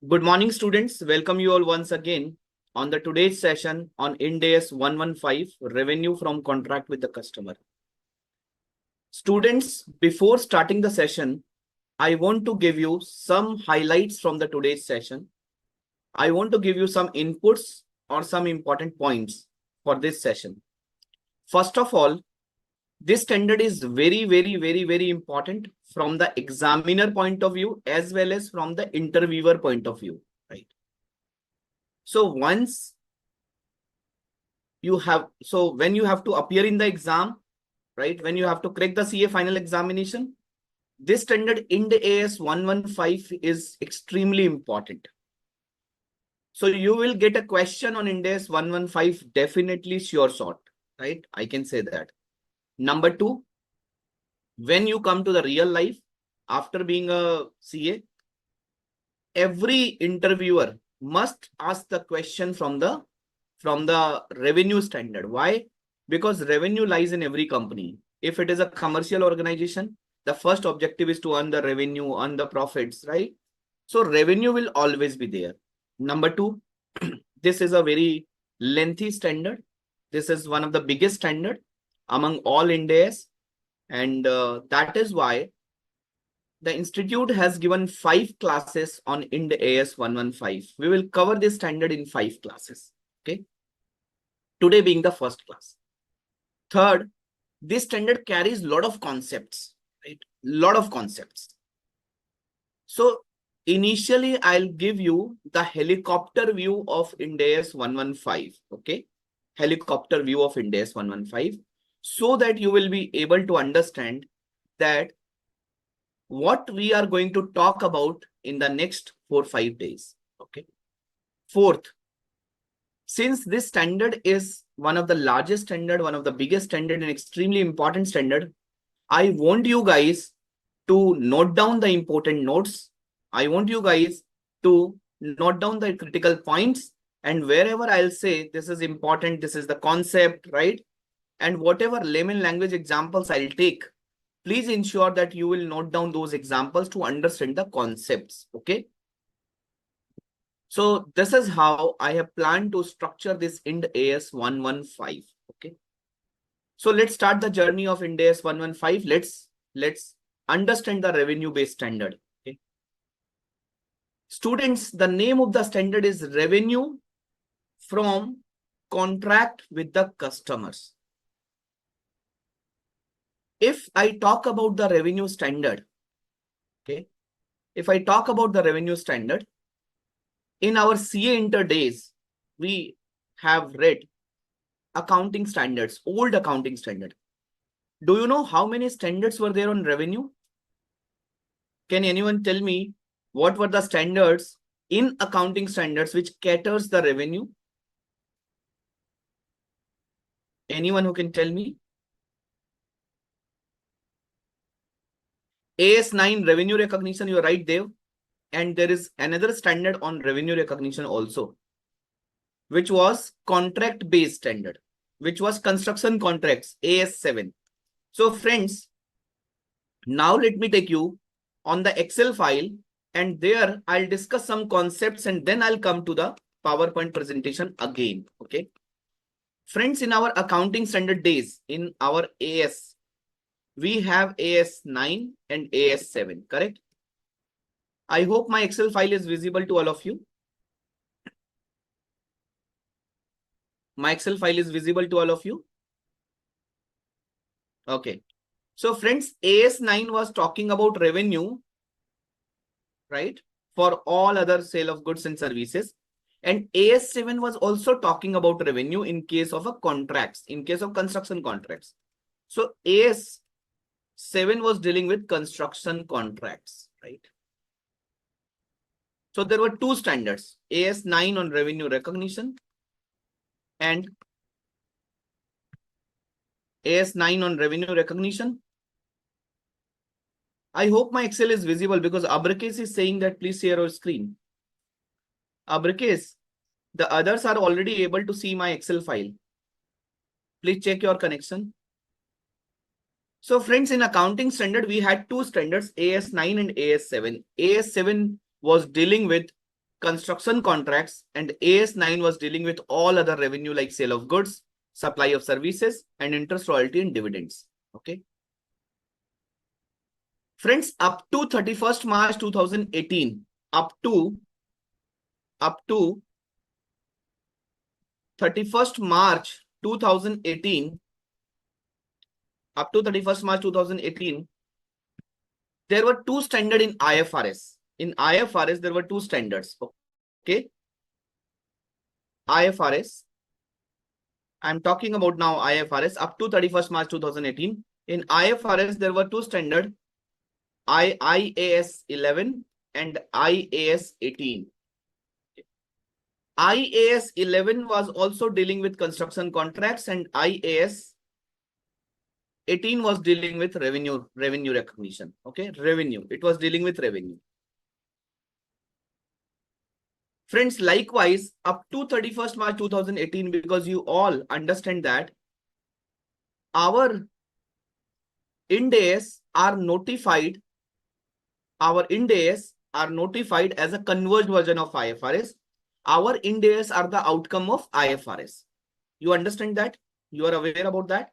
Good morning, students. Welcome you all once again on the today's session on Ind AS 115 revenue from contract with the customer. Students, before starting the session, I want to give you some highlights from the today's session. I want to give you some inputs or some important points for this session. First of all, this standard is very important from the examiner point of view as well as from the interviewer point of view, right? So when you have to appear in the exam, right? When you have to crack the CA final examination, this standard Ind AS 115 is extremely important. So you will get a question on Ind AS 115, definitely sure shot, right? I can say that. Number two, when you come to the real life, after being a CA, every interviewer must ask the question from the revenue standard. Why? Because revenue lies in every company. If it is a commercial organization, the first objective is to earn the revenue, earn the profits, right? So revenue will always be there. Number two, this is a very lengthy standard. This is one of the biggest standard among all Ind AS, and that is why the institute has given 5 classes on Ind AS 115. We will cover this standard in 5 classes. Okay. Today being the first class. Third, this standard carries a lot of concepts, right? Lot of concepts. So initially, I'll give you the helicopter view of Ind AS 115. Okay. Helicopter view of Ind AS 115, so that you will be able to understand that what we are going to talk about in the next 4-5 days. Okay. Fourth, since this standard is one of the largest standard, one of the biggest standard and extremely important standard, I want you guys to note down the important notes. I want you guys to note down the critical points, and wherever I'll say this is important, this is the concept, right? And whatever layman language examples I'll take, please ensure that you will note down those examples to understand the concepts. Okay. So this is how I have planned to structure this Ind AS 115. Okay. So let's start the journey of Ind AS 115. Let's understand the revenue based standard. Okay. Students, the name of the standard is revenue from contract with the customers. If I talk about the revenue standard, okay, if I talk about the revenue standard, in our CA Inter days, we have read accounting standards, old accounting standard. Do you know how many standards were there on revenue? Can anyone tell me what were the standards in accounting standards which caters the revenue? Anyone who can tell me? AS9 revenue recognition, you're right, Dev. And there is another standard on revenue recognition also, which was contract-based standard, which was construction contracts, AS7. So friends, now let me take you on the Excel file, and there I'll discuss some concepts and then I'll come to the PowerPoint presentation again. Okay. Friends, in our accounting standard days, in our AS, we have AS9 and AS7, correct? I hope my Excel file is visible to all of you. My Excel file is visible to all of you. Okay. So friends, AS9 was talking about revenue, right? For all other sale of goods and services. And AS7 was also talking about revenue in case of a contracts, in case of construction contracts. So AS7 was dealing with construction contracts, right? So there were 2 standards, AS9 on revenue recognition and AS9 on revenue recognition. I hope my Excel is visible because Abrakes is saying that please share your screen. Abrakes, the others are already able to see my Excel file. Please check your connection. So friends, in accounting standard, we had 2 standards, AS9 and AS7. AS7 was dealing with construction contracts, and AS9 was dealing with all other revenue like sale of goods, supply of services, and interest, royalty, and dividends. Okay. Friends, up to 31st March 2018, up to 31st March 2018, up to 31st March 2018, there were two standards in IFRS. In IFRS, there were two standards. Okay. IFRS. I'm talking about now IFRS up to 31st March 2018. In IFRS, there were two standards, IAS 11 and IAS 18. IAS 11 was also dealing with construction contracts, and IAS 18 was dealing with revenue recognition. Okay, revenue. It was dealing with revenue. Friends, likewise, up to 31st March 2018, because you all understand that our Ind AS are notified, as a converged version of IFRS. Our Ind AS are the outcome of IFRS. You understand that? You are aware about that?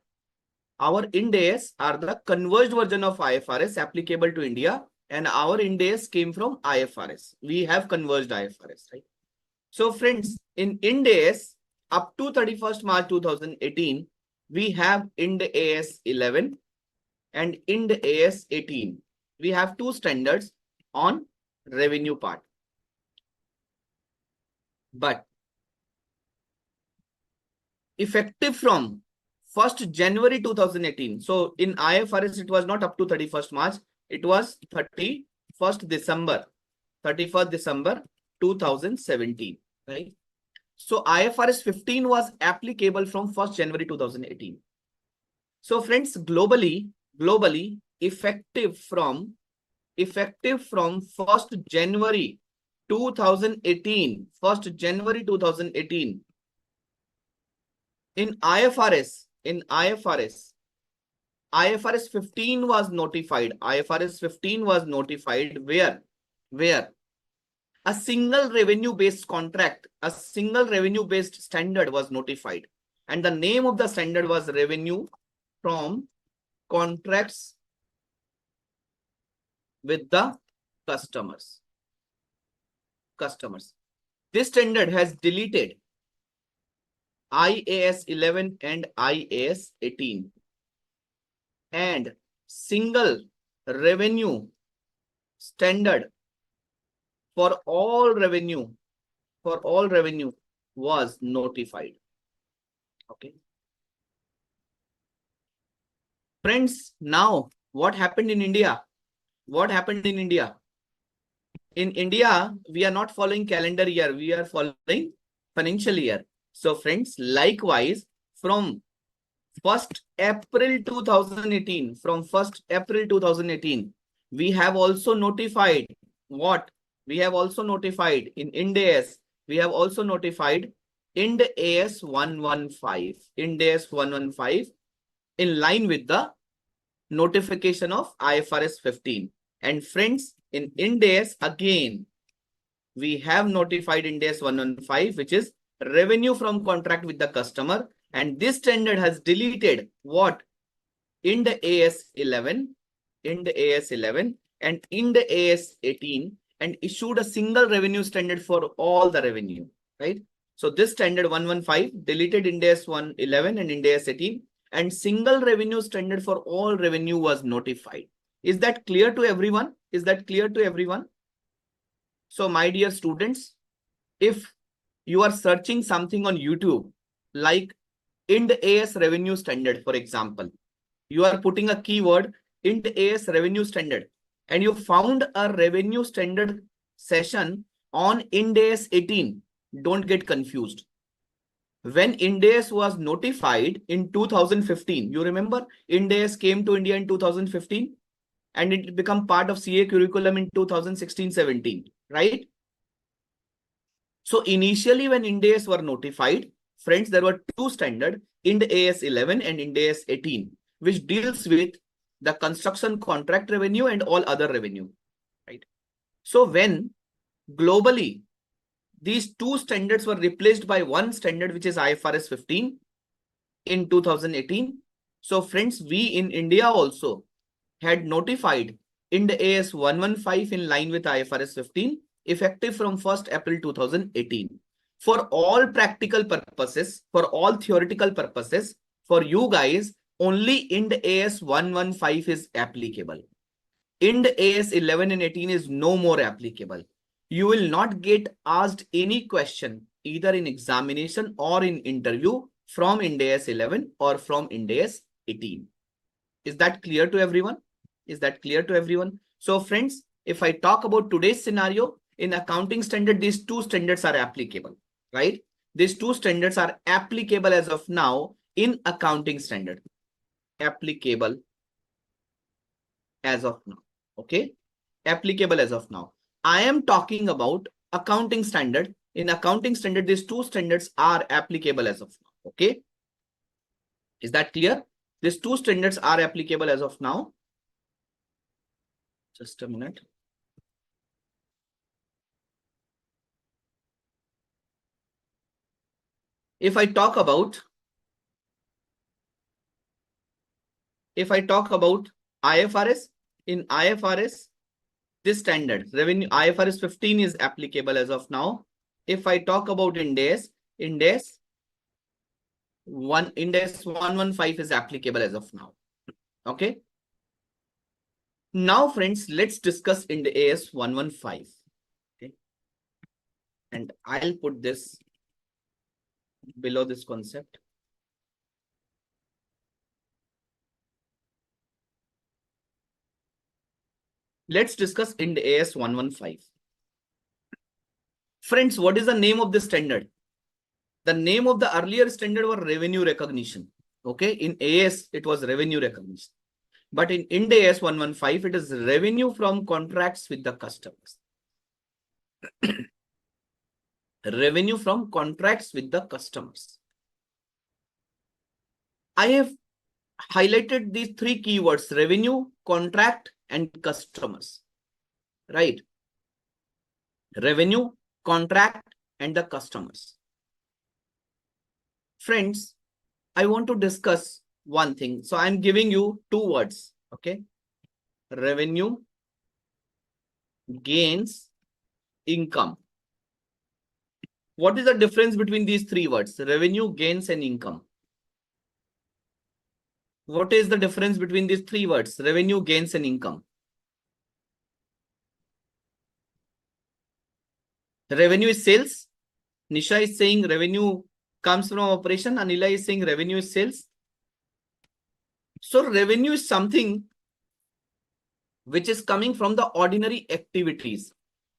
Our Ind AS are the converged version of IFRS applicable to India, and our Ind AS came from IFRS. We have converged IFRS, right? So friends, in Ind AS, up to 31st March 2018, we have Ind AS 11 and Ind AS 18. We have two standards on revenue part. But effective from 1st January 2018. So in IFRS, it was not up to 31st March. It was 31st December 2017. Right? So IFRS 15 was applicable from 1st January 2018. So friends, globally, effective from 1st January 2018, in IFRS 15 was notified. IFRS 15 was notified where a single revenue-based contract, a single revenue-based standard was notified. And the name of the standard was revenue from contracts with the customers. This standard has deleted IAS 11 and IAS 18. And single revenue standard for all revenue was notified. Okay. Friends, now what happened in India? In India, we are not following calendar year, we are following financial year. So friends, likewise, from 1st April 2018, we have also notified what? We have also notified in Ind AS, we have also notified Ind AS 115, in line with the notification of IFRS 15. And friends, in Ind AS, again, we have notified Ind AS 115, which is revenue from contract with the customer. And this standard has deleted what? Ind AS 11 and Ind AS 18, and issued a single revenue standard for all the revenue, right? So this standard 115 deleted Ind AS 11 and Ind AS 18, and single revenue standard for all revenue was notified. Is that clear to everyone? So my dear students, if you are searching something on YouTube, like Ind AS revenue standard, for example, you are putting a keyword Ind AS revenue standard, and you found a revenue standard session on Ind AS 18, don't get confused. When Ind AS was notified in 2015, you remember Ind AS came to India in 2015, and it became part of CA curriculum in 2016-17, right? So initially when Ind AS were notified, friends, there were two standards, Ind AS 11 and Ind AS 18, which deals with the construction contract revenue and all other revenue, right? So when globally these two standards were replaced by one standard, which is IFRS 15 in 2018. So friends, we in India also had notified Ind AS 115 in line with IFRS 15, effective from 1st April 2018. For all practical purposes, for all theoretical purposes, for you guys, only Ind AS 115 is applicable. Ind AS 11 and 18 is no more applicable. You will not get asked any question either in examination or in interview from Ind AS 11 or from Ind AS 18. Is that clear to everyone? Is that clear to everyone? So friends, if I talk about today's scenario, in accounting standard, these two standards are applicable, right? These two standards are applicable as of now in accounting standard. Applicable as of now. Okay, applicable as of now. I am talking about accounting standard. In accounting standard, these two standards are applicable as of now. Okay, is that clear? These two standards are applicable as of now. Just a minute. If I talk about IFRS, in IFRS, this standard revenue IFRS 15 is applicable as of now. If I talk about Ind AS 115 is applicable as of now. Okay. Now, friends, let's discuss Ind AS 115. Okay. And I'll put this below this concept. Let's discuss Ind AS 115. Friends, what is the name of this standard? The name of the earlier standard was revenue recognition. Okay, in AS, it was revenue recognition. But in Ind AS 115, it is revenue from contracts with the customers. Revenue from contracts with the customers. I have highlighted these three keywords: revenue, contract, and customers. Right? Revenue, contract, and the customers. Friends, I want to discuss one thing. So I'm giving you two words. Okay. Revenue, gains, income. What is the difference between these three words? Revenue, gains, and income. What is the difference between these three words? Revenue, gains, and income. Revenue is sales. Nisha is saying revenue comes from operation. Anila is saying revenue is sales. So revenue is something which is coming from the ordinary activities.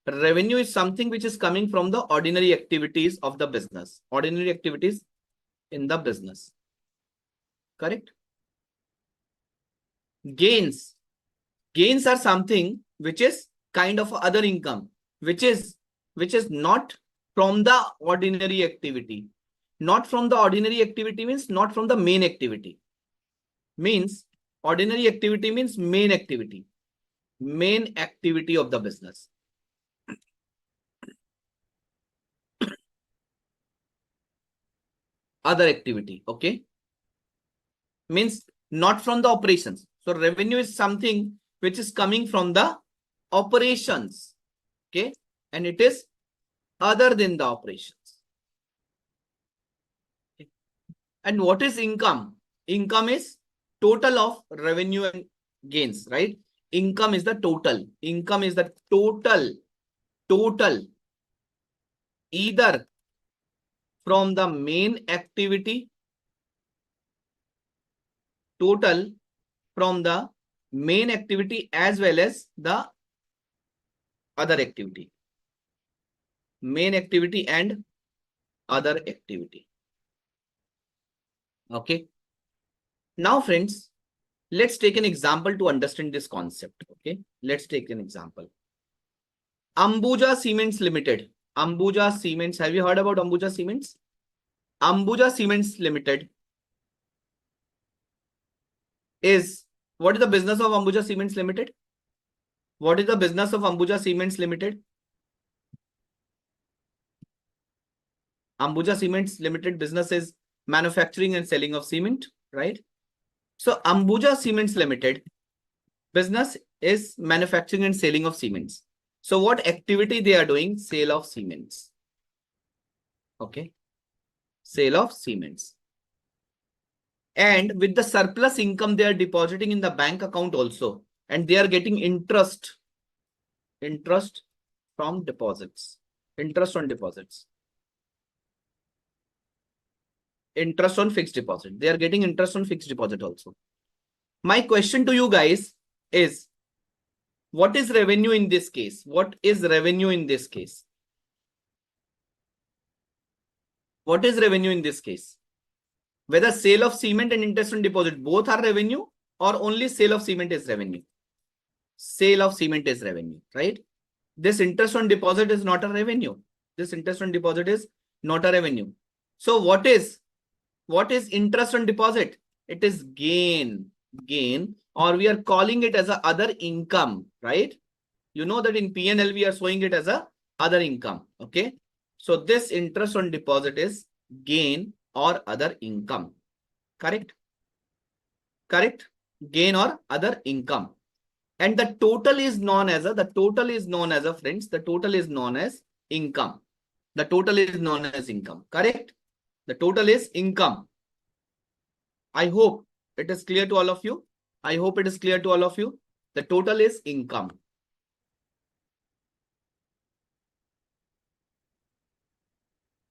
Revenue is something which is coming from the ordinary activities of the business. Ordinary activities in the business. Correct? Gains. Gains are something which is kind of other income, which is not from the ordinary activity. Not from the ordinary activity means not from the main activity. Means ordinary activity means main activity. Main activity of the business. Other activity. Okay. Means not from the operations. So revenue is something which is coming from the operations. Okay. And it is other than the operations. Okay. And what is income? Income is total of revenue and gains, right? Income is the total. Income is the total either from the main activity, total from the main activity as well as the other activity. Main activity and other activity. Okay. Now, friends, let's take an example to understand this concept. Okay. Let's take an example. Ambuja Cements Limited. Ambuja Cements. Have you heard about Ambuja Cements? Ambuja Cements Limited is, what is the business of Ambuja Cements Limited? What is the business of Ambuja Cements Limited? Ambuja Cements Limited business is manufacturing and selling of cement, right? So Ambuja Cements Limited business is manufacturing and selling of cements. So what activity they are doing? Sale of cements. Okay. Sale of cements. And with the surplus income, they are depositing in the bank account also. And they are getting interest from deposits. Interest on deposits. Interest on fixed deposit. They are getting interest on fixed deposit also. My question to you guys is, what is revenue in this case? What is revenue in this case? What is revenue in this case? Whether sale of cement and interest on deposit both are revenue, or only sale of cement is revenue? Sale of cement is revenue, right? This interest on deposit is not a revenue. This interest on deposit is not a revenue. So what is interest on deposit? It is gain, or we are calling it as a other income, right? You know that in P&L we are showing it as a other income. Okay. So this interest on deposit is gain or other income. Correct? Correct? Gain or other income. And the total is known as friends, the total is known as income. The total is known as income. Correct? The total is income. I hope it is clear to all of you. I hope it is clear to all of you. The total is income.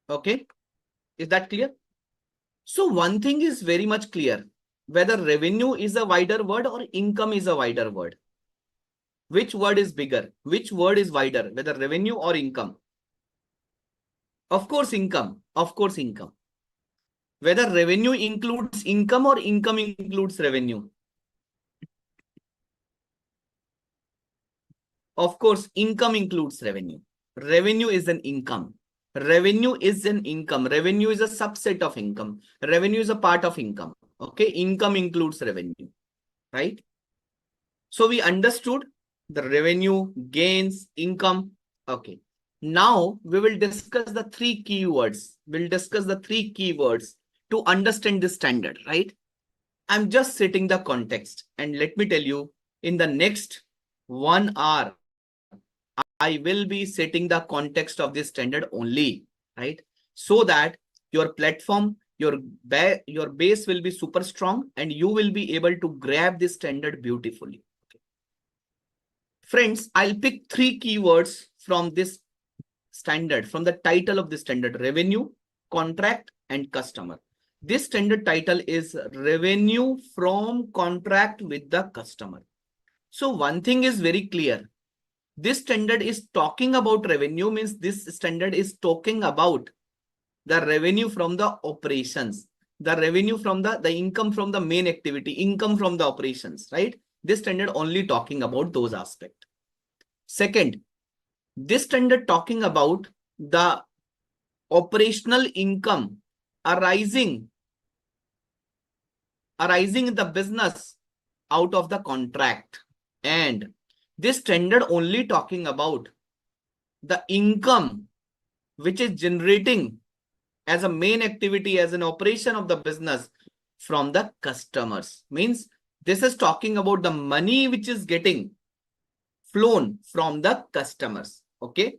Okay. Is that clear? So one thing is very much clear, whether revenue is a wider word or income is a wider word. Which word is bigger? Which word is wider, whether revenue or income? Of course, income. Of course, income. Whether revenue includes income or income includes revenue. Of course, income includes revenue. Revenue is an income. Revenue is an income. Revenue is a subset of income. Revenue is a part of income. Okay, income includes revenue, right? So we understood the revenue, gains, income. Okay. Now we will discuss the three keywords. We'll discuss the three keywords to understand this standard, right? I'm just setting the context. And let me tell you, in the next 1 hour, I will be setting the context of this standard only, right? So that your platform, your base will be super strong and you will be able to grab this standard beautifully. Okay. Friends, I'll pick three keywords from this standard, from the title of this standard: revenue, contract, and customer. This standard title is revenue from contract with the customer. So one thing is very clear. This standard is talking about revenue, means this standard is talking about the revenue from the operations, the revenue from the income from the main activity, income from the operations, right? This standard only talking about those aspects. Second, this standard talking about the operational income arising in the business out of the contract. And this standard only talking about the income which is generating as a main activity, as an operation of the business from the customers. Means this is talking about the money which is getting flown from the customers. Okay.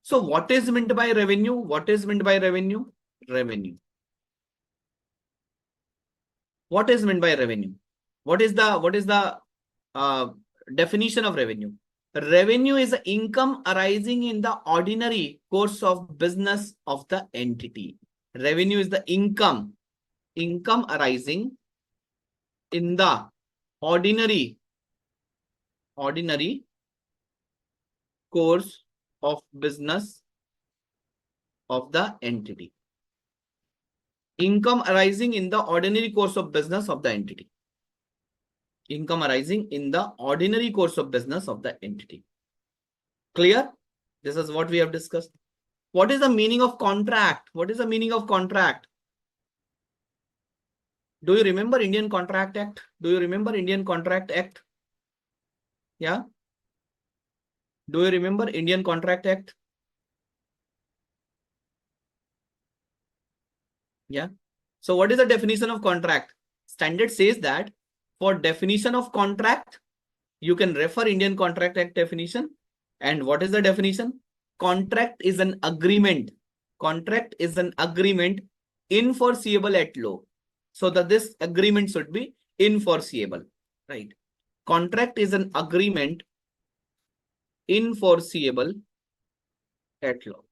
So what is meant by revenue? What is meant by revenue? Revenue. What is meant by revenue? What is the definition of revenue? Revenue is income arising in the ordinary course of business of the entity. Revenue is the income arising in the ordinary course of business of the entity. Income arising in the ordinary course of business of the entity. Income arising in the ordinary course of business of the entity. Clear? This is what we have discussed. What is the meaning of contract? What is the meaning of contract? Do you remember Indian Contract Act? Do you remember Indian Contract Act? Yeah. Do you remember Indian Contract Act? Yeah. So what is the definition of contract? Standard says that for definition of contract, you can refer Indian Contract Act definition. And what is the definition? Contract is an agreement. Contract is an agreement enforceable at law. So that this agreement should be enforceable, right? Contract is an agreement enforceable at law.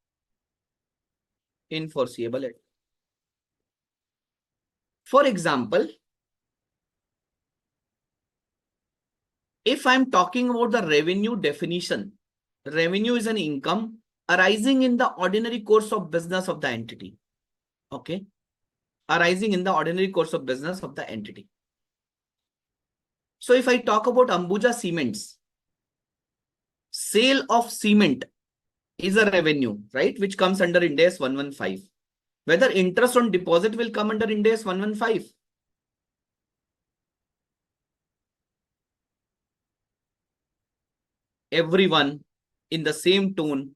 Enforceable at law. For example, if I'm talking about the revenue definition, revenue is an income arising in the ordinary course of business of the entity. Okay. Arising in the ordinary course of business of the entity. So if I talk about Ambuja Cements, sale of cement is a revenue, right? Which comes under Ind AS 115. Whether interest on deposit will come under Ind AS 115. Everyone in the same tone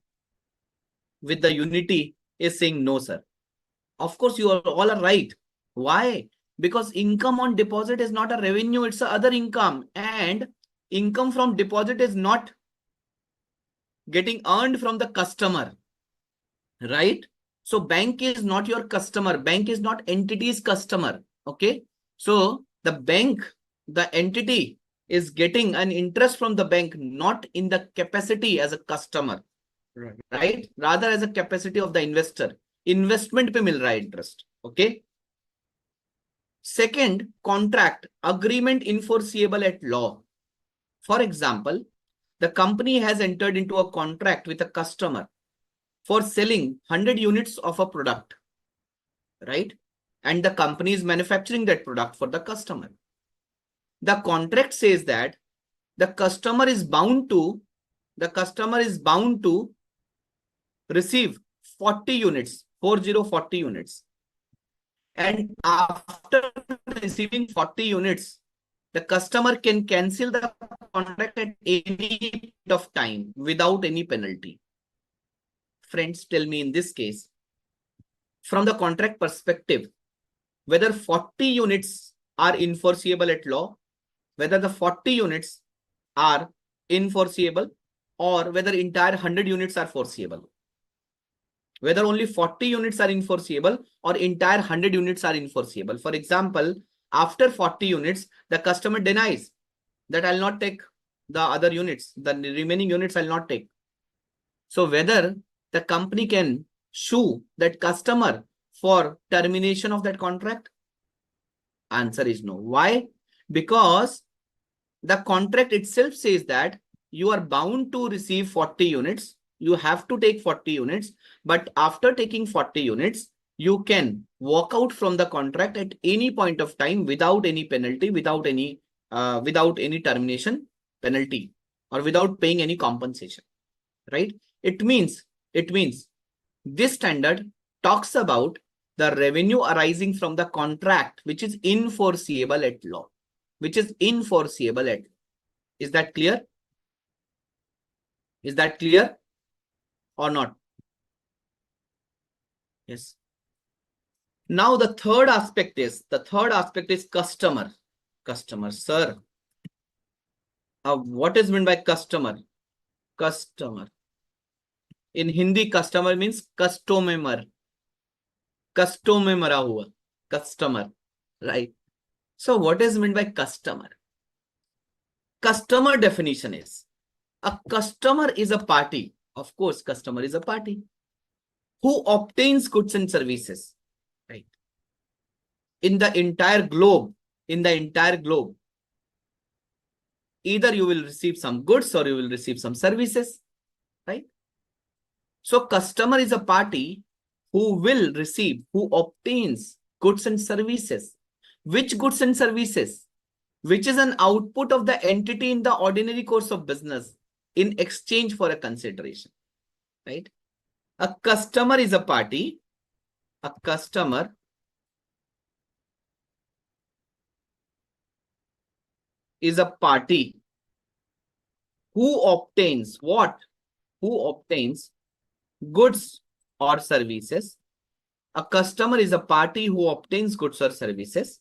with the unity is saying no, sir. Of course, you all are right. Why? Because income on deposit is not a revenue, it's a other income. And income from deposit is not getting earned from the customer, right? So bank is not your customer. Bank is not entity's customer. Okay. So the bank, the entity is getting an interest from the bank, not in the capacity as a customer, right? Rather as a capacity of the investor. Investment pe mil raha hai interest. Okay. Second, contract, agreement enforceable at law. For example, the company has entered into a contract with a customer for selling 100 units of a product, right? And the company is manufacturing that product for the customer. The contract says that the customer is bound to receive 40 units, 40 units. And after receiving 40 units, the customer can cancel the contract at any point of time without any penalty. Friends, tell me in this case, from the contract perspective, whether 40 units are enforceable at law, whether the 40 units are enforceable, or whether entire 100 units are foreseeable. Whether only 40 units are enforceable or entire 100 units are enforceable. For example, after 40 units, the customer denies that I'll not take the other units, the remaining units I'll not take. So whether the company can sue that customer for termination of that contract? Answer is no. Why? Because the contract itself says that you are bound to receive 40 units. You have to take 40 units. But after taking 40 units, you can walk out from the contract at any point of time without any penalty, without any termination penalty, or without paying any compensation. Right? It means this standard talks about the revenue arising from the contract, which is enforceable at law. Which is enforceable at law. Is that clear? Is that clear or not? Yes. Now the third aspect is customer. Customer, sir. What is meant by customer? Customer. In Hindi, customer means customer. Customer mara hua. Customer. Right. So what is meant by customer? Customer definition is a customer is a party. Of course, customer is a party who obtains goods and services, right? In the entire globe, either you will receive some goods or you will receive some services, right? So customer is a party who obtains goods and services. Which goods and services? Which is an output of the entity in the ordinary course of business in exchange for a consideration, right? A customer is a party. A customer is a party who obtains what? Who obtains goods or services A customer is a party who obtains goods or services,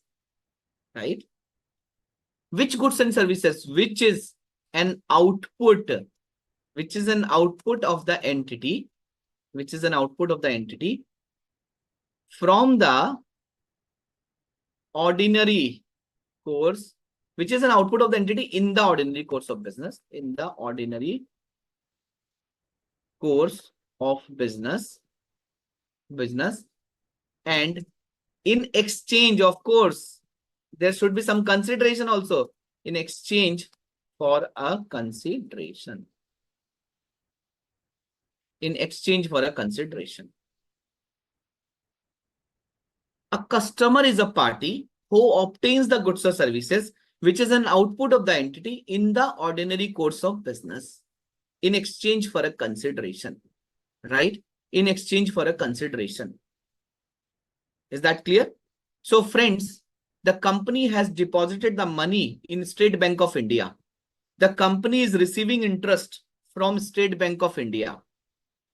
right? Which goods and services? Which is an output, which is an output of the entity, which is an output of the entity from the ordinary course, which is an output of the entity in the ordinary course of business, in the ordinary course of business, and in exchange, of course, there should be some consideration also, in exchange for a consideration. In exchange for a consideration. A customer is a party who obtains the goods or services, which is an output of the entity in the ordinary course of business, in exchange for a consideration, right? In exchange for a consideration. Is that clear? So friends, the company has deposited the money in State Bank of India. The company is receiving interest from State Bank of India.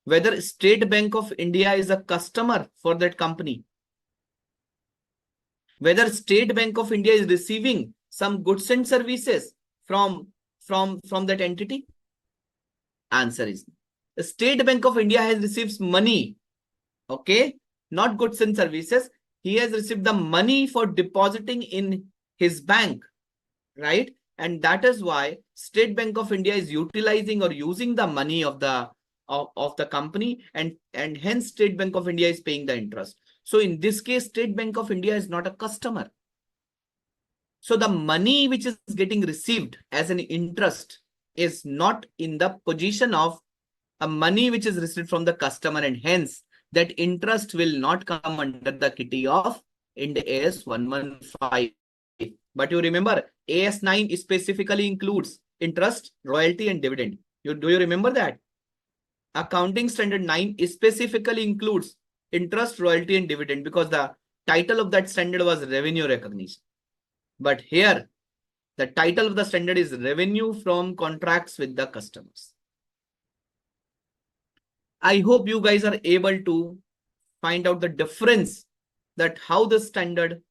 Whether State Bank of India is a customer for that company, whether State Bank of India is receiving some goods and services from that entity? Answer is the State Bank of India has received money, okay, not goods and services. He has received the money for depositing in his bank, right? And that is why State Bank of India is utilizing or using the money of the company, and hence State Bank of India is paying the interest. So in this case, State Bank of India is not a customer. So the money which is getting received as an interest is not in the position of a money which is received from the customer, and hence that interest will not come under the kitty of Ind AS 115. But you remember, AS 9 specifically includes interest, royalty, and dividend. Do you remember that? Accounting Standard 9 specifically includes interest, royalty, and dividend, because the title of that standard was revenue recognition. But here, the title of the standard is revenue from contracts with the customers. I hope you guys are able to find out the difference, that how the standard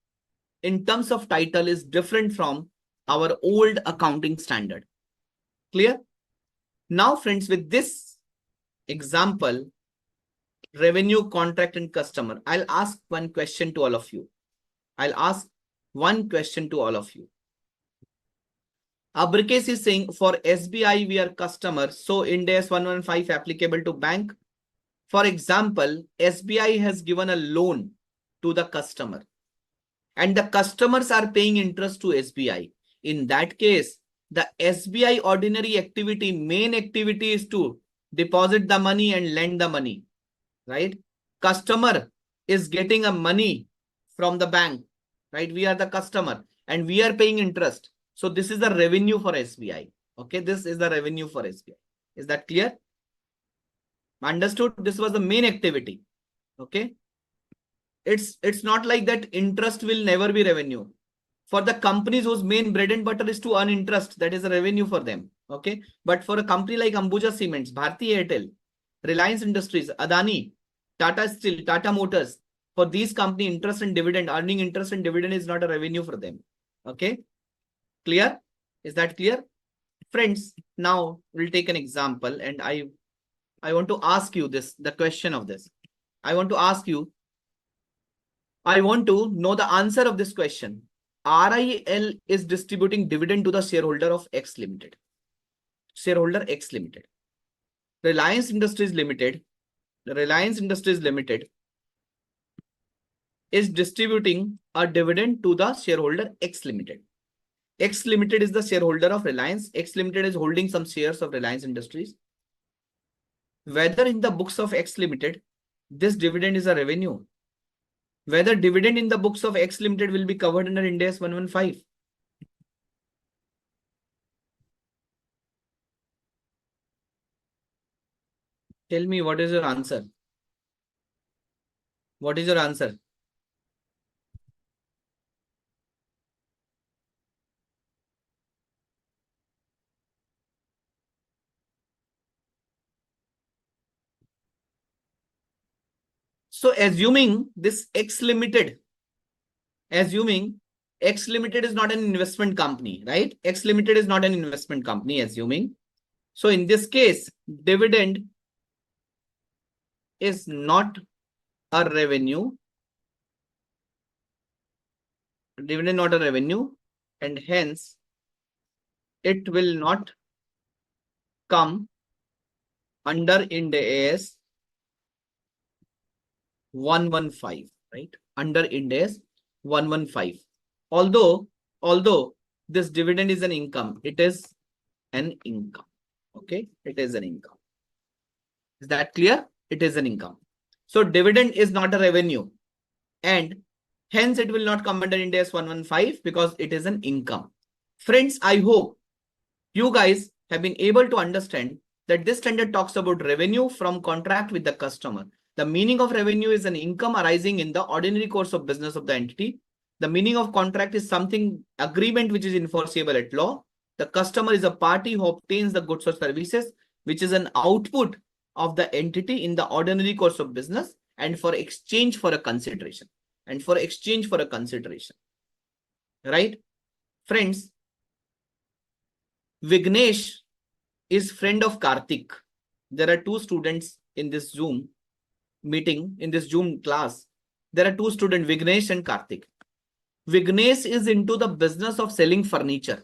in terms of title is different from our old accounting standard. Clear? Now, friends, with this example, revenue, contract, and customer, I'll ask one question to all of you. Abrikes is saying for SBI, we are customers, so Ind AS 115 applicable to bank. For example, SBI has given a loan to the customer, and the customers are paying interest to SBI. In that case, the SBI ordinary activity, main activity is to deposit the money and lend the money, right? Customer is getting a money from the bank, right? We are the customer and we are paying interest. So this is the revenue for SBI. Okay, this is the revenue for SBI. Is that clear? Understood? This was the main activity. Okay. It's not like that interest will never be revenue. For the companies whose main bread and butter is to earn interest, that is a revenue for them. Okay. But for a company like Ambuja Cements, Bharti Airtel, Reliance Industries, Adani, Tata Steel, Tata Motors, for these company, interest and dividend, earning interest and dividend is not a revenue for them. Okay. Clear? Is that clear? Friends, now we'll take an example, and I want to ask you this, the question of this. I want to know the answer of this question. RIL is distributing dividend to the shareholder of X Limited. Shareholder X Limited. Reliance Industries Limited is distributing a dividend to the shareholder X Limited. X Limited is the shareholder of Reliance. X Limited is holding some shares of Reliance Industries. Whether in the books of X Limited, this dividend is a revenue. Whether dividend in the books of X Limited will be covered under Ind AS 115. Tell me, what is your answer? What is your answer? So assuming this X Limited, assuming X Limited is not an investment company, right? X Limited is not an investment company, assuming. So in this case, dividend is not a revenue. Dividend not a revenue, and hence it will not come under Ind AS 115, right? Under Ind AS 115. Although this dividend is an income, it is an income. Okay, it is an income. Is that clear? It is an income. So dividend is not a revenue, and hence it will not come under Ind AS 115 because it is an income. Friends, I hope you guys have been able to understand that this standard talks about revenue from contract with the customer. The meaning of revenue is an income arising in the ordinary course of business of the entity. The meaning of contract is something agreement which is enforceable at law. The customer is a party who obtains the goods or services which is an output of the entity in the ordinary course of business and for exchange for a consideration. And for exchange for a consideration. Right? Friends, Vignesh is friend of Karthik. There are two students in this Zoom meeting, in this Zoom class. There are two students, Vignesh and Karthik. Vignesh is into the business of selling furniture.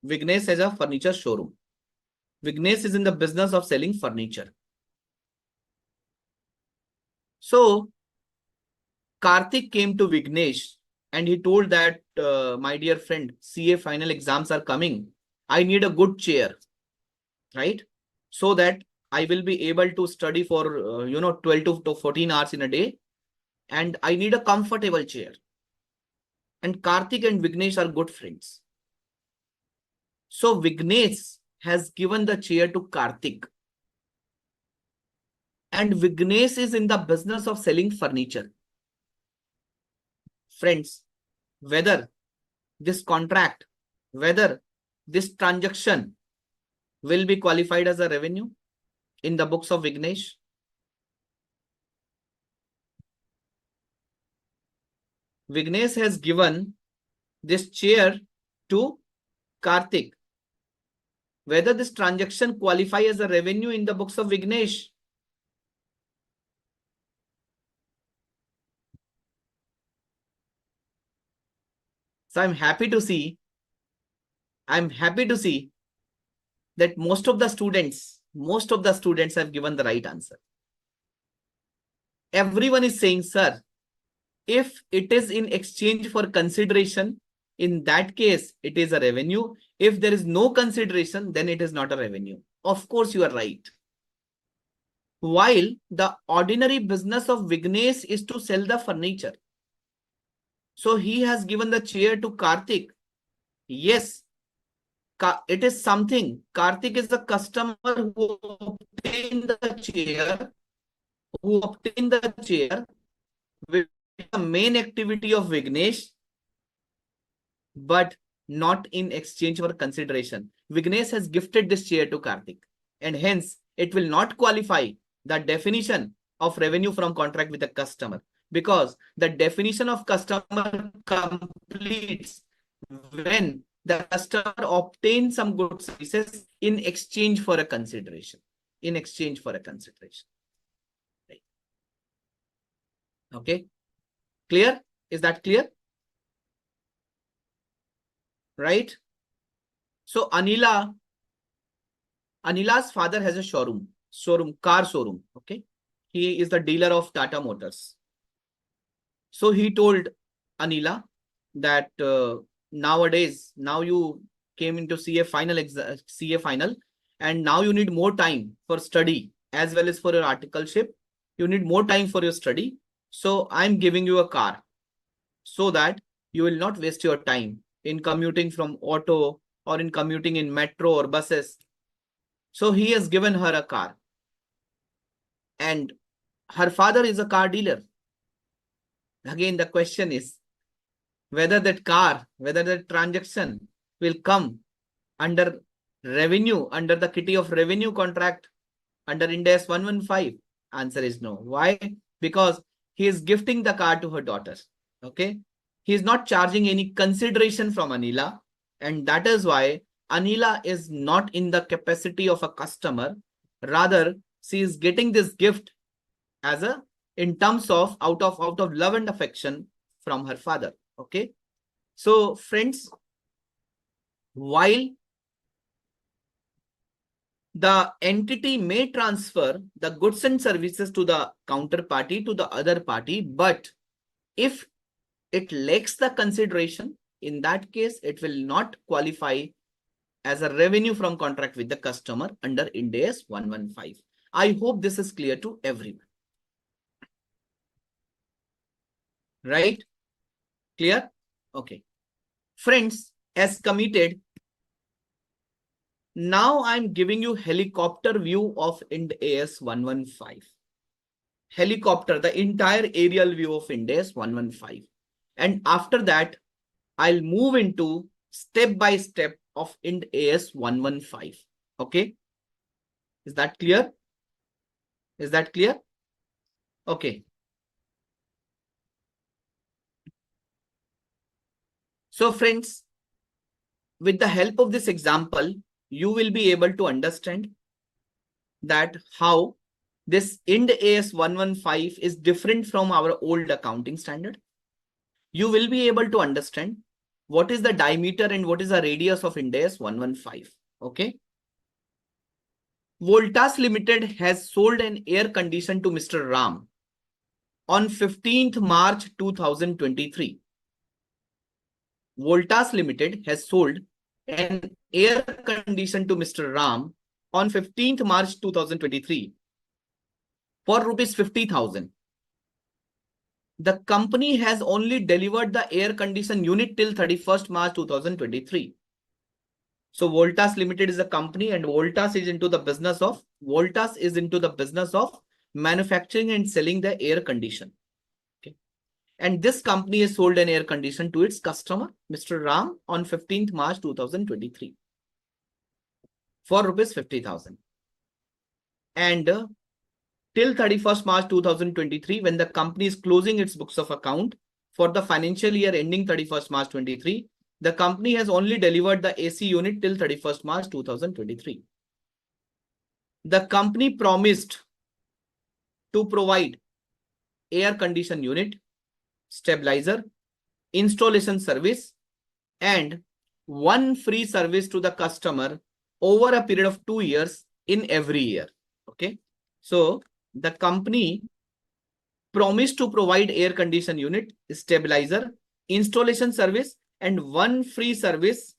Vignesh has a furniture showroom. Vignesh is in the business of selling furniture. So, Karthik came to Vignesh and he told that, my dear friend, CA final exams are coming. I need a good chair, right? So that I will be able to study for, 12 to 14 hours in a day. And I need a comfortable chair. And Karthik and Vignesh are good friends. So Vignesh has given the chair to Karthik. And Vignesh is in the business of selling furniture. Friends, whether this contract, whether this transaction will be qualified as a revenue in the books of Vignesh. Vignesh has given this chair to Karthik. Whether this transaction qualify as a revenue in the books of Vignesh. So I'm happy to see that most of the students have given the right answer. Everyone is saying, sir, if it is in exchange for consideration, in that case, it is a revenue. If there is no consideration, then it is not a revenue. Of course, you are right. While the ordinary business of Vignesh is to sell the furniture. So he has given the chair to Karthik. Yes, it is something. Karthik is the customer who obtained the chair, with the main activity of Vignesh, but not in exchange for consideration. Vignesh has gifted this chair to Karthik, and hence it will not qualify the definition of revenue from contract with the customer, because the definition of customer completes when the customer obtains some goods services in exchange for a consideration. In exchange for a consideration. Right. Okay. Clear? Is that clear? Right? So Anila's father has a car showroom. Okay. He is the dealer of Tata Motors. So he told Anila that nowadays, now you came into CA final, and now you need more time for study as well as for your articleship. You need more time for your study. So I'm giving you a car so that you will not waste your time in commuting from auto or in commuting in metro or buses. So he has given her a car. And her father is a car dealer. Again, the question is whether that transaction will come under revenue, under the kitty of revenue contract, under Ind AS 115. Answer is no. Why? because he is gifting the car to her daughter. Okay. He is not charging any consideration from Anila. And that is why Anila is not in the capacity of a customer. Rather, she is getting this gift as a in terms of out of love and affection from her father. Okay. So friends, while the entity may transfer the goods and services to the counterparty, to the other party, but if it lacks the consideration, in that case, it will not qualify as a revenue from contract with the customer under Ind AS 115. I hope this is clear to everyone. Right? Clear? Okay. Friends, as committed, now I'm giving you helicopter view of Ind AS 115. Helicopter, the entire aerial view of Ind AS 115. And after that, I'll move into step by step of Ind AS 115. Okay. Is that clear? Is that clear? Okay. So friends, with the help of this example, you will be able to understand that how this Ind AS 115 is different from our old accounting standard. You will be able to understand what is the diameter and what is the radius of Ind AS 115. Okay. Voltas Limited has sold an air conditioner to Mr. Ram on 15th March 2023. Voltas Limited has sold an air conditioner to Mr. Ram on 15th March 2023 for rupees 50,000. The company has only delivered the air conditioner unit till 31st March 2023. So Voltas Limited is a company, and Voltas is into the business of manufacturing and selling the air conditioner. Okay. And this company has sold an air conditioner to its customer, Mr. Ram, on 15th March 2023 for rupees 50,000. And till 31st March 2023, when the company is closing its books of account for the financial year ending 31st March 23, the company has only delivered the AC unit till 31st March 2023. The company promised to provide air condition unit, stabilizer, installation service, and one free service to the customer over a period of 2 years in every year. Okay. So the company promised to provide air condition unit, stabilizer, installation service, and one free service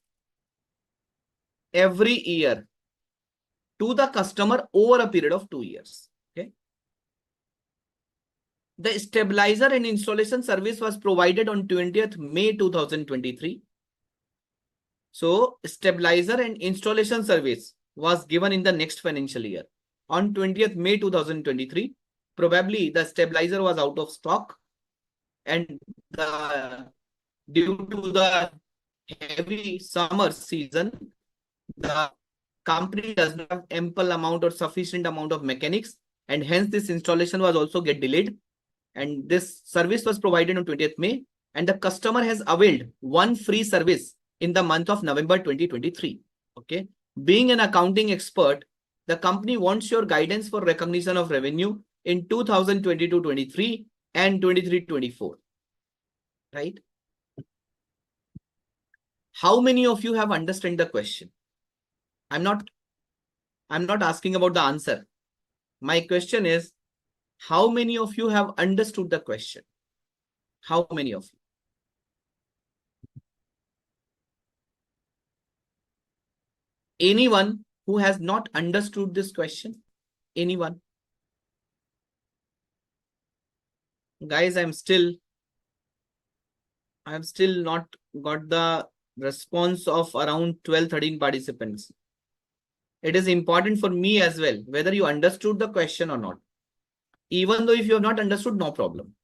every year to the customer over a period of 2 years. Okay. The stabilizer and installation service was provided on 20th May 2023. So stabilizer and installation service was given in the next financial year. On 20th May 2023, probably the stabilizer was out of stock, and due to the heavy summer season, the company does not have ample amount or sufficient amount of mechanics, and hence this installation was also get delayed. And this service was provided on 20th May, and the customer has availed one free service in the month of November 2023. Okay. Being an accounting expert, the company wants your guidance for recognition of revenue in 2022-23 and 23-24. Right? How many of you have understood the question? I'm not asking about the answer. My question is, how many of you have understood the question? How many of you? Anyone who has not understood this question? Anyone? Guys, I've still not got the response of around 12-13 participants. It is important for me as well, whether you understood the question or not. Even though if you have not understood, no problem.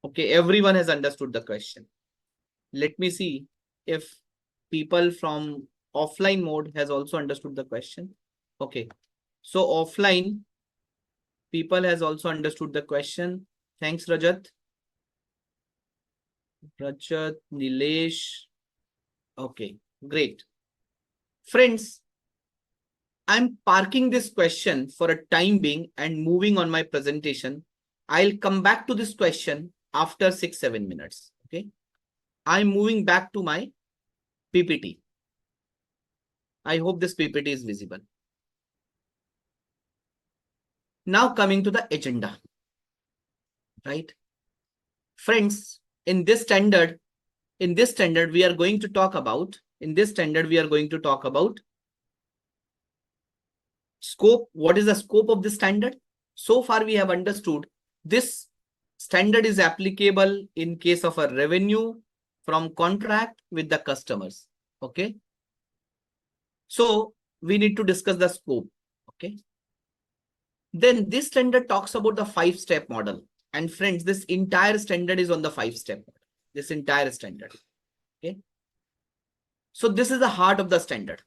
Okay, everyone has understood the question. Let me see if people from offline mode has also understood the question. Okay. So offline, people has also understood the question. Thanks, Rajat. Rajat, Nilesh. Okay, great. Friends, I'm parking this question for a time being and moving on my presentation. I'll come back to this question after 6-7 minutes. Okay. I'm moving back to my PPT. I hope this PPT is visible. Now coming to the agenda. Right. Friends, in this standard, we are going to talk about, scope. What is the scope of this standard? So far, we have understood this standard is applicable in case of a revenue from contract with the customers. Okay. So we need to discuss the scope. Okay. Then this standard talks about the 5-step model. And friends, this entire standard is on the 5-step model. This entire standard. Okay. So this is the heart of the standard.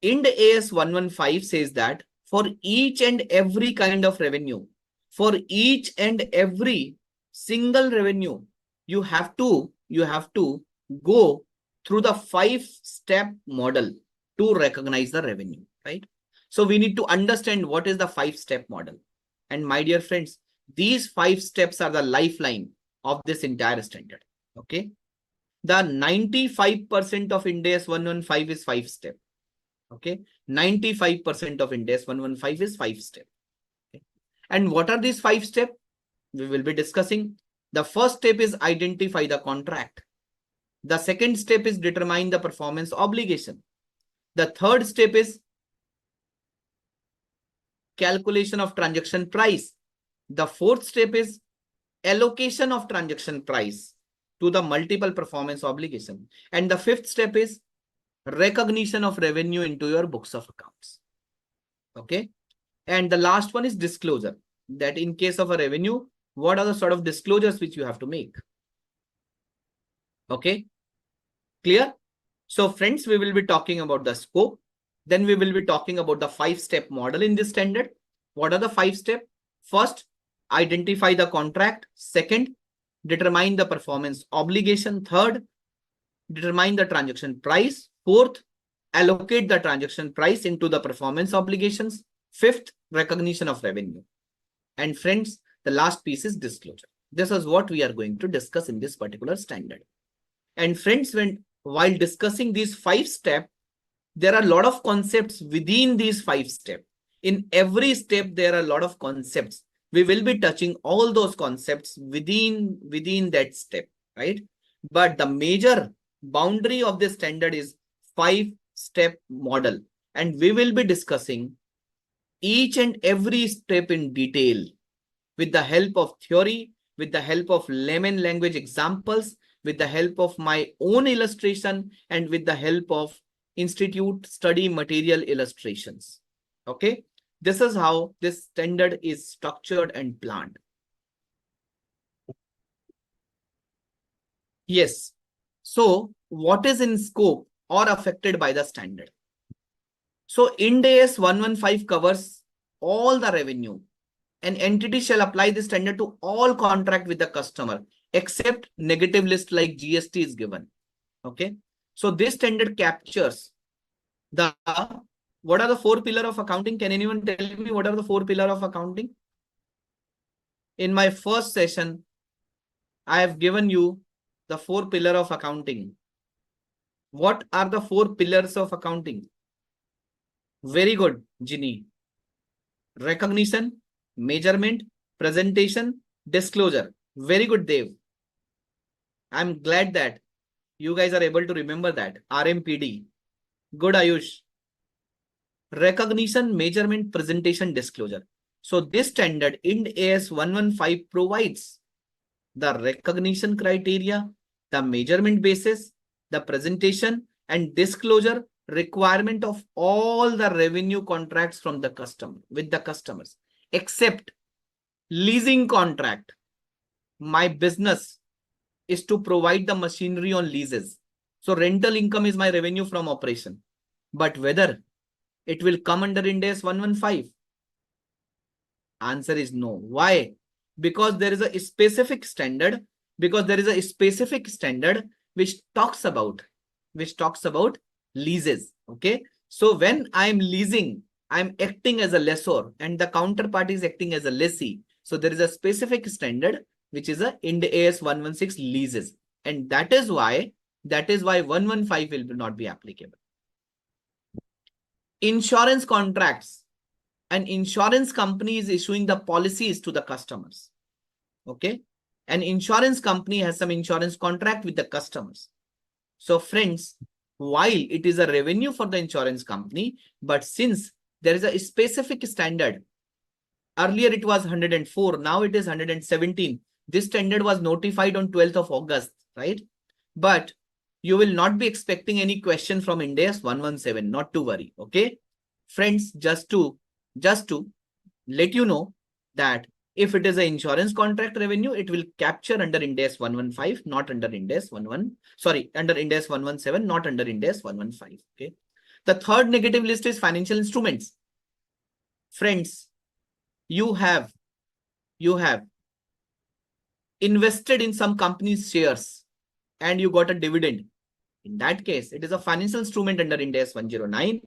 Ind AS 115 says that for each and every kind of revenue, for each and every single revenue, you have to go through the 5-step model to recognize the revenue, right? So we need to understand what is the 5-step model. And my dear friends, these 5 steps are the lifeline of this entire standard. Okay. The 95% of Ind AS 115 is 5-step. Okay, 95% of Ind AS 115 is 5-step. Okay. And what are these 5 steps? We will be discussing. The first step is identify the contract. The second step is determine the performance obligation. The third step is calculation of transaction price. The fourth step is allocation of transaction price to the multiple performance obligation. And the fifth step is recognition of revenue into your books of accounts. Okay. And the last one is disclosure. That in case of a revenue, what are the sort of disclosures which you have to make? Okay. Clear? So friends, we will be talking about the scope. Then we will be talking about the 5-step model in this standard. What are the 5 steps? First, identify the contract. Second, determine the performance obligation. Third, determine the transaction price. Fourth, allocate the transaction price into the performance obligations. Fifth, recognition of revenue. And friends, the last piece is disclosure. This is what we are going to discuss in this particular standard. And friends, while discussing these 5 steps, there are a lot of concepts within these 5 steps. In every step, there are a lot of concepts. We will be touching all those concepts within that step, right? But the major boundary of this standard is 5-step model. And we will be discussing each and every step in detail with the help of theory, with the help of layman language examples, with the help of my own illustration, and with the help of institute study material illustrations. Okay. This is how this standard is structured and planned. Yes. So what is in scope or affected by the standard? So Ind AS 115 covers all the revenue. An entity shall apply this standard to all contract with the customer, except negative list like GST is given. Okay. So this standard captures the, what are the 4 pillars of accounting? Can anyone tell me what are the 4 pillars of accounting? In my first session, I have given you the 4 pillars of accounting. What are the 4 pillars of accounting? Very good, Ginny. Recognition, measurement, presentation, disclosure. Very good, Dev. I'm glad that you guys are able to remember that. RMPD. Good, Ayush. Recognition, measurement, presentation, disclosure. So this standard Ind AS 115 provides the recognition criteria, the measurement basis, the presentation and disclosure requirement of all the revenue contracts from the customer with the customers, except leasing contract. My business is to provide the machinery on leases. So rental income is my revenue from operation. But whether it will come under Ind AS 115? Answer is no. Why? Because there is a specific standard, which talks about leases. Okay. So when I'm leasing, I'm acting as a lessor and the counterparty is acting as a lessee. So there is a specific standard which is a Ind AS 116 leases. And that is why 115 will not be applicable. Insurance contracts. An insurance company is issuing the policies to the customers. Okay. An insurance company has some insurance contract with the customers. So friends, while it is a revenue for the insurance company, but since there is a specific standard, earlier it was 104, now it is 117. This standard was notified on 12th of August, right? But you will not be expecting any question from Ind AS 117, not to worry. Okay. Friends, just to let you know that if it is an insurance contract revenue, it will capture under Ind AS 115, not under Ind AS 11. Sorry, under Ind AS 117, not under Ind AS 115. Okay. The third negative list is financial instruments. Friends, you have invested in some company's shares and you got a dividend. In that case, it is a financial instrument under Ind AS 109,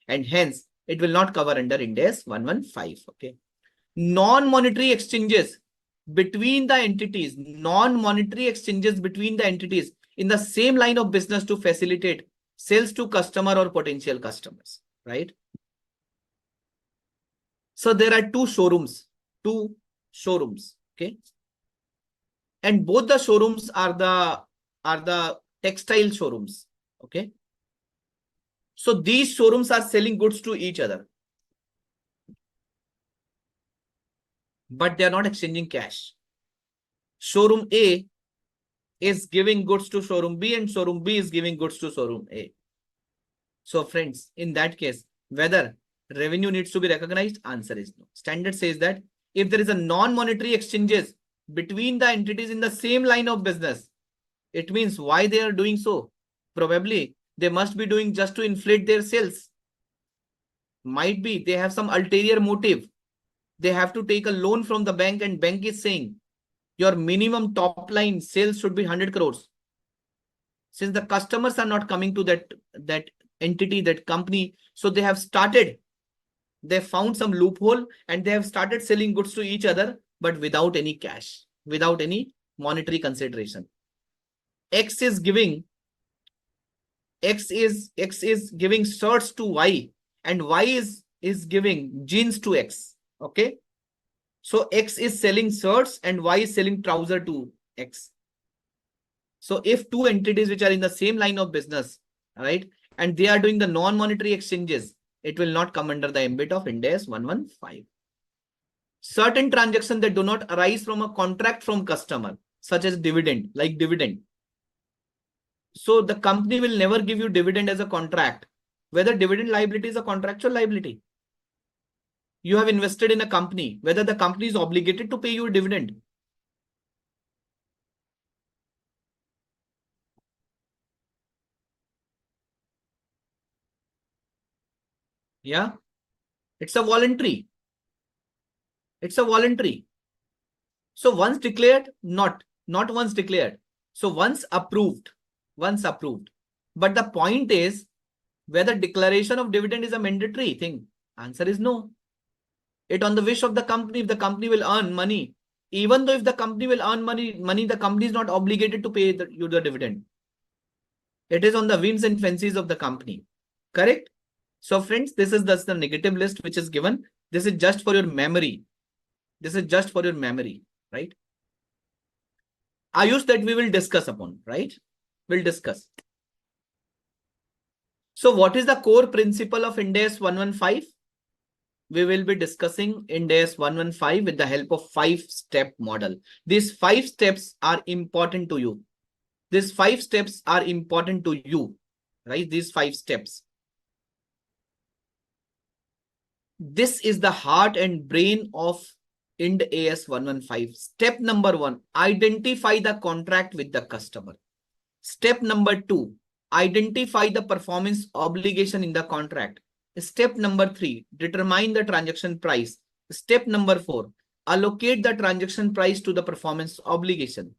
and hence it will not cover under Ind AS 115. Okay. Non-monetary exchanges between the entities, in the same line of business to facilitate sales to customer or potential customers, right? So there are two showrooms, okay? And both the showrooms are the textile showrooms, okay? So these showrooms are selling goods to each other, but they are not exchanging cash. Showroom A is giving goods to showroom B and showroom B is giving goods to showroom A. So friends, in that case, whether revenue needs to be recognized, answer is no. Standard says that if there is a non-monetary exchanges between the entities in the same line of business, it means why they are doing so? Probably they must be doing just to inflate their sales. Might be they have some ulterior motive. They have to take a loan from the bank and bank is saying your minimum top line sales should be 100 crores. Since the customers are not coming to that entity, that company, so they found some loophole and they have started selling goods to each other, but without any cash, without any monetary consideration. X is giving shirts to Y and Y is giving jeans to X. Okay. So X is selling shirts and Y is selling trouser to X. So if two entities which are in the same line of business, right, and they are doing the non-monetary exchanges, it will not come under the ambit of Ind AS 115. Certain transactions that do not arise from a contract from customer, such as dividend, like dividend. So the company will never give you dividend as a contract. Whether dividend liability is a contractual liability. You have invested in a company, whether the company is obligated to pay you a dividend. Yeah, it's a voluntary. It's a voluntary. So once declared, not once declared. So once approved. But the point is whether declaration of dividend is a mandatory thing. Answer is no. It on the wish of the company. If the company will earn money, even though if the company will earn money, the company is not obligated to pay you the dividend. It is on the whims and fancies of the company. Correct? So friends, this is the negative list which is given. This is just for your memory. Right? Ayush, that we will discuss upon, right? We'll discuss. So what is the core principle of Ind AS 115? We will be discussing Ind AS 115 with the help of 5-step model. These 5 steps are important to you. Right? These 5 steps. This is the heart and brain of Ind AS 115. Step number 1, identify the contract with the customer. Step number 2, identify the performance obligation in the contract. Step number 3, determine the transaction price. Step number 4, allocate the transaction price to the performance obligation.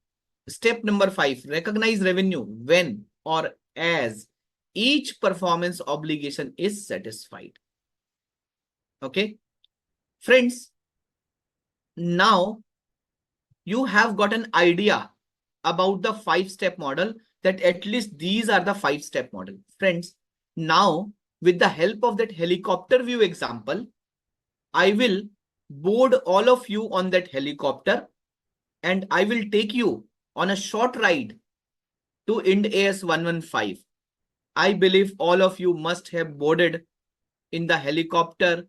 Step number 5, recognize revenue when or as each performance obligation is satisfied. Okay. Friends, now you have got an idea about the 5-step model, that at least these are the 5-step model. Friends, now with the help of that helicopter view example, I will board all of you on that helicopter and I will take you on a short ride to Ind AS 115. I believe all of you must have boarded in the helicopter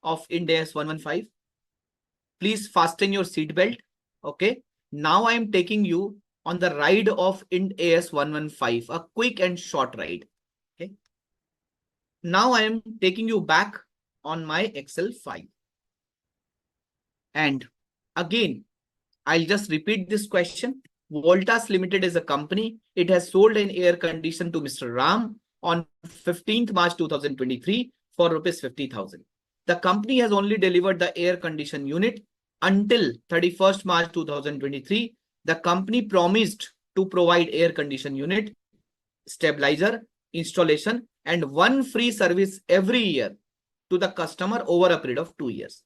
of Ind AS 115. Please fasten your seatbelt. Okay. Now I am taking you on the ride of Ind AS 115, a quick and short ride. Okay. Now I am taking you back on my Excel file. And again, I'll just repeat this question. Voltas Limited is a company. It has sold an air conditioner to Mr. Ram on 15th March 2023 for rupees 50,000. The company has only delivered the air condition unit until 31st March 2023. The company promised to provide air condition unit, stabilizer, installation, and one free service every year to the customer over a period of 2 years.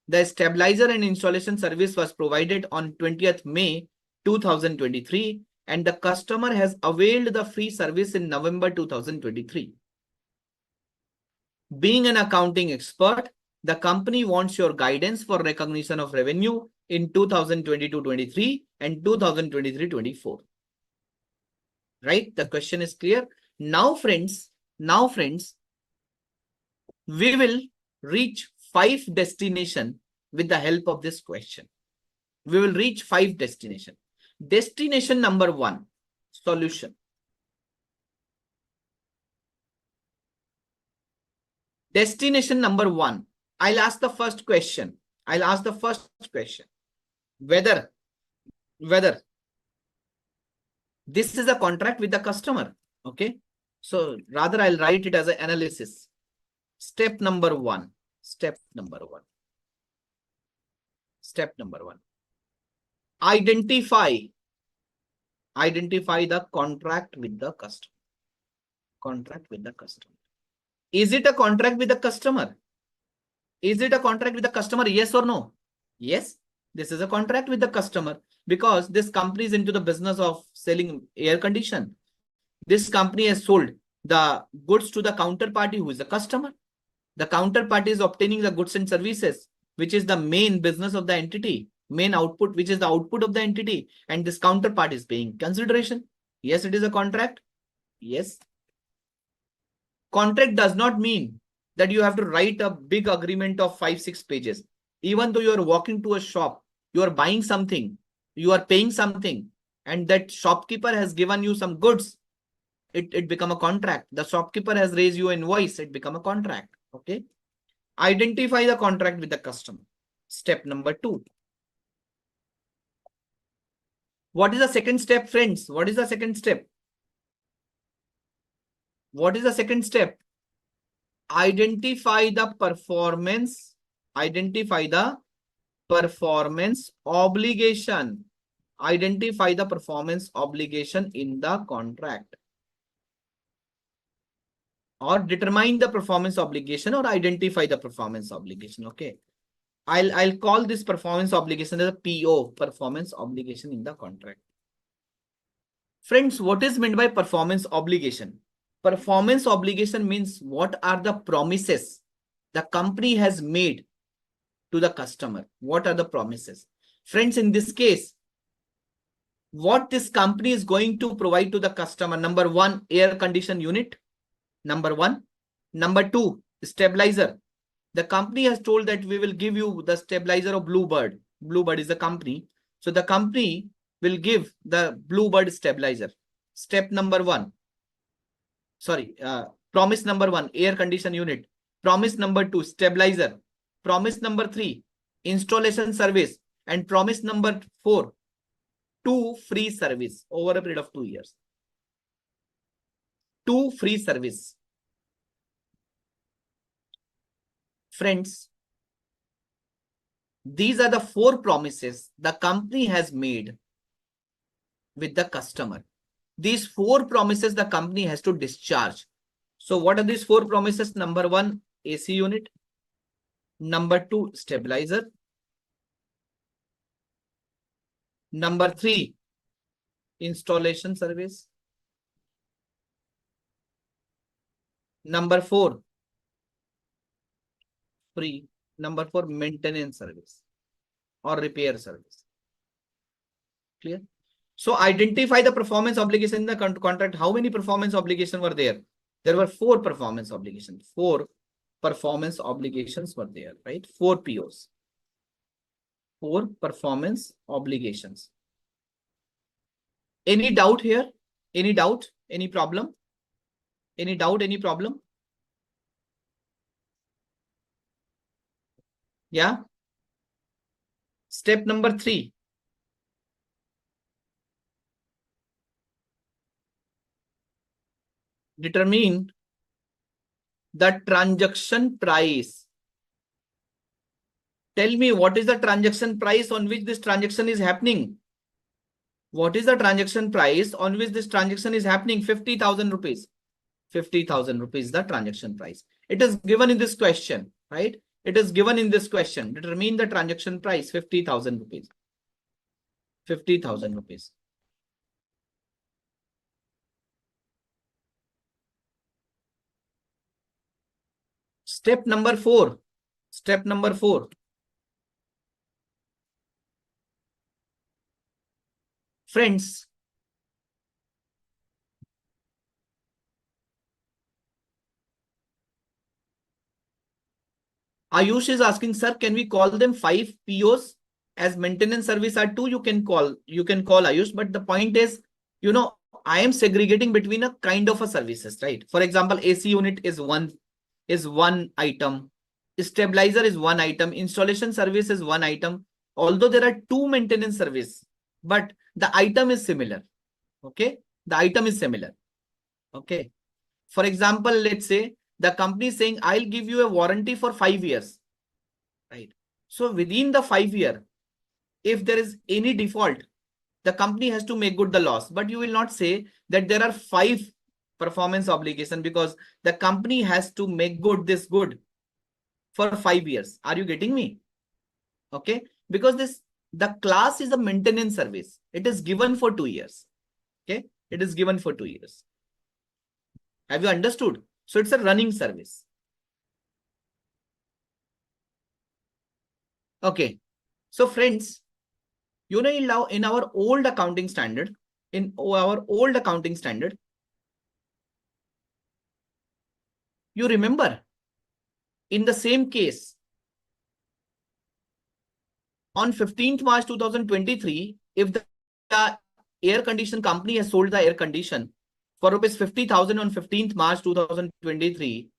The stabilizer and installation service was provided on 20th May 2023 and the customer has availed the free service in November 2023. Being an accounting expert, the company wants your guidance for recognition of revenue in 2022-23 and 2023-24. Right? The question is clear. Now, friends, we will reach 5 destinations with the help of this question. We will reach 5 destinations. Destination number 1, solution. Destination number 1, I'll ask the first question. Whether this is a contract with the customer. Okay. So rather I'll write it as an analysis. Step number 1. Identify the contract with the customer. Is it a contract with the customer? Yes or no? Yes, this is a contract with the customer because this company is into the business of selling air condition. This company has sold the goods to the counterparty who is the customer. The counterparty is obtaining the goods and services, which is the main business of the entity, main output, which is the output of the entity. And this counterparty is paying consideration. Yes, it is a contract. Yes. Contract does not mean that you have to write a big agreement of 5-6 pages. Even though you are walking to a shop, you are buying something, you are paying something, and that shopkeeper has given you some goods, it become a contract. The shopkeeper has raised you an invoice, it become a contract. Okay. Identify the contract with the customer. Step number 2. What is the second step, friends? What is the second step? Identify the performance obligation. Identify the performance obligation in the contract. Or determine the performance obligation or identify the performance obligation. Okay. I'll call this performance obligation as a PO, performance obligation in the contract. Friends, what is meant by performance obligation? Performance obligation means what are the promises the company has made to the customer. What are the promises? Friends, in this case, what this company is going to provide to the customer. Number 1, air condition unit. Number 1. Number 2, stabilizer. The company has told that we will give you the stabilizer of Bluebird. Bluebird is the company. So the company will give the Bluebird stabilizer. Step number 1. Promise number 1, air condition unit. Promise number 2, stabilizer. Promise number 3, installation service. And promise number 4, 2 free service over a period of 2 years. 2 free service. Friends, these are the 4 promises the company has made with the customer. These 4 promises the company has to discharge. So what are these 4 promises? Number 1, AC unit. Number 2, stabilizer. Number 3, installation service. Number 4, free. Number 4, maintenance service or repair service. Clear? So identify the performance obligation in the contract. How many performance obligations were there? There were 4 performance obligations. 4 performance obligations were there, right? 4 POs. 4 performance obligations. Any doubt here? Any doubt? Any problem? Any doubt? Any problem? Yeah. Step number 3. Determine the transaction price. Tell me, what is the transaction price on which this transaction is happening? What is the transaction price on which this transaction is happening? 50,000 rupees. 50,000 rupees the transaction price. It is given in this question, right? It is given in this question. Determine the transaction price, 50,000 rupees. 50,000 rupees. Step number 4. Step number 4. Friends, Ayush is asking, sir, can we call them 5 POs? As maintenance service are 2, you can call Ayush. But the point is, I am segregating between a kind of a services, right? For example, AC unit is one item. Stabilizer is 1 item. Installation service is 1 item. Although there are 2 maintenance service, but the item is similar. Okay. The item is similar. Okay. For example, let's say the company is saying, I'll give you a warranty for 5 years. Right. So within the 5 year, if there is any default, the company has to make good the loss. But you will not say that there are 5 performance obligation, because the company has to make good this good for 5 years. Are you getting me? Okay. Because the class is a maintenance service. It is given for 2 years. Okay. It is given for 2 years. Have you understood? So it's a running service. Okay. So friends, in our old accounting standard, you remember, in the same case, on 15th March 2023, if the air condition company has sold the air condition for rupees 50,000 on 15th March 2023,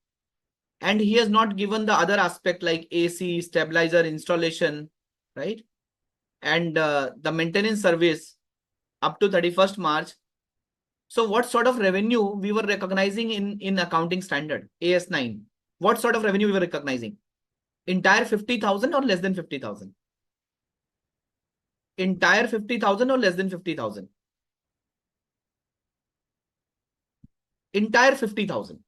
and he has not given the other aspect like AC, stabilizer, installation, right? And the maintenance service up to 31st March. So what sort of revenue we were recognizing in accounting standard AS9? What sort of revenue we were recognizing? Entire 50,000 or less than 50,000? Entire 50,000 or less than 50,000? Entire 50,000.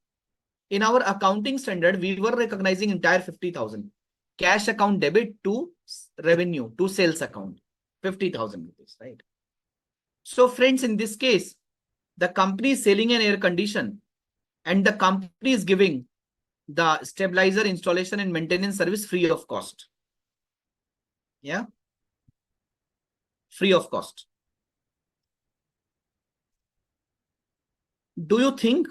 In our accounting standard, we were recognizing entire 50,000. Cash account debit to revenue, to sales account, 50,000 rupees, right? So friends, in this case, the company is selling an air condition and the company is giving the stabilizer installation and maintenance service free of cost. Yeah. Free of cost. Do you think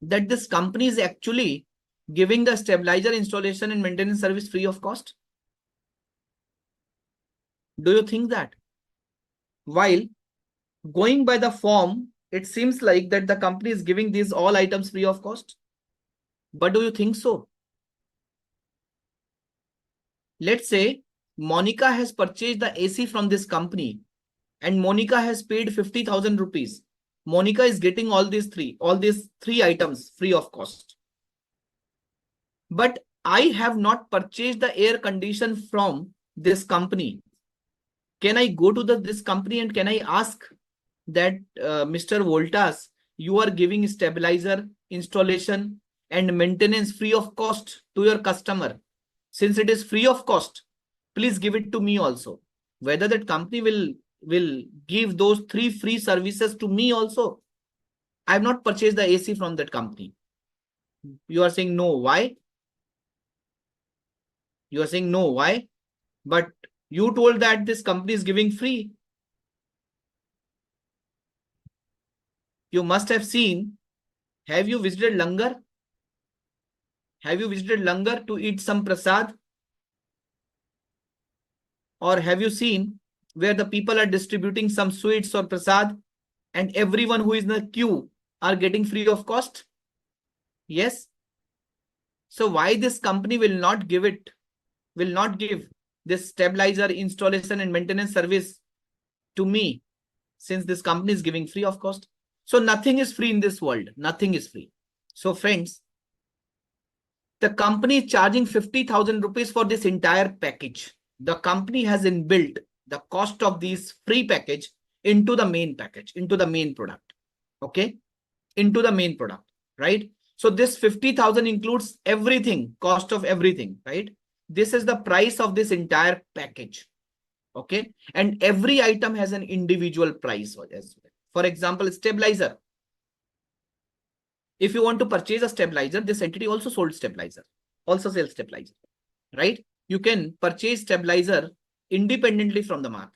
that this company is actually giving the stabilizer installation and maintenance service free of cost? Do you think that? While going by the form, it seems like that the company is giving these all items free of cost. But do you think so? Let's say Monica has purchased the AC from this company and Monica has paid 50,000 rupees. Monica is getting all these three items free of cost. But I have not purchased the air condition from this company. Can I go to this company and can I ask that Mr. Voltas, you are giving stabilizer installation and maintenance free of cost to your customer. Since it is free of cost, please give it to me also. Whether that company will give those 3 free services to me also. I have not purchased the AC from that company. You are saying no. Why? You are saying no. Why? But you told that this company is giving free. You must have seen. Have you visited Langar? Have you visited Langar to eat some prasad? Or have you seen where the people are distributing some sweets or prasad and everyone who is in the queue are getting free of cost? Yes. So why this company will not give this stabilizer installation and maintenance service to me, since this company is giving free of cost? So nothing is free in this world. Nothing is free. So friends, the company is charging 50,000 rupees for this entire package. The company has inbuilt the cost of these free package into the main package, into the main product. Okay, into the main product, right? So this 50,000 includes everything, cost of everything, right? This is the price of this entire package. Okay, and every item has an individual price as well. For example, stabilizer. If you want to purchase a stabilizer, this entity also sold stabilizer, also sells stabilizer, right? You can purchase stabilizer independently from the market.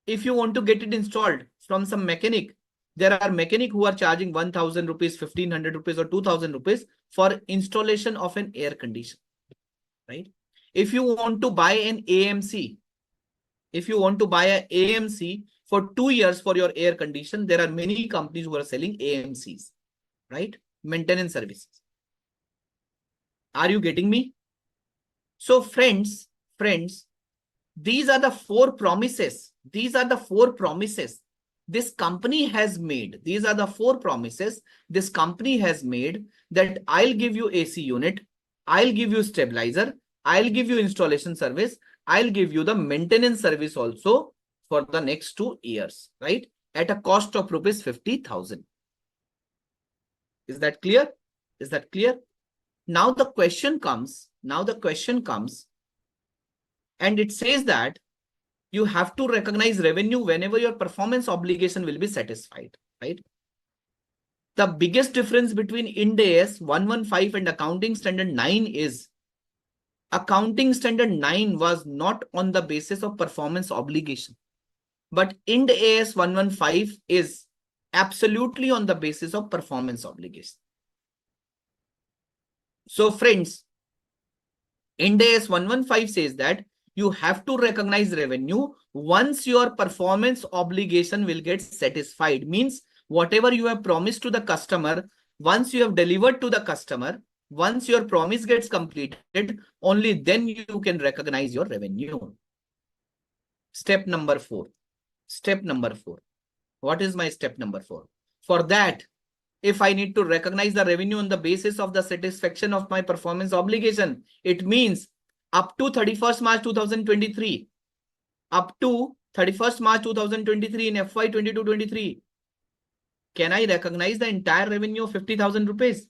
If you want to get it installed from some mechanic, there are mechanic who are charging 1,000 rupees, 1,500 rupees or 2,000 rupees for installation of an air conditioner, right? If you want to buy an AMC, if you want to buy an AMC for 2 years for your air condition, there are many companies who are selling AMCs, right? Maintenance services. Are you getting me? So friends, these are the 4 promises. These are the 4 promises this company has made. These are the 4 promises this company has made, that I'll give you AC unit, I'll give you stabilizer, I'll give you installation service, I'll give you the maintenance service also for the next 2 years, right? At a cost of rupees 50,000. Is that clear? Is that clear? Now the question comes, and it says that you have to recognize revenue whenever your performance obligation will be satisfied, right? The biggest difference between Ind AS 115 and Accounting Standard 9 is Accounting Standard 9 was not on the basis of performance obligation, but Ind AS 115 is absolutely on the basis of performance obligation. So friends, Ind AS 115 says that you have to recognize revenue once your performance obligation will get satisfied. Means whatever you have promised to the customer, once you have delivered to the customer, once your promise gets completed, only then you can recognize your revenue. Step number 4. Step number 4. What is my step number 4? For that, if I need to recognize the revenue on the basis of the satisfaction of my performance obligation, it means up to 31st March 2023, up to 31st March 2023 in FY 22-23, can I recognize the entire revenue of 50,000 rupees?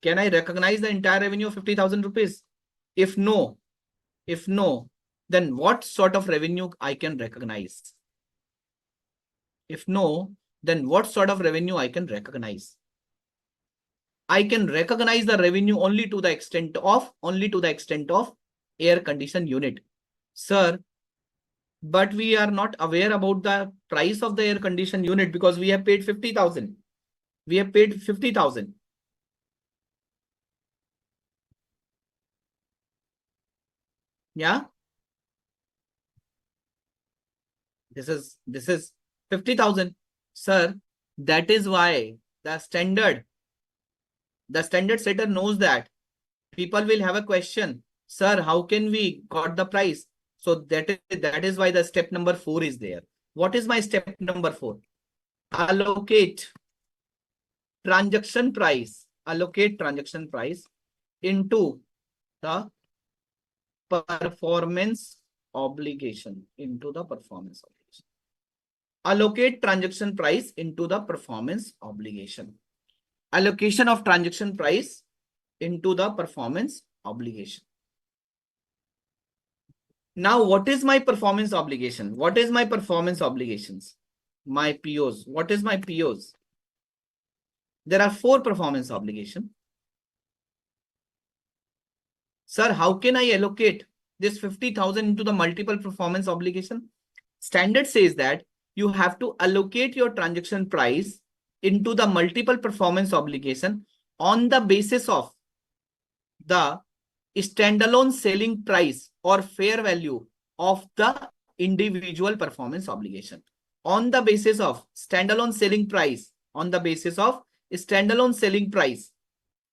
Can I recognize the entire revenue of 50,000 rupees? If no, then what sort of revenue I can recognize? If no, then what sort of revenue I can recognize? I can recognize the revenue only to the extent of air condition unit. Sir, but we are not aware about the price of the air condition unit because we have paid 50,000. We have paid 50,000. Yeah. This is 50,000. Sir, that is why the standard setter knows that people will have a question. Sir, how can we got the price? So that is why the step number 4 is there. What is my step number 4? Allocate transaction price allocate transaction price into the performance obligation, allocate transaction price into the performance obligation. Allocation of transaction price into the performance obligation. Now, what is my performance obligation? What is my performance obligations? My POs. What is my POs? There are 4 performance obligations. Sir, how can I allocate this 50,000 into the multiple performance obligation? Standard says that you have to allocate your transaction price into the multiple performance obligation on the basis of the standalone selling price or fair value of the individual performance obligation. On the basis of standalone selling price,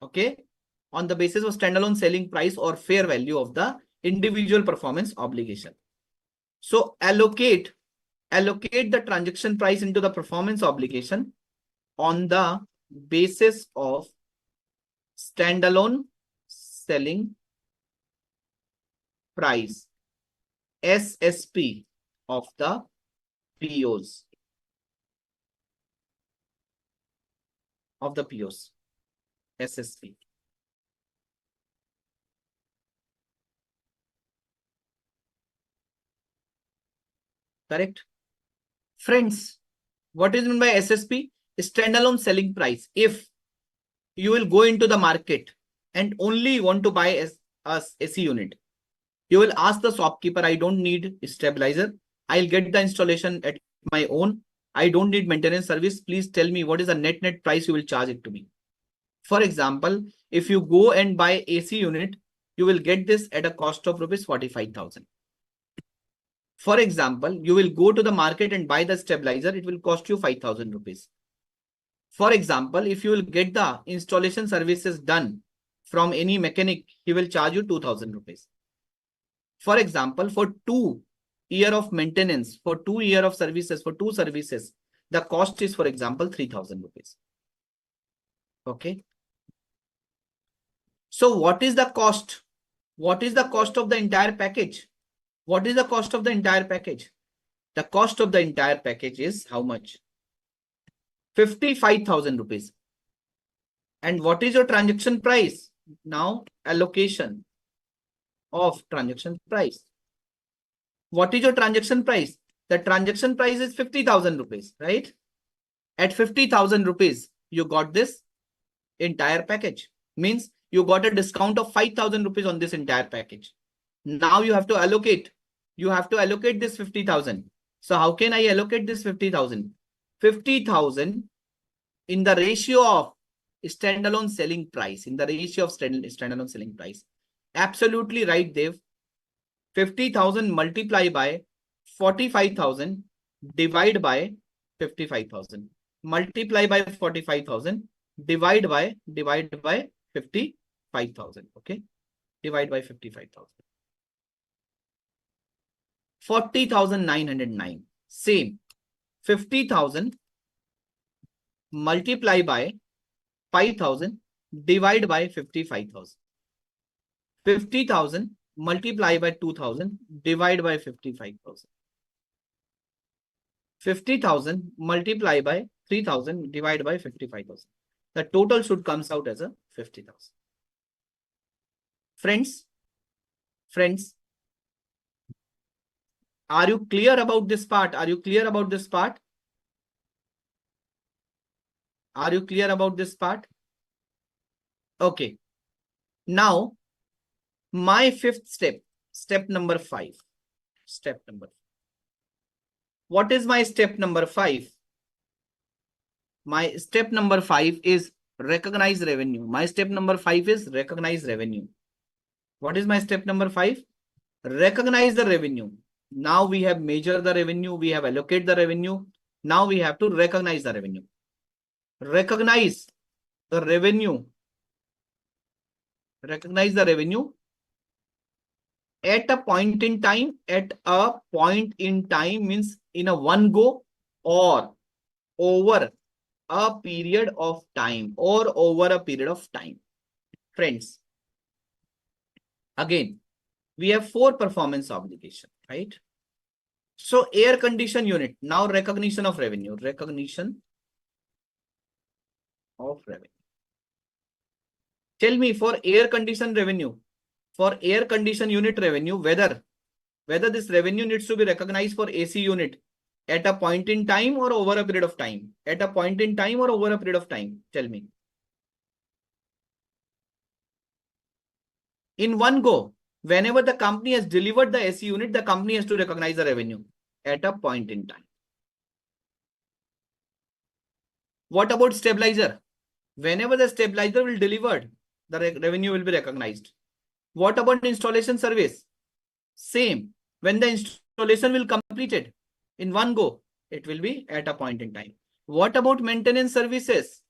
okay, on the basis of standalone selling price or fair value of the individual performance obligation. So allocate the transaction price into the performance obligation on the basis of standalone selling price, SSP, of the POs. SSP. Correct? Friends, what is meant by SSP? Standalone selling price. If you will go into the market and only want to buy a AC unit, you will ask the shopkeeper, I don't need stabilizer. I'll get the installation at my own. I don't need maintenance service. Please tell me what is the net price you will charge it to me. For example, if you go and buy AC unit, you will get this at a cost of rupees 45,000. For example, you will go to the market and buy the stabilizer. It will cost you 5,000 rupees. For example, if you will get the installation services done from any mechanic, he will charge you 2,000 rupees. For example, for 2 years of maintenance, for 2 years of services, for 2 services, the cost is, for example, 3,000 rupees. Okay. So what is the cost? What is the cost of the entire package? What is the cost of the entire package? The cost of the entire package is how much? 55,000 rupees. And what is your transaction price? Now, allocation of transaction price. What is your transaction price? The transaction price is 50,000 rupees, right? At 50,000 rupees, you got this entire package. Means you got a discount of 5,000 rupees on this entire package. Now you have to allocate. You have to allocate this 50,000. So how can I allocate this 50,000? 50,000 in the ratio of standalone selling price. In the ratio of standalone selling price. Absolutely right, Dev. 50,000 multiply by 45,000 divide by 55,000. Multiply by 45,000 divide by 55,000. Okay. Divide by 55,000. 40,909. Same. 50,000 multiply by 5,000 divide by 55,000. 50,000 multiply by 2,000 divide by 55,000. 50,000 multiply by 3,000 divide by 55,000. The total should comes out as a 50,000. Friends, are you clear about this part? Are you clear about this part? Are you clear about this part? Okay. Now, my 5th step, step number 5. What is my step number 5? My step number 5 is recognize revenue. My step number 5 is recognize revenue. What is my step number 5? Recognize the revenue. Now we have measured the revenue. We have allocated the revenue. Now we have to recognize the revenue. Recognize the revenue. Recognize the revenue at a point in time. At a point in time means in a one go or over a period of time or over a period of time. Friends, again, we have 4 performance obligation, right? So air condition unit, now recognition of revenue, Tell me for air condition revenue, for air condition unit revenue, whether this revenue needs to be recognized for AC unit at a point in time or over a period of time, at a point in time or over a period of time. Tell me. In one go, whenever the company has delivered the AC unit, the company has to recognize the revenue at a point in time. What about stabilizer? Whenever the stabilizer will delivered, the revenue will be recognized. What about installation service? Same. When the installation will completed in one go, it will be at a point in time. What about maintenance services?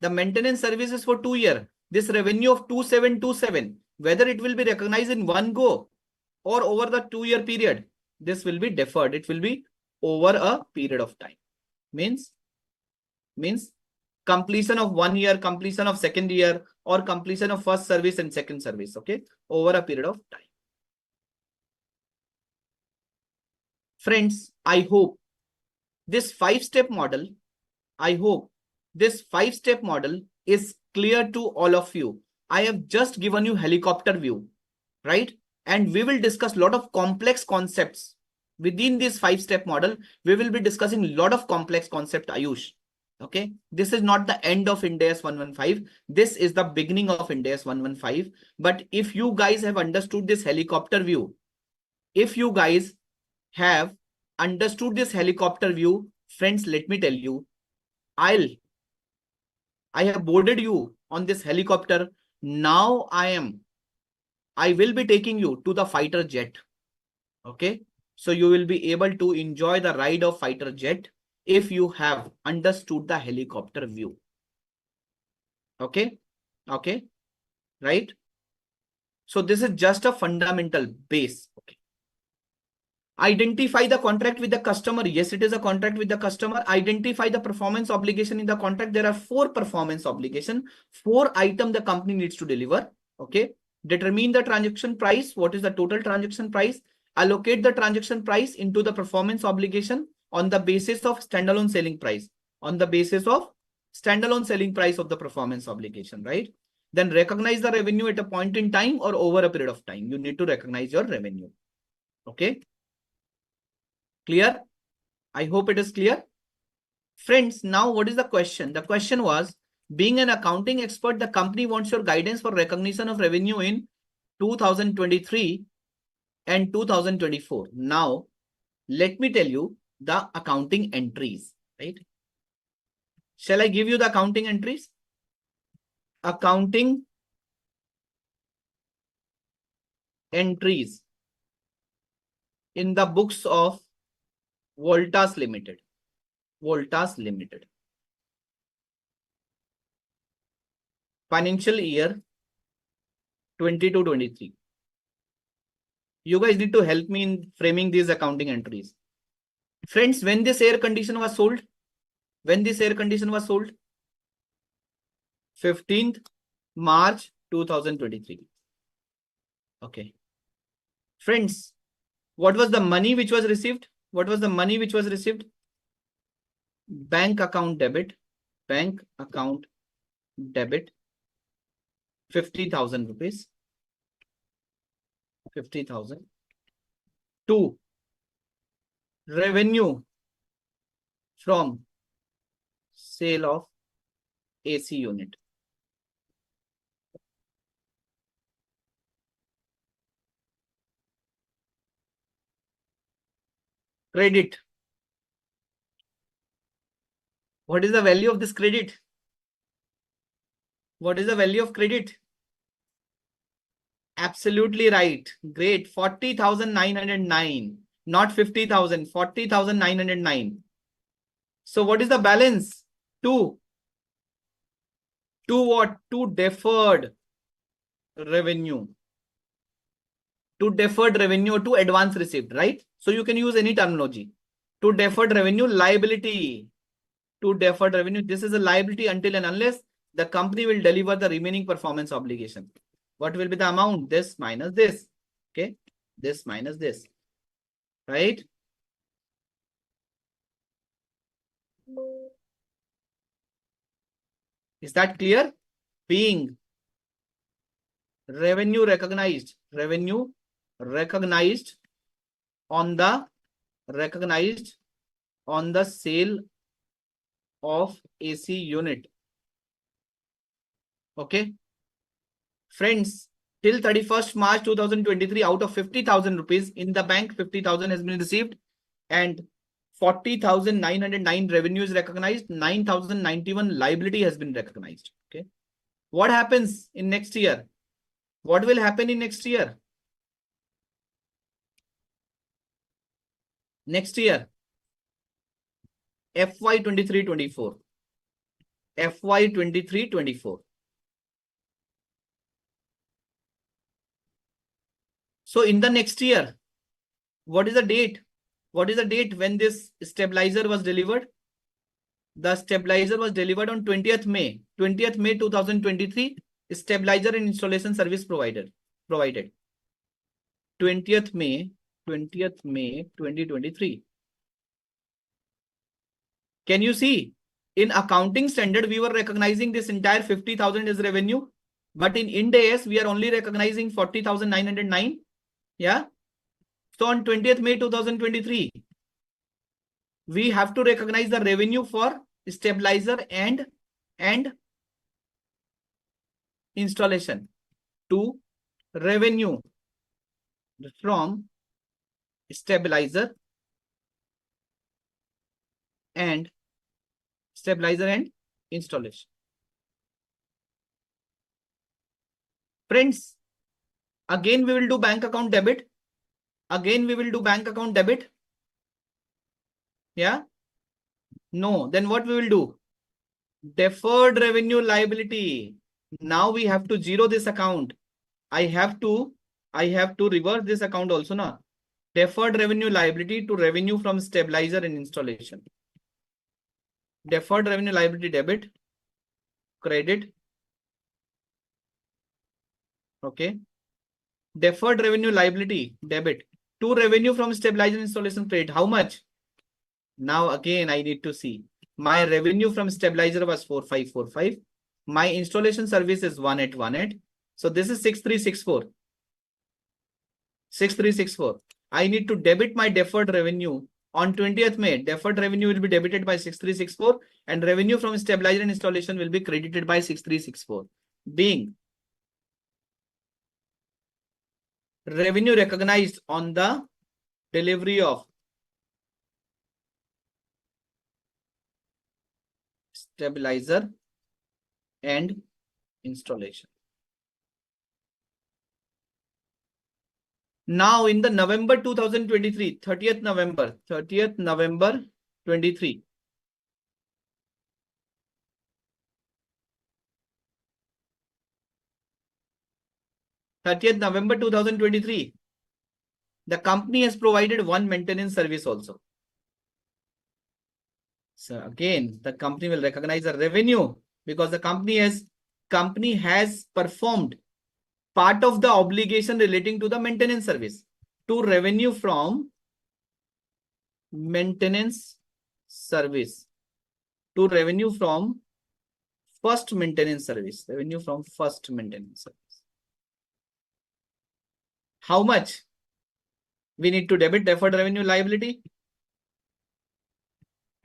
The maintenance services for 2 years. This revenue of 2727, whether it will be recognized in one go or over the 2-year period, this will be deferred. It will be over a period of time. Means completion of 1 year, completion of 2nd year, or completion of first service and second service. Okay, over a period of time. Friends, I hope this 5-step model, is clear to all of you. I have just given you helicopter view, right? And we will discuss a lot of complex concepts within this 5-step model. We will be discussing a lot of complex concept, Ayush. Okay, this is not the end of Ind AS 115. This is the beginning of Ind AS 115. But if you guys have understood this helicopter view, friends, let me tell you, I have boarded you on this helicopter. Now I will be taking you to the fighter jet. Okay, so you will be able to enjoy the ride of fighter jet if you have understood the helicopter view. Okay, right? So this is just a fundamental base. Okay. Identify the contract with the customer. Yes, it is a contract with the customer. Identify the performance obligation in the contract. There are 4 performance obligation, 4 items the company needs to deliver. Okay. Determine the transaction price. What is the total transaction price? Allocate the transaction price into the performance obligation on the basis of standalone selling price. On the basis of standalone selling price of the performance obligation, right? Then recognize the revenue at a point in time or over a period of time. You need to recognize your revenue. Okay. Clear? I hope it is clear. Friends, now what is the question? The question was, being an accounting expert, the company wants your guidance for recognition of revenue in 2023 and 2024. Now, let me tell you the accounting entries, right? Shall I give you the accounting entries? Accounting entries in the books of Voltas Limited. Financial year 22-23. You guys need to help me in framing these accounting entries. Friends, when this air conditioner was sold? 15th March 2023. Okay. Friends, what was the money which was received? Bank account debit. 50,000 rupees. 50,000. 2. Revenue from sale of AC unit. Credit. What is the value of this credit? What is the value of credit? Absolutely right. Great. 40,909. Not 50,000. 40,909. So what is the balance? 2. To what? To deferred revenue. To deferred revenue or to advance received, right? So you can use any terminology. To deferred revenue liability. to deferred revenue. This is a liability until and unless the company will deliver the remaining performance obligation. What will be the amount? This minus this. Okay. This minus this. Right? Is that clear? Being revenue recognized on the sale of AC unit. Okay. Friends, till 31st March 2023, out of 50,000 rupees in the bank, 50,000 has been received and 40,909 revenue is recognized, 9,091 liability has been recognized. Okay. What happens in next year? What will happen in next year? Next year, FY 23-24. FY 23-24. So in the next year, what is the date? What is the date when this stabilizer was delivered? The stabilizer was delivered on 20th May. 20th May 2023. Stabilizer and installation service provided. 20th May 2023. Can you see? In accounting standard, we were recognizing this entire 50,000 as revenue. But in Ind AS, we are only recognizing 40,909. Yeah. So on 20th May 2023, we have to recognize the revenue for stabilizer and installation. To revenue from stabilizer and installation. Friends, again we will do bank account debit. Yeah. No. Then what we will do? Deferred revenue liability. Now we have to zero this account. I have to reverse this account also now. Deferred revenue liability to revenue from stabilizer and installation. Deferred revenue liability debit, credit. Okay. Deferred revenue liability debit to revenue from stabilizer and installation credit. How much? Now again I need to see. My revenue from stabilizer was 4545. My installation service is 1818. So this is 6364. 6364. I need to debit my deferred revenue on 20th May. Deferred revenue will be debited by 6364 and revenue from stabilizer and installation will be credited by 6364. Being revenue recognized on the delivery of stabilizer and installation. Now in the November 2023, 30th November 23. November 2023, the company has provided one maintenance service also. So again, the company will recognize the revenue because the company has performed part of the obligation relating to the maintenance service to revenue from maintenance service to revenue from first maintenance service. Revenue from first maintenance service. How much? We need to debit deferred revenue liability,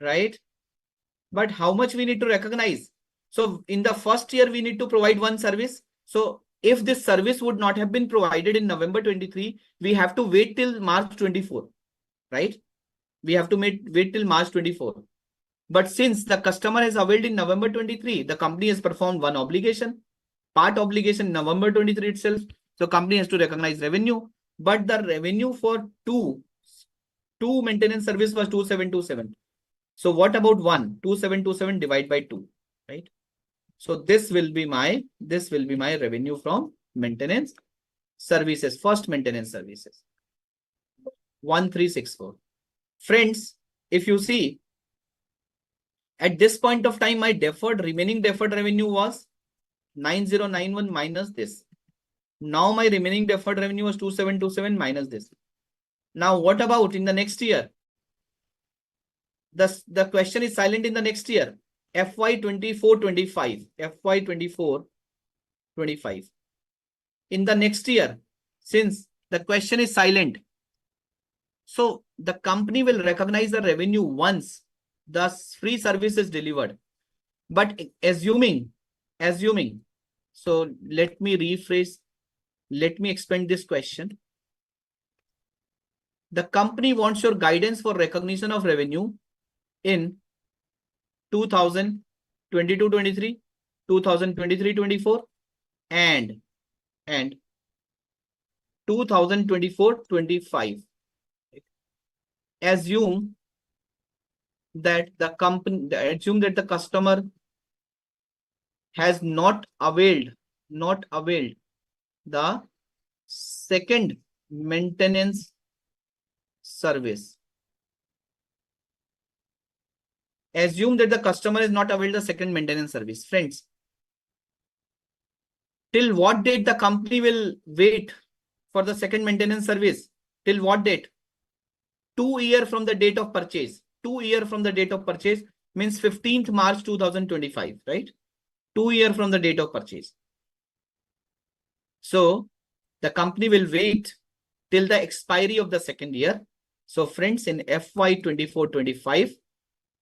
right? But how much we need to recognize? So in the first year, we need to provide one service. So if this service would not have been provided in November 23, we have to wait till March 24, right? We have to wait till March 24. But since the customer has availed in November 23, the company has performed one obligation, part obligation November 23 itself. So company has to recognize revenue, but the revenue for two maintenance service was 2727. So what about 2727 divided by 2, right? So this will be my revenue from maintenance services, first maintenance services. 1364. Friends, if you see, At this point of time, my remaining deferred revenue was 9091 minus this. Now my remaining deferred revenue was 2727 minus this. Now what about in the next year? The question is silent in the next year. FY 24-25. FY 24-25. In the next year, since the question is silent, so the company will recognize the revenue once the free service is delivered. But assuming, so let me rephrase, let me expand this question. The company wants your guidance for recognition of revenue in 2022-23, 2023-24, and 2024-25. Assume that the customer has not availed the second maintenance service. Assume that the customer has not availed the second maintenance service. Friends, till what date the company will wait for the second maintenance service? Till what date? 2 years from the date of purchase. 2 years from the date of purchase means 15th March 2025, right? 2 years from the date of purchase. So the company will wait till the expiry of the second year. So friends, in FY 24-25,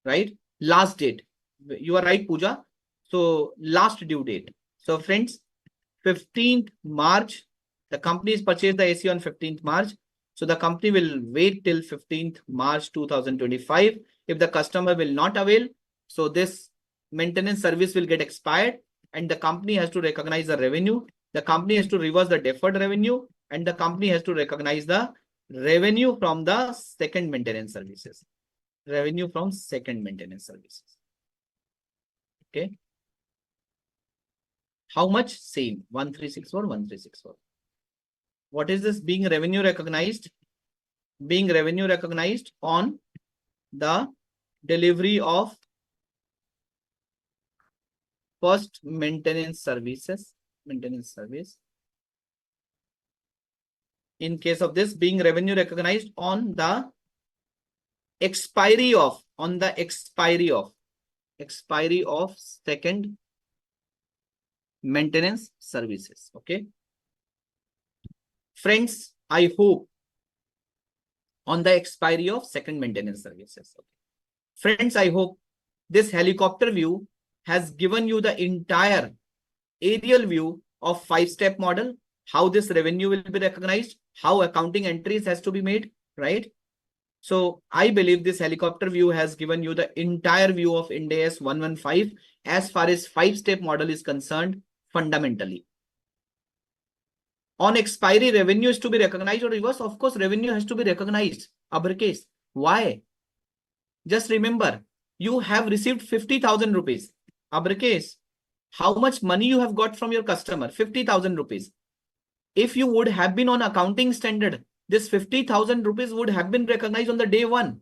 right? Last date. You are right, Pooja. So last due date. So friends, 15th March, the company is purchased the AC on 15th March. So the company will wait till 15th March 2025. If the customer will not avail, so this maintenance service will get expired and the company has to recognize the revenue. The company has to reverse the deferred revenue and the company has to recognize the revenue from the second maintenance services. Revenue from second maintenance services. Okay. How much? Same. 1364, 1364. What is this being revenue recognized? Being revenue recognized on the delivery of first maintenance services. Maintenance service. In case of this, being revenue recognized on the expiry of second maintenance services. Okay. Friends, I hope on the expiry of second maintenance services. Okay. Friends, I hope this helicopter view has given you the entire aerial view of 5-step model, how this revenue will be recognized, how accounting entries has to be made, right? So I believe this helicopter view has given you the entire view of Ind AS 115 as far as 5-step model is concerned fundamentally. On expiry, revenue is to be recognized or reverse. Of course, revenue has to be recognized. Uppercase. Why? Just remember, you have received 50,000 rupees. Uppercase. How much money you have got from your customer? 50,000 rupees. If you would have been on accounting standard, this 50,000 rupees would have been recognized on the day one.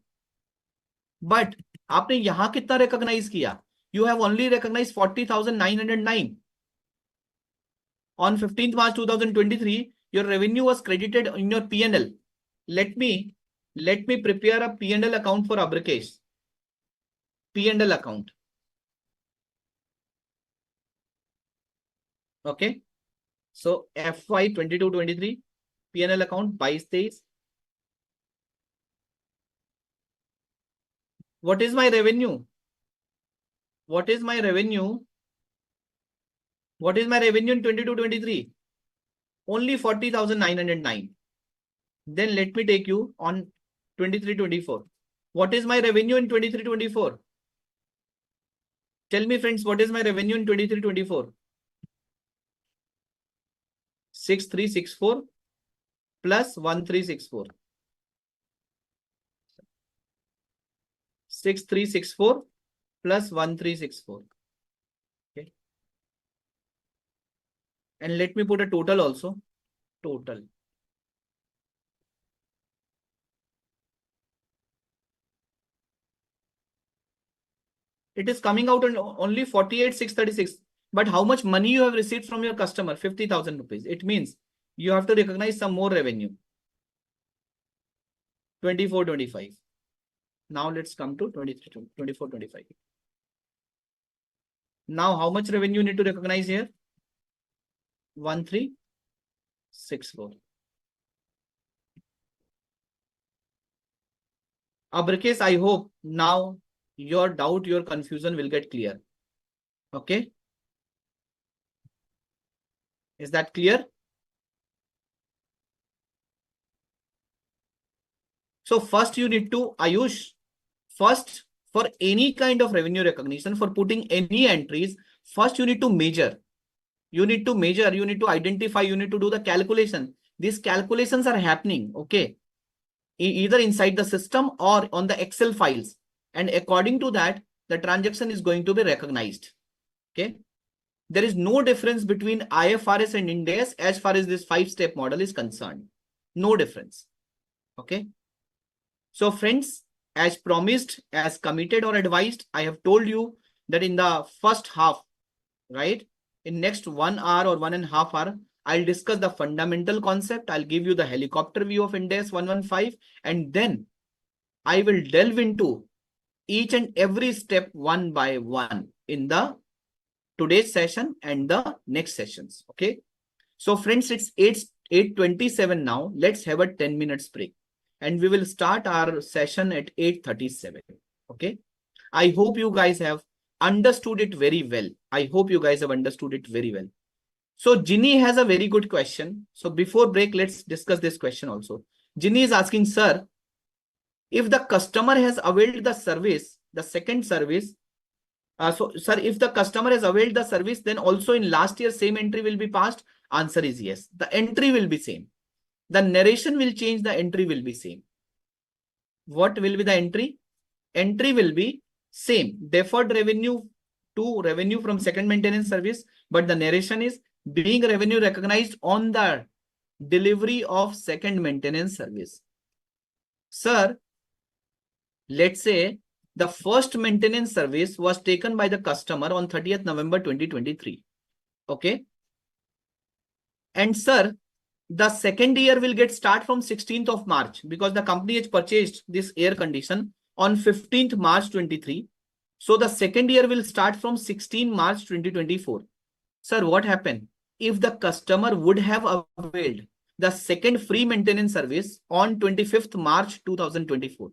But आपने यहाँ कितना recognize किया? You have only recognized 40,909. On 15th March 2023, your revenue was credited in your P&L. Let me prepare a P&L account for Abracase. P&L account. Okay. So FY 22-23 P&L account 22-23. What is my revenue? What is my revenue? What is my revenue in 22-23? Only 40,909. Then let me take you on 23-24. What is my revenue in 23-24? Tell me, friends, what is my revenue in 23-24? 6364 plus 1364. 6364 plus 1364. Okay. And let me put a total also. Total. It is coming out on only 48,636. But how much money you have received from your customer? 50,000 rupees. It means you have to recognize some more revenue. 24, 25. Now let's come to 23, 24, 25. Now how much revenue you need to recognize here? 1364. Abrikes, I hope now your doubt, your confusion will get clear. Okay. Is that clear? So first you need to, Ayush, first for any kind of revenue recognition, for putting any entries, first you need to measure. You need to measure, you need to identify, you need to do the calculation. These calculations are happening, okay, either inside the system or on the Excel files. And according to that, the transaction is going to be recognized. Okay. There is no difference between IFRS and Ind AS as far as this 5-step model is concerned. No difference. Okay. So friends, as promised, as committed or advised, I have told you that in the first half, right, in next 1 hour or 1.5 hours, I'll discuss the fundamental concept. I'll give you the helicopter view of Ind AS 115, and then I will delve into each and every step one by one in the today's session and the next sessions. Okay. So friends, it's 8:27 now. Let's have a 10 minutes break and we will start our session at 8:37. Okay. I hope you guys have understood it very well. I hope you guys have understood it very well. So Ginny has a very good question. So before break, let's discuss this question also. Ginny is asking, sir, if the customer has availed the service, the second service, so sir, if the customer has availed the service, then also in last year, same entry will be passed. Answer is yes. The entry will be same. The narration will change. The entry will be same. What will be the entry? Entry will be same. Deferred revenue to revenue from second maintenance service. But the narration is being revenue recognized on the delivery of second maintenance service. Sir, let's say the first maintenance service was taken by the customer on 30th November 2023. Okay. And sir, the second year will get start from 16th of March because the company has purchased this air condition on 15th March 23. So the second year will start from 16 March 2024. Sir, what happened? If the customer would have availed the second free maintenance service on 25th March 2024.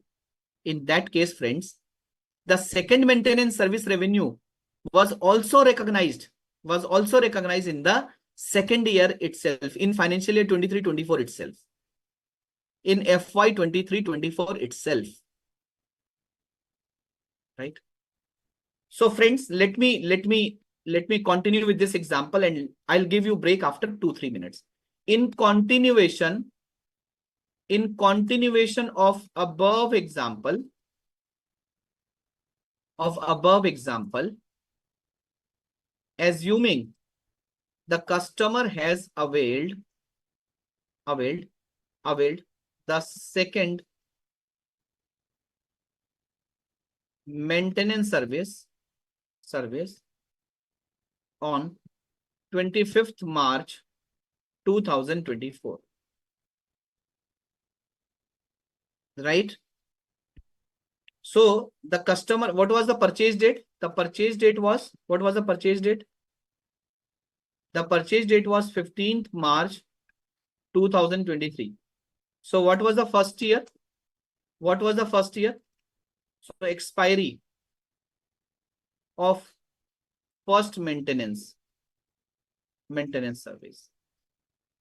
In that case, friends, the second maintenance service revenue was also recognized in the second year itself, in financial year 23-24 itself, in FY 23-24 itself, right? So friends, let me continue with this example and I'll give you break after 2-3 minutes. In continuation of above example, assuming the customer has availed the second maintenance service on 25th March 2024. Right? So the customer, what was the purchase date? The purchase date was, what was the purchase date? The purchase date was 15th March 2023. So what was the first year? What was the first year? So expiry of first maintenance service.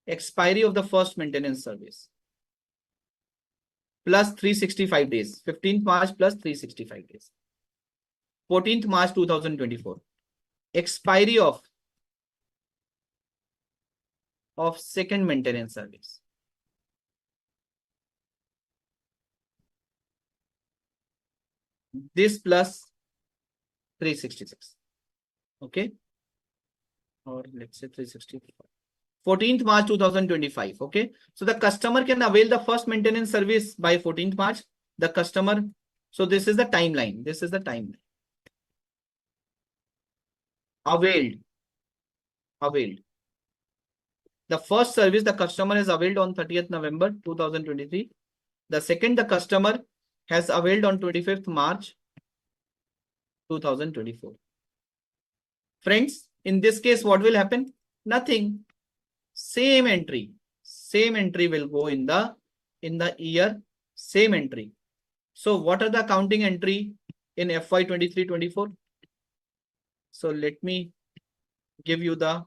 Expiry of the first maintenance service. Plus 365 days. 15th March plus 365 days. 14th March 2024. Expiry of second maintenance service. This plus 366. Okay. Or let's say 365. 14th March 2025. Okay. So the customer can avail the first maintenance service by 14th March. The customer. So this is the timeline. This is the timeline. Availed. The first service the customer has availed on 30th November 2023. The second the customer has availed on 25th March 2024. Friends, in this case, what will happen? Nothing. Same entry will go in the year, same entry. So what are the accounting entry in FY 23-24? So let me give you the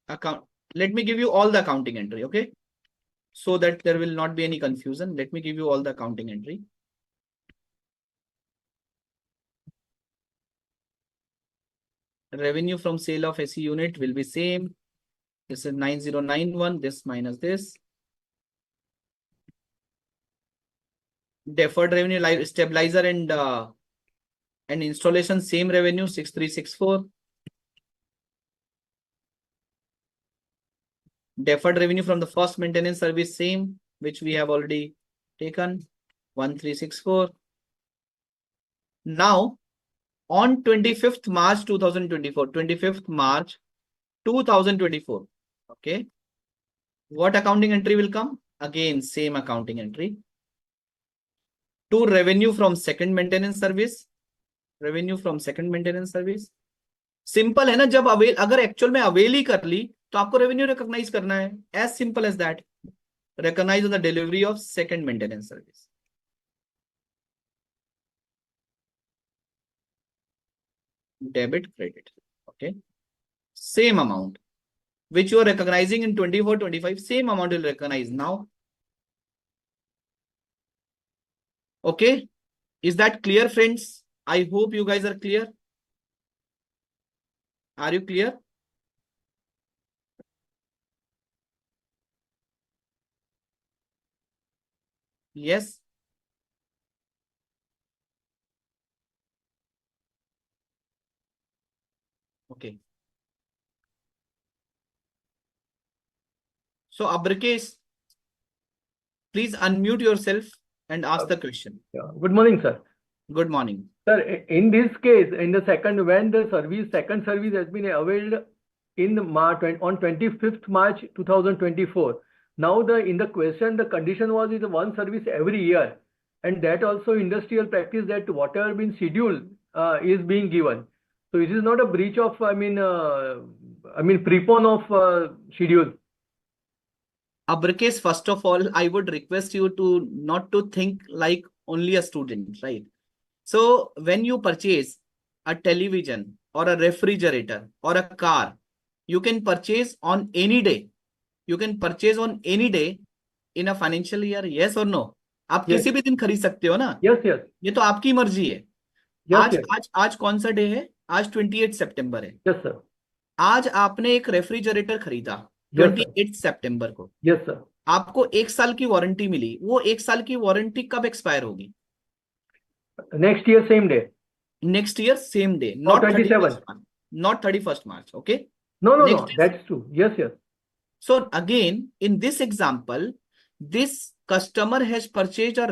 account. Let me give you all the accounting entry, okay? So that there will not be any confusion. Let me give you all the accounting entry. Revenue from sale of SE unit will be same. This is 9091, this minus this. Deferred revenue, live stabilizer and installation, same revenue, 6364. Deferred revenue from the first maintenance service, same, which we have already taken, 1364. Now, on 25th March 2024, 25th March 2024, okay, what accounting entry will come? Again, same accounting entry. To revenue from second maintenance service, revenue from second maintenance service. Simple है ना, जब avail अगर actual में avail ही कर ली तो आपको revenue recognise करना है, as simple as that. Recognize the delivery of second maintenance service. Debit, credit, okay, same amount which you are recognizing in 24-25, same amount will recognize now. Okay, is that clear, friends? I hope you guys are clear. Are you clear? Yes. Okay. So, Abrikes, please unmute yourself and ask the question. Yeah. Good morning, sir. Good morning. Sir, in this case, in the second, when the second service has been availed in March, on 25th March 2024, now in the question, the condition was is one service every year. And that also industrial practice that whatever been scheduled is being given. So it is not a breach of, prepone of schedule. Abrikes, first of all, I would request you to not to think like only a student, right? So when you purchase a television or a refrigerator or a car, you can purchase on any day. You can purchase on any day in a financial year, yes or no? आप Yes. किसी भी दिन खरीद सकते हो ना? Yes, yes. ये तो आपकी मर्जी है. Yes, आज yes. आज आज कौन सा डे है? आज 28 सितंबर है. Yes, sir. आज आपने एक रेफ्रिजरेटर खरीदा Yes, sir. 28 सितंबर को. Yes, sir. आपको 1 साल की वारंटी मिली. वो 1 साल की वारंटी कब एक्सपायर होगी? Next year, same day. Next year, same day. Or Not 27th. 31st March. Not 31st March. Okay. No, no, Next no. year. That's true. Yes, yes. So again, in this example, this customer has purchased a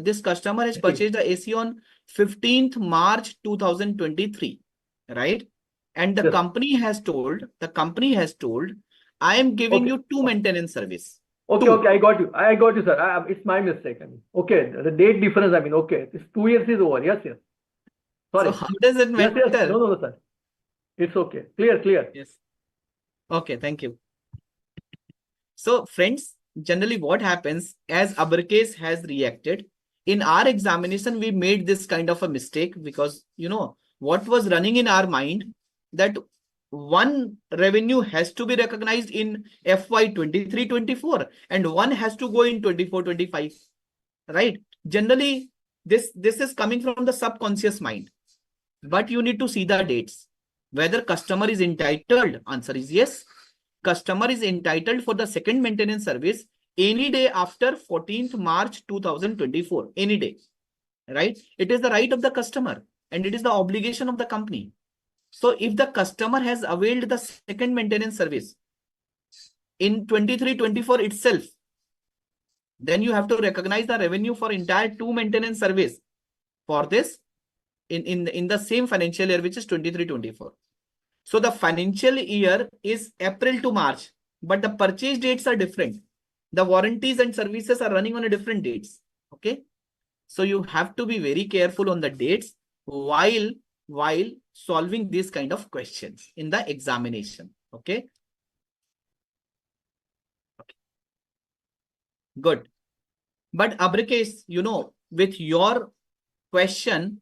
this customer has purchased the AC on 15th March 2023, right? And the Yes. company has told, I am giving Okay. you 2 maintenance service. Okay, 2. okay, I got you, sir. It's my mistake. Okay, the date difference. Okay, it's 2 years is over. Yes, yes. Sorry. So how does it Yes, matter? yes. No, sir. It's okay. Clear. Yes. Okay, thank you. So friends, generally what happens, as Abrikes has reacted, in our examination, we made this kind of a mistake because, you know, what was running in our mind that one revenue has to be recognized in FY 23-24 and one has to go in 24-25, right? Generally, this is coming from the subconscious mind, but you need to see the dates. Whether customer is entitled, answer is yes. Customer is entitled for the second maintenance service any day after 14th March 2024, any day, right? It is the right of the customer and it is the obligation of the company. So if the customer has availed the second maintenance service in 23-24 itself, then you have to recognize the revenue for entire 2 maintenance service for this in the same financial year, which is 23-24. So the financial year is April to March, but the purchase dates are different. The warranties and services are running on a different dates. Okay. So you have to be very careful on the dates while solving these kind of questions in the examination. Okay. Good. But Abrikesh, with your question,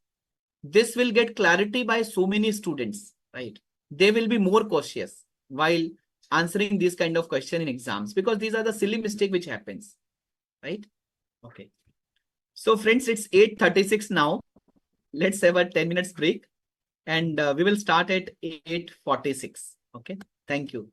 this will get clarity by so many students, right? They will be more cautious while answering this kind of question in exams because these are the silly mistake which happens, right? Okay. So friends, it's 8:36 now. Let's have a 10 minutes break and we will start at 8:46. Okay. Thank you.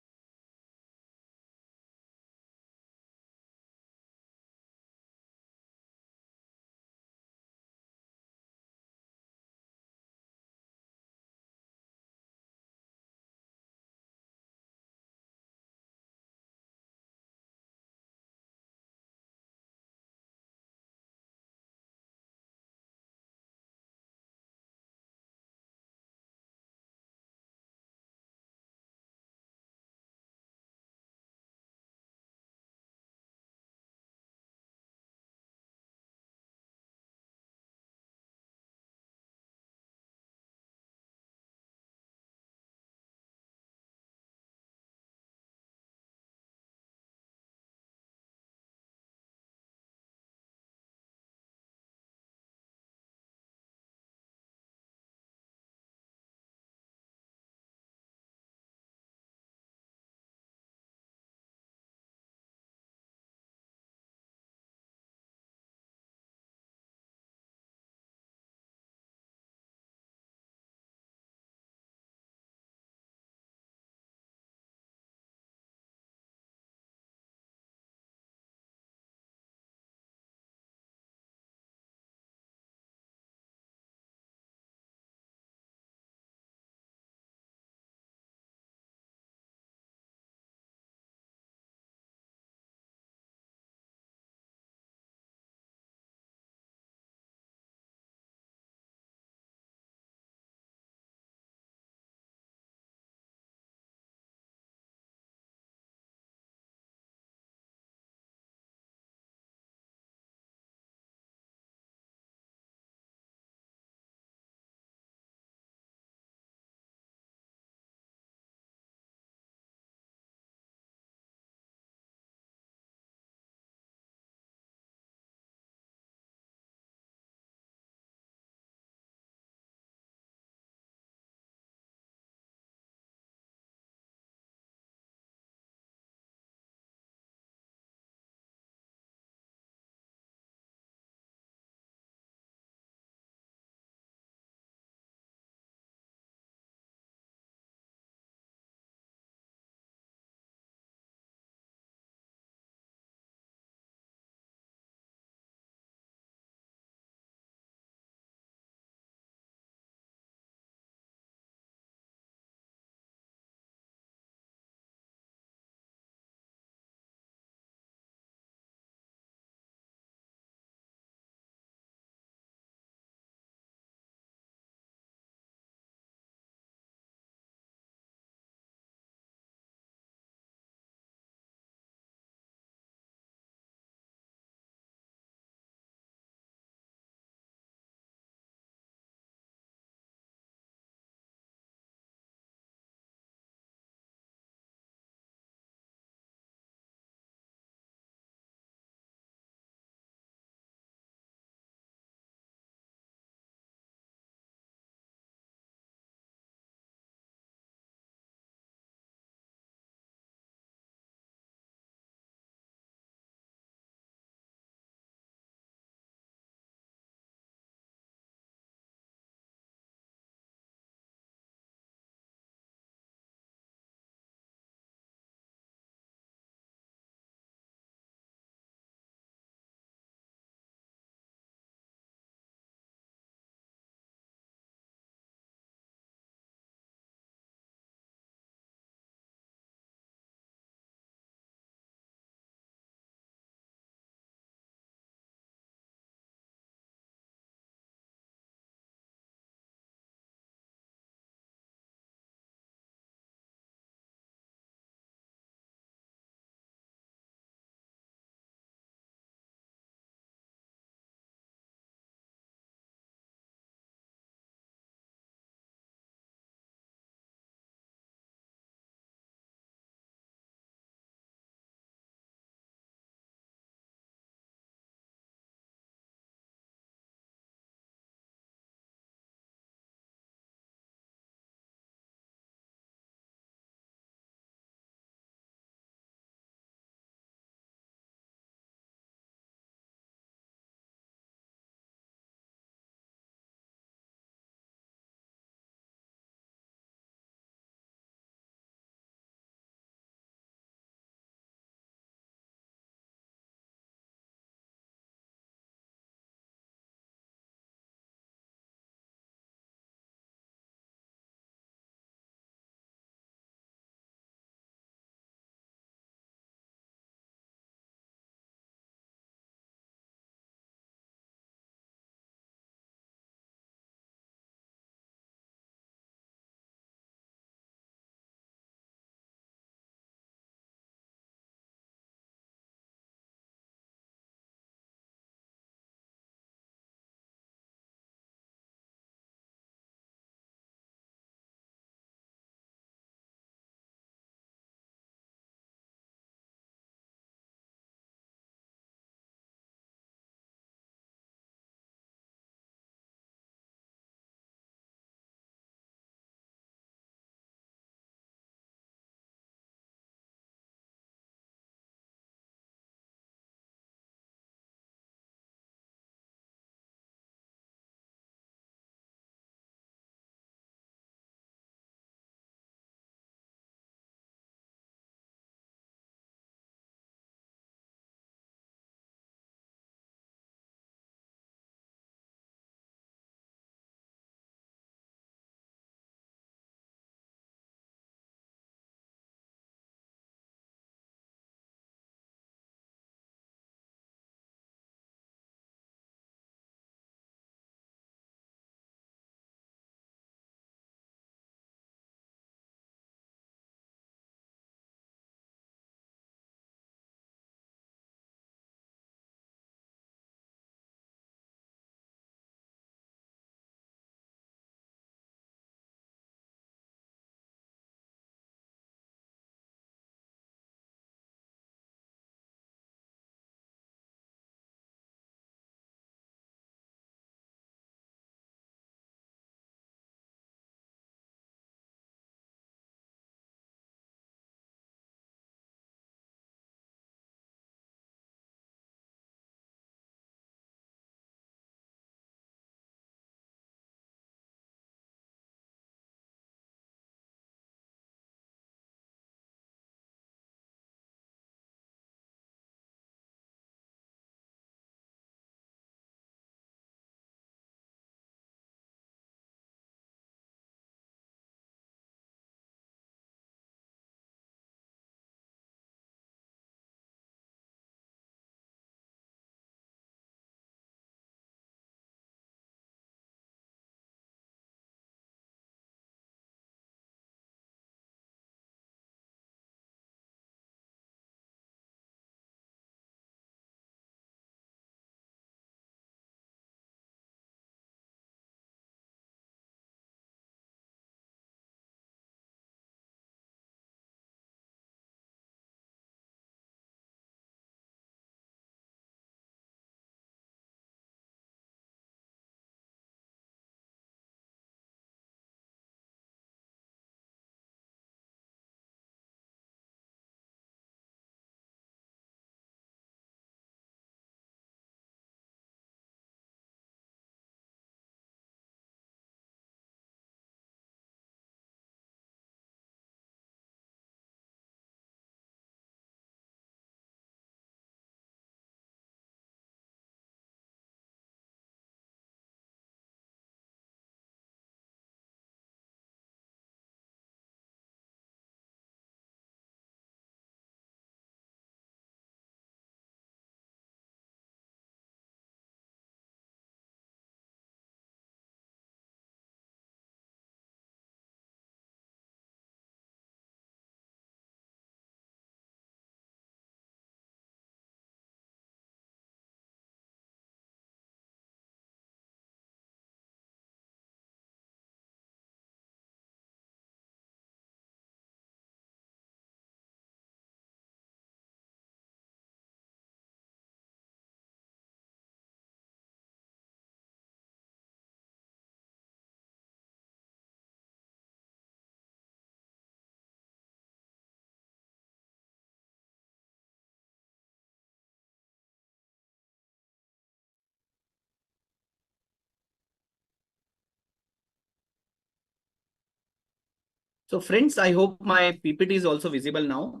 So friends, I hope my PPT is also visible now.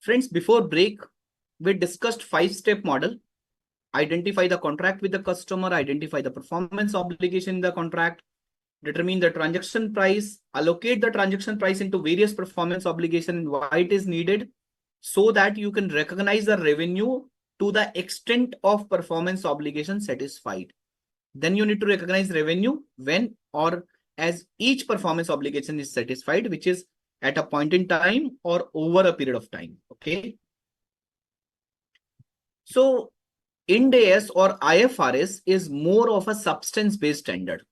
Friends, before break, we discussed 5-step model. Identify the contract with the customer, identify the performance obligation in the contract, determine the transaction price, allocate the transaction price into various performance obligation and why it is needed, so that you can recognize the revenue to the extent of performance obligation satisfied. Then you need to recognize revenue when or as each performance obligation is satisfied, which is at a point in time or over a period of time. Okay. So Ind AS or IFRS is more of a substance-based standard.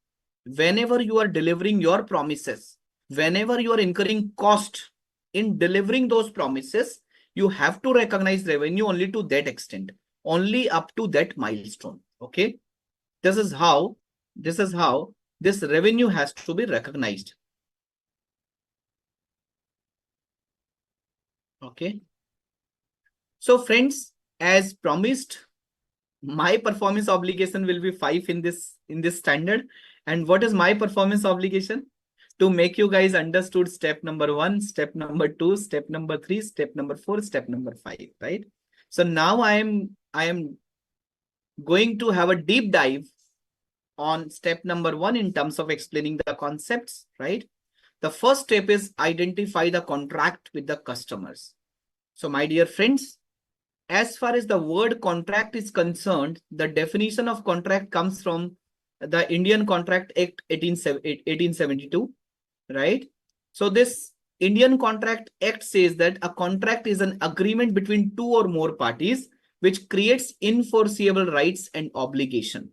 Whenever you are delivering your promises, whenever you are incurring cost in delivering those promises, you have to recognize revenue only to that extent, only up to that milestone. Okay. This is how this revenue has to be recognized. Okay. So friends, as promised, my performance obligation will be 5 in this standard. And what is my performance obligation? To make you guys understood step number 1, step number 2, step number 3, step number 4, step number 5, right? So now I am going to have a deep dive on step number 1 in terms of explaining the concepts, right? The first step is identify the contract with the customers. So my dear friends, as far as the word contract is concerned, the definition of contract comes from the Indian Contract Act 1872, right? So this Indian Contract Act says that a contract is an agreement between two or more parties which creates enforceable rights and obligation,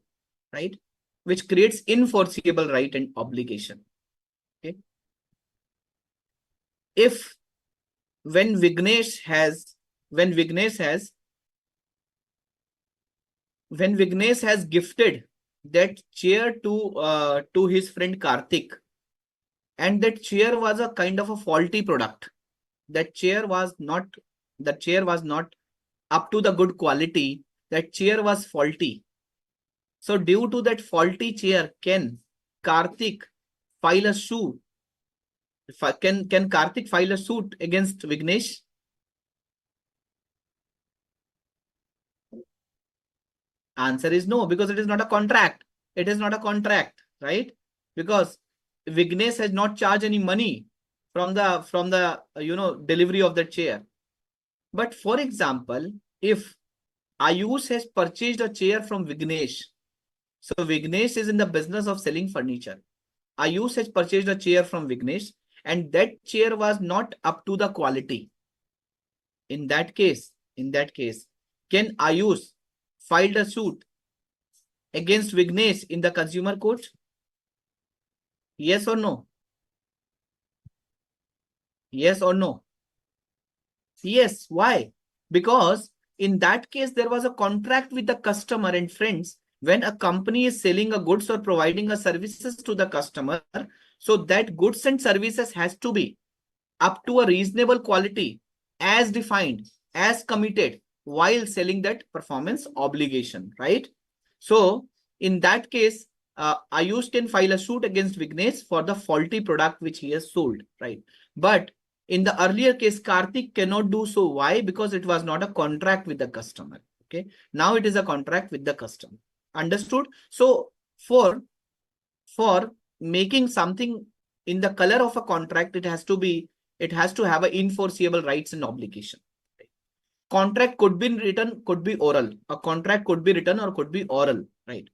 right? Which creates enforceable right and obligation. Okay. If when Vignesh has gifted that chair to his friend Karthik, and that chair was a kind of a faulty product, that chair was not up to the good quality, that chair was faulty. So due to that faulty chair, can Karthik file a suit? Can Karthik file a suit against Vignesh? Answer is no, because it is not a contract. It is not a contract, right? Because Vignesh has not charged any money from the delivery of the chair. But for example, if Ayush has purchased a chair from Vignesh, so Vignesh is in the business of selling furniture. Ayush has purchased a chair from Vignesh, and that chair was not up to the quality. In that case, can Ayush file a suit against Vignesh in the consumer court? Yes or no? Yes or no? Yes. Why? Because in that case, there was a contract with the customer. And friends, when a company is selling a goods or providing a services to the customer, so that goods and services has to be up to a reasonable quality as defined, as committed while selling that performance obligation, right? So in that case, Ayush can file a suit against Vignesh for the faulty product which he has sold, right? But in the earlier case, Karthik cannot do so. Why? Because it was not a contract with the customer. Okay. Now it is a contract with the customer. Understood? So for making something in the color of a contract, it has to have an enforceable rights and obligation. Contract could be written, could be oral. A contract could be written or could be oral, right?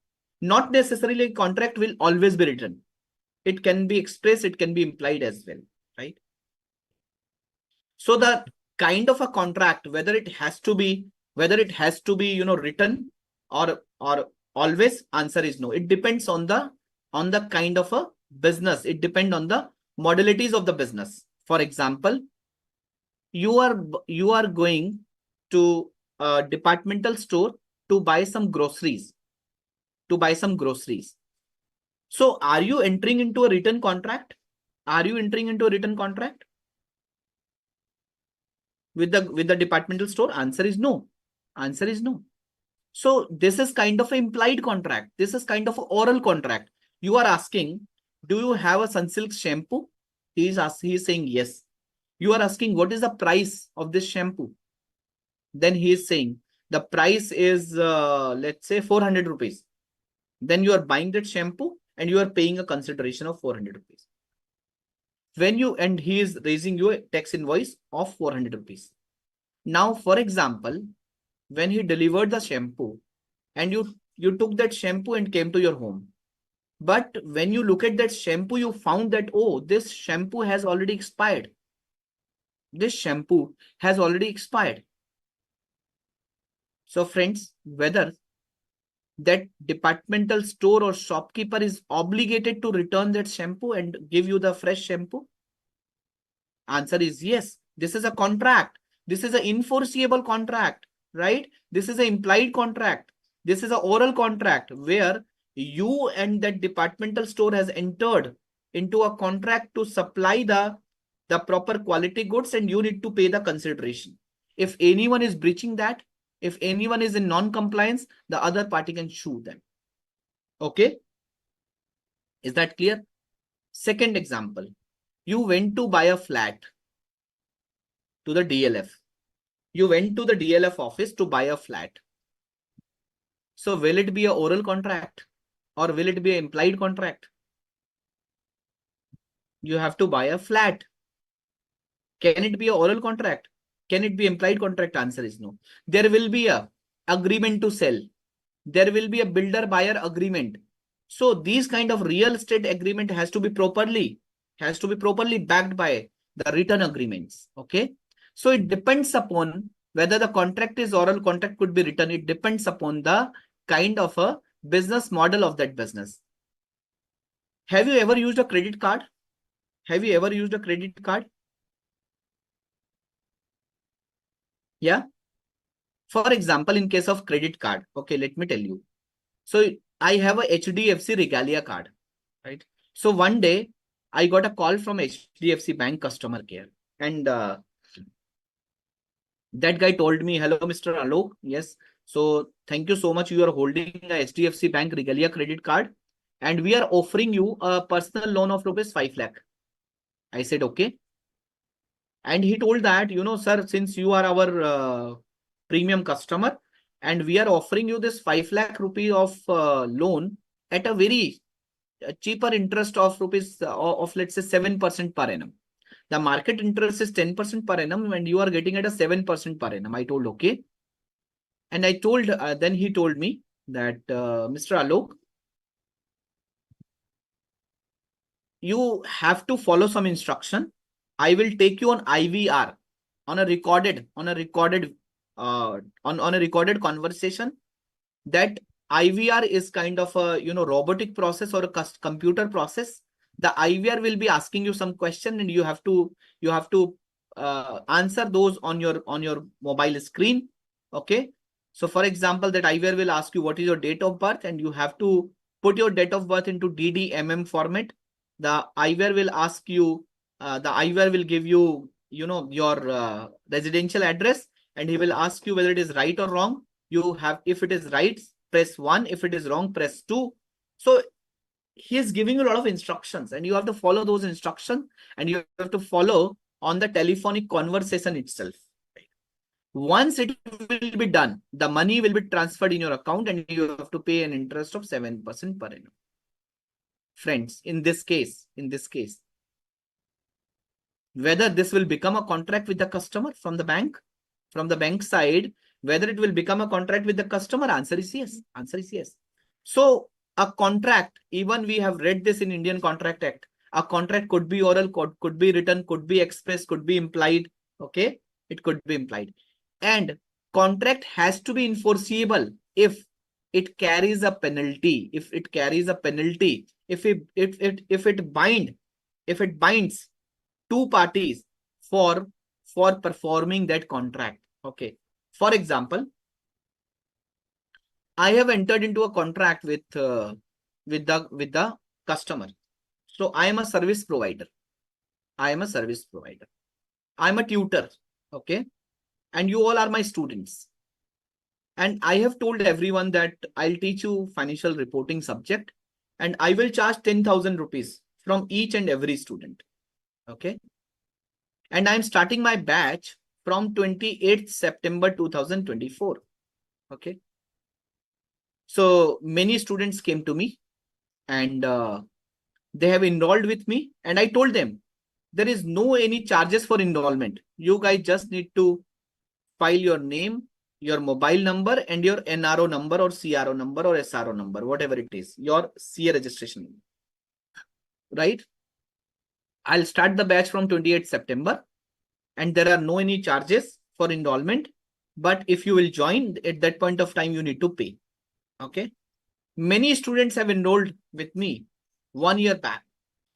Not necessarily contract will always be written. It can be expressed, it can be implied as well, right? So the kind of a contract, whether it has to be written or always, answer is no. It depends on the kind of a business. It depends on the modalities of the business. For example, you are going to a departmental store to buy some groceries. So are you entering into a written contract? Are you entering into a written contract with the departmental store? Answer is no. Answer is no. So this is kind of an implied contract. This is kind of an oral contract. You are asking, do you have a Sunsilk shampoo? He is saying yes. You are asking what is the price of this shampoo? Then he is saying the price is let's say 400 rupees. Then you are buying that shampoo and you are paying a consideration of 400 rupees. And he is raising you a tax invoice of 400 rupees. Now, for example, when he delivered the shampoo and you took that shampoo and came to your home. But when you look at that shampoo, you found that, oh, this shampoo has already expired. This shampoo has already expired. So friends, whether that departmental store or shopkeeper is obligated to return that shampoo and give you the fresh shampoo? Answer is yes. This is a contract. This is an enforceable contract, right? This is an implied contract. This is an oral contract where you and that departmental store has entered into a contract to supply the proper quality goods, and you need to pay the consideration. If anyone is breaching that, if anyone is in non-compliance, the other party can sue them. Okay? Is that clear? Second example, you went to buy a flat to the DLF. You went to the DLF office to buy a flat. So will it be an oral contract or will it be an implied contract? You have to buy a flat. Can it be an oral contract? Can it be implied contract? Answer is no. There will be a agreement to sell. There will be a builder-buyer agreement. So these kind of real estate agreement has to be properly backed by the written agreements. Okay. So it depends upon whether the contract is oral, contract could be written. It depends upon the kind of a business model of that business. Have you ever used a credit card? Have you ever used a credit card? Yeah. For example, in case of credit card, okay, let me tell you. So I have a HDFC Regalia card, right? So one day I got a call from HDFC Bank customer care, and that guy told me, hello, Mr. Alok. Yes. So thank you so much. You are holding a HDFC Bank Regalia credit card and we are offering you a personal loan of rupees 5 lakh. I said, okay. And he told that, sir, since you are our premium customer and we are offering you this 5 lakh rupee of loan at a very cheaper interest of rupees of let's say 7% per annum. The market interest is 10% per annum and you are getting at a 7% per annum. I told, okay. And I told, then he told me that, Mr. Alok, you have to follow some instruction. I will take you on IVR, on a recorded conversation. That IVR is kind of a robotic process or a computer process. The IVR will be asking you some question and you have to answer those on your mobile screen. Okay. So for example, that IVR will ask you what is your date of birth and you have to put your date of birth into DDMM format. The IVR will ask you, the IVR will give you, your residential address and he will ask you whether it is right or wrong. You have, if it is right, press 1. If it is wrong, press 2. So he is giving you a lot of instructions and you have to follow those instructions and you have to follow on the telephonic conversation itself. Once it will be done, the money will be transferred in your account and you have to pay an interest of 7% per annum. Friends, in this case, whether this will become a contract with the customer from the bank side, whether it will become a contract with the customer, answer is yes. Answer is yes. So a contract, even we have read this in Indian Contract Act, a contract could be oral, could be written, could be express, could be implied. Okay, it could be implied. And contract has to be enforceable if it carries a penalty. If it carries a penalty, if it binds two parties for performing that contract. Okay. For example, I have entered into a contract with the customer. So I am a service provider. I'm a tutor. Okay. And you all are my students. And I have told everyone that I'll teach you financial reporting subject and I will charge 10,000 rupees from each and every student. Okay. And I'm starting my batch from 28th September 2024. Okay. So many students came to me and they have enrolled with me. And I told them, there is no any charges for enrollment. You guys just need to file your name, your mobile number, and your NRO number or CRO number or SRO number, whatever it is, your CA registration number, right? I'll start the batch from 28th September and there are no any charges for enrollment. But if you will join at that point of time, you need to pay. Okay. Many students have enrolled with me 1 year back.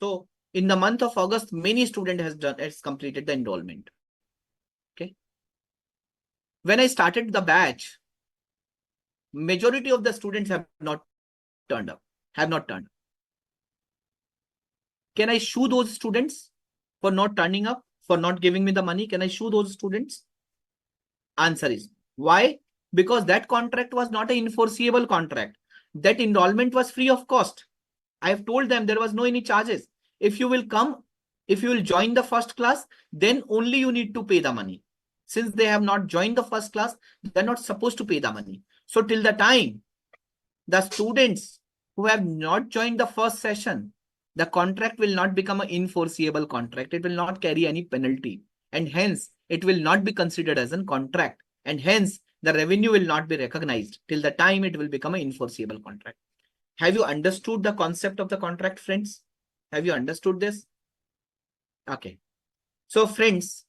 So in the month of August, many student has completed the enrollment. Okay. When I started the batch, majority of the students have not turned up, have not turned up. Can I sue those students for not turning up, for not giving me the money? Can I sue those students? Answer is why? Because that contract was not an enforceable contract. That enrollment was free of cost. I have told them there was no any charges. If you will come, if you will join the first class, then only you need to pay the money. Since they have not joined the first class, they're not supposed to pay the money. So till the time the students who have not joined the first session, the contract will not become an enforceable contract. It will not carry any penalty. And hence, it will not be considered as a contract. And hence, the revenue will not be recognized till the time it will become an enforceable contract. Have you understood the concept of the contract, friends? Have you understood this? Okay. So, friends,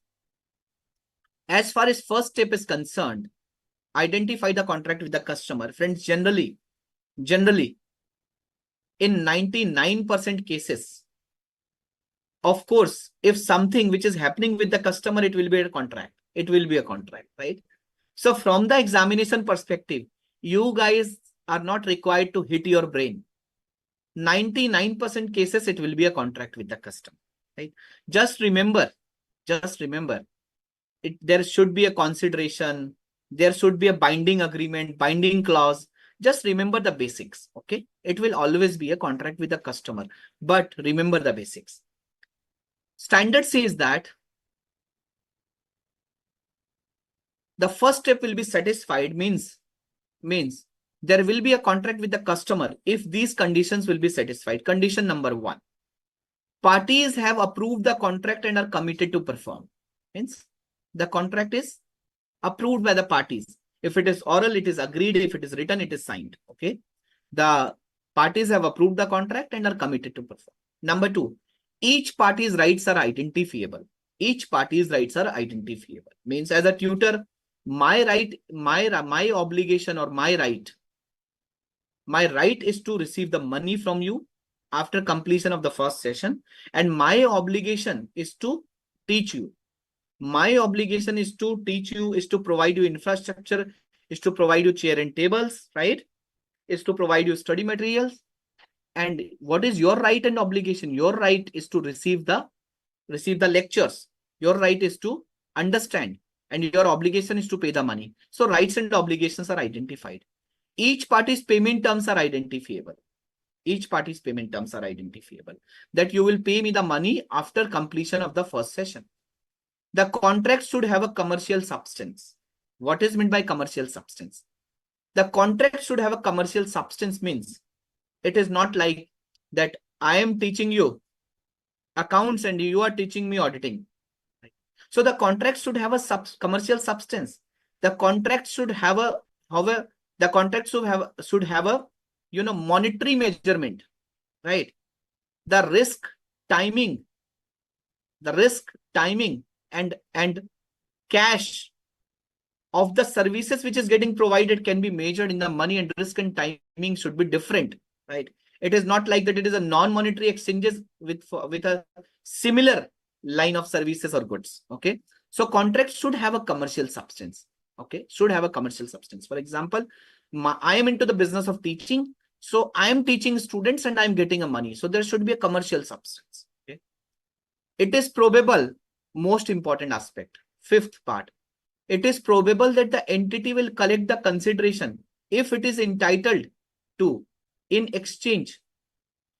as far as first step is concerned, identify the contract with the customer. Friends, generally, in 99% cases, of course, if something which is happening with the customer, it will be a contract. It will be a contract, right? So from the examination perspective, you guys are not required to hit your brain. 99% cases, it will be a contract with the customer, right? Just remember, there should be a consideration. There should be a binding agreement, binding clause. Just remember the basics, okay? It will always be a contract with the customer, but remember the basics. Standard says that the first step will be satisfied means there will be a contract with the customer if these conditions will be satisfied. Condition number 1, parties have approved the contract and are committed to perform. Means the contract is approved by the parties. If it is oral, it is agreed. If it is written, it is signed. Okay. The parties have approved the contract and are committed to perform. Number 2, each party's rights are identifiable. Each party's rights are identifiable. Means as a tutor, my right, my obligation or my right is to receive the money from you after completion of the first session, and my obligation is to teach you. My obligation is to teach you, is to provide you infrastructure, is to provide you chair and tables, right? Is to provide you study materials. And what is your right and obligation? Your right is to receive the lectures. Your right is to understand, and your obligation is to pay the money. So rights and obligations are identified. Each party's payment terms are identifiable. Each party's payment terms are identifiable. That you will pay me the money after completion of the first session. The contract should have a commercial substance. What is meant by commercial substance? The contract should have a commercial substance means it is not like that I am teaching you accounts and you are teaching me auditing. So the contract should have a commercial substance. The contract should have a, however, the contract should have a monetary measurement, right? The risk timing and cash of the services which is getting provided can be measured in the money, and risk and timing should be different, right? It is not like that it is a non-monetary exchanges with a similar line of services or goods. Okay. So contracts should have a commercial substance. Okay. Should have a commercial substance. For example, I am into the business of teaching. So I am teaching students and I am getting a money. So there should be a commercial substance. Okay. It is probable, most important aspect, fifth part. It is probable that the entity will collect the consideration if it is entitled to in exchange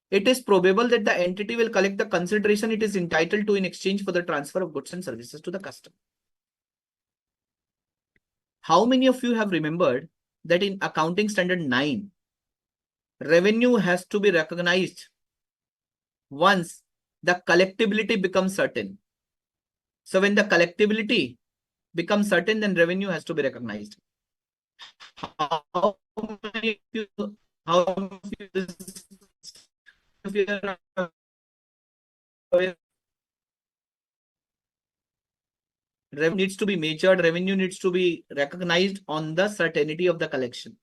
it is probable that the entity will collect the consideration it is entitled to in exchange for the transfer of goods and services to the customer. How many of you have remembered that in accounting standard 9, revenue has to be recognized once the collectibility becomes certain? So when the collectibility becomes certain, then revenue has to be recognized. How many of you, revenue needs to be measured, revenue needs to be recognized on the certainty of the collection.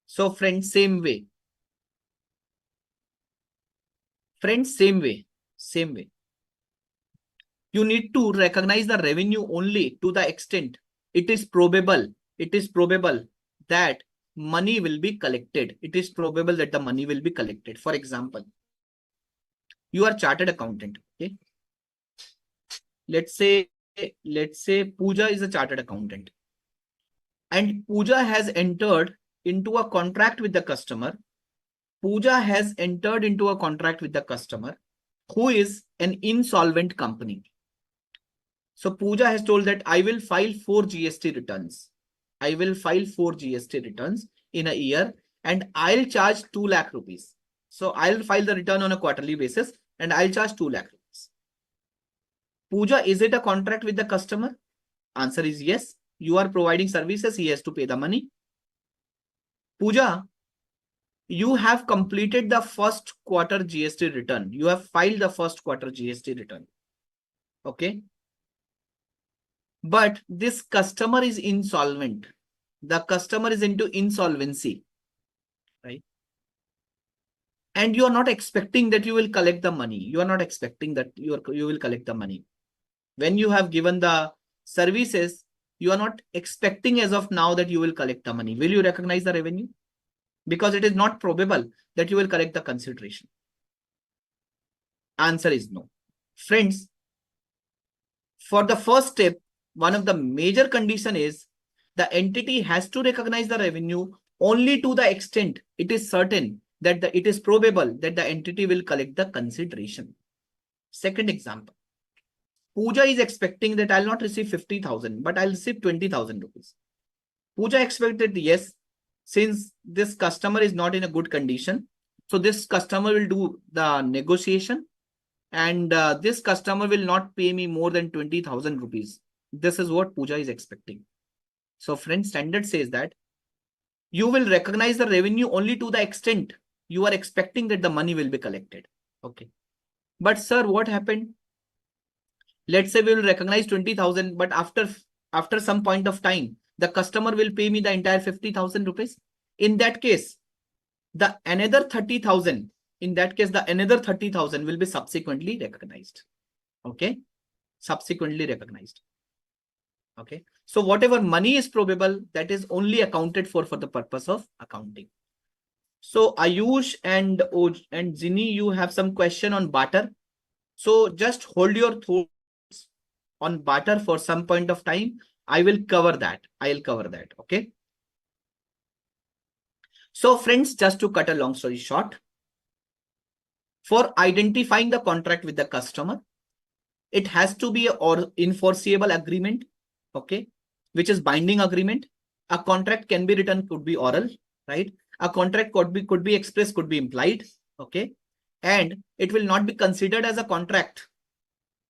So friends, same way. Friends, same way. You need to recognize the revenue only to the extent it is probable that money will be collected. It is probable that the money will be collected. For example, you are chartered accountant. Okay. Let's say Pooja is a chartered accountant. And Pooja has entered into a contract with the customer. Pooja has entered into a contract with the customer who is an insolvent company. So Pooja has told that I will file 4 GST returns. I will file 4 GST returns in a year and I'll charge 2 lakh rupees. So I'll file the return on a quarterly basis and I'll charge 2 lakh rupees. Pooja, is it a contract with the customer? Answer is yes. You are providing services. He has to pay the money. Pooja, you have completed the first quarter GST return. You have filed the first quarter GST return. Okay. But this customer is insolvent. The customer is into insolvency, right? And you are not expecting that you will collect the money. You are not expecting that you will collect the money. When you have given the services, you are not expecting as of now that you will collect the money. Will you recognize the revenue? Because it is not probable that you will collect the consideration. Answer is no. Friends, for the first step, one of the major condition is the entity has to recognize the revenue only to the extent it is certain that it is probable that the entity will collect the consideration. Second example, Pooja is expecting that I'll not receive 50,000, but I'll receive 20,000 rupees. Pooja expected, yes, since this customer is not in a good condition, so this customer will do the negotiation and this customer will not pay me more than 20,000 rupees. This is what Pooja is expecting. So friends, standard says that you will recognize the revenue only to the extent you are expecting that the money will be collected. Okay. But sir, what happened? Let's say we will recognize 20,000, but after some point of time, the customer will pay me the entire 50,000 rupees. In that case, the another 30,000, will be subsequently recognized. Okay. Subsequently recognized. Okay. So whatever money is probable, that is only accounted for the purpose of accounting. So Ayush and Zinni, you have some question on barter. So just hold your thoughts on barter for some point of time. I will cover that. Okay. So friends, just to cut a long story short, for identifying the contract with the customer, it has to be an enforceable agreement. Okay. Which is binding agreement. A contract can be written, could be oral, right? A contract could be expressed, could be implied. Okay. And it will not be considered as a contract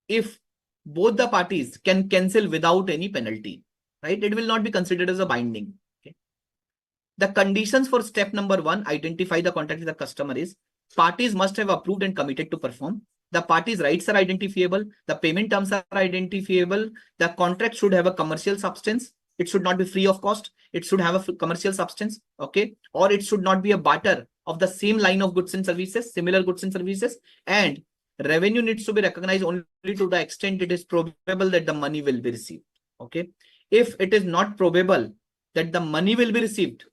if both the parties can cancel without any penalty, right? It will not be considered as a binding. Okay. The conditions for step number 1, identify the contract with the customer, is parties must have approved and committed to perform. The parties' rights are identifiable. The payment terms are identifiable. The contract should have a commercial substance. It should not be free of cost. It should have a commercial substance. Okay. Or it should not be a barter of the same line of goods and services, similar goods and services. And revenue needs to be recognized only to the extent it is probable that the money will be received. Okay. If it is not probable that the money will be received,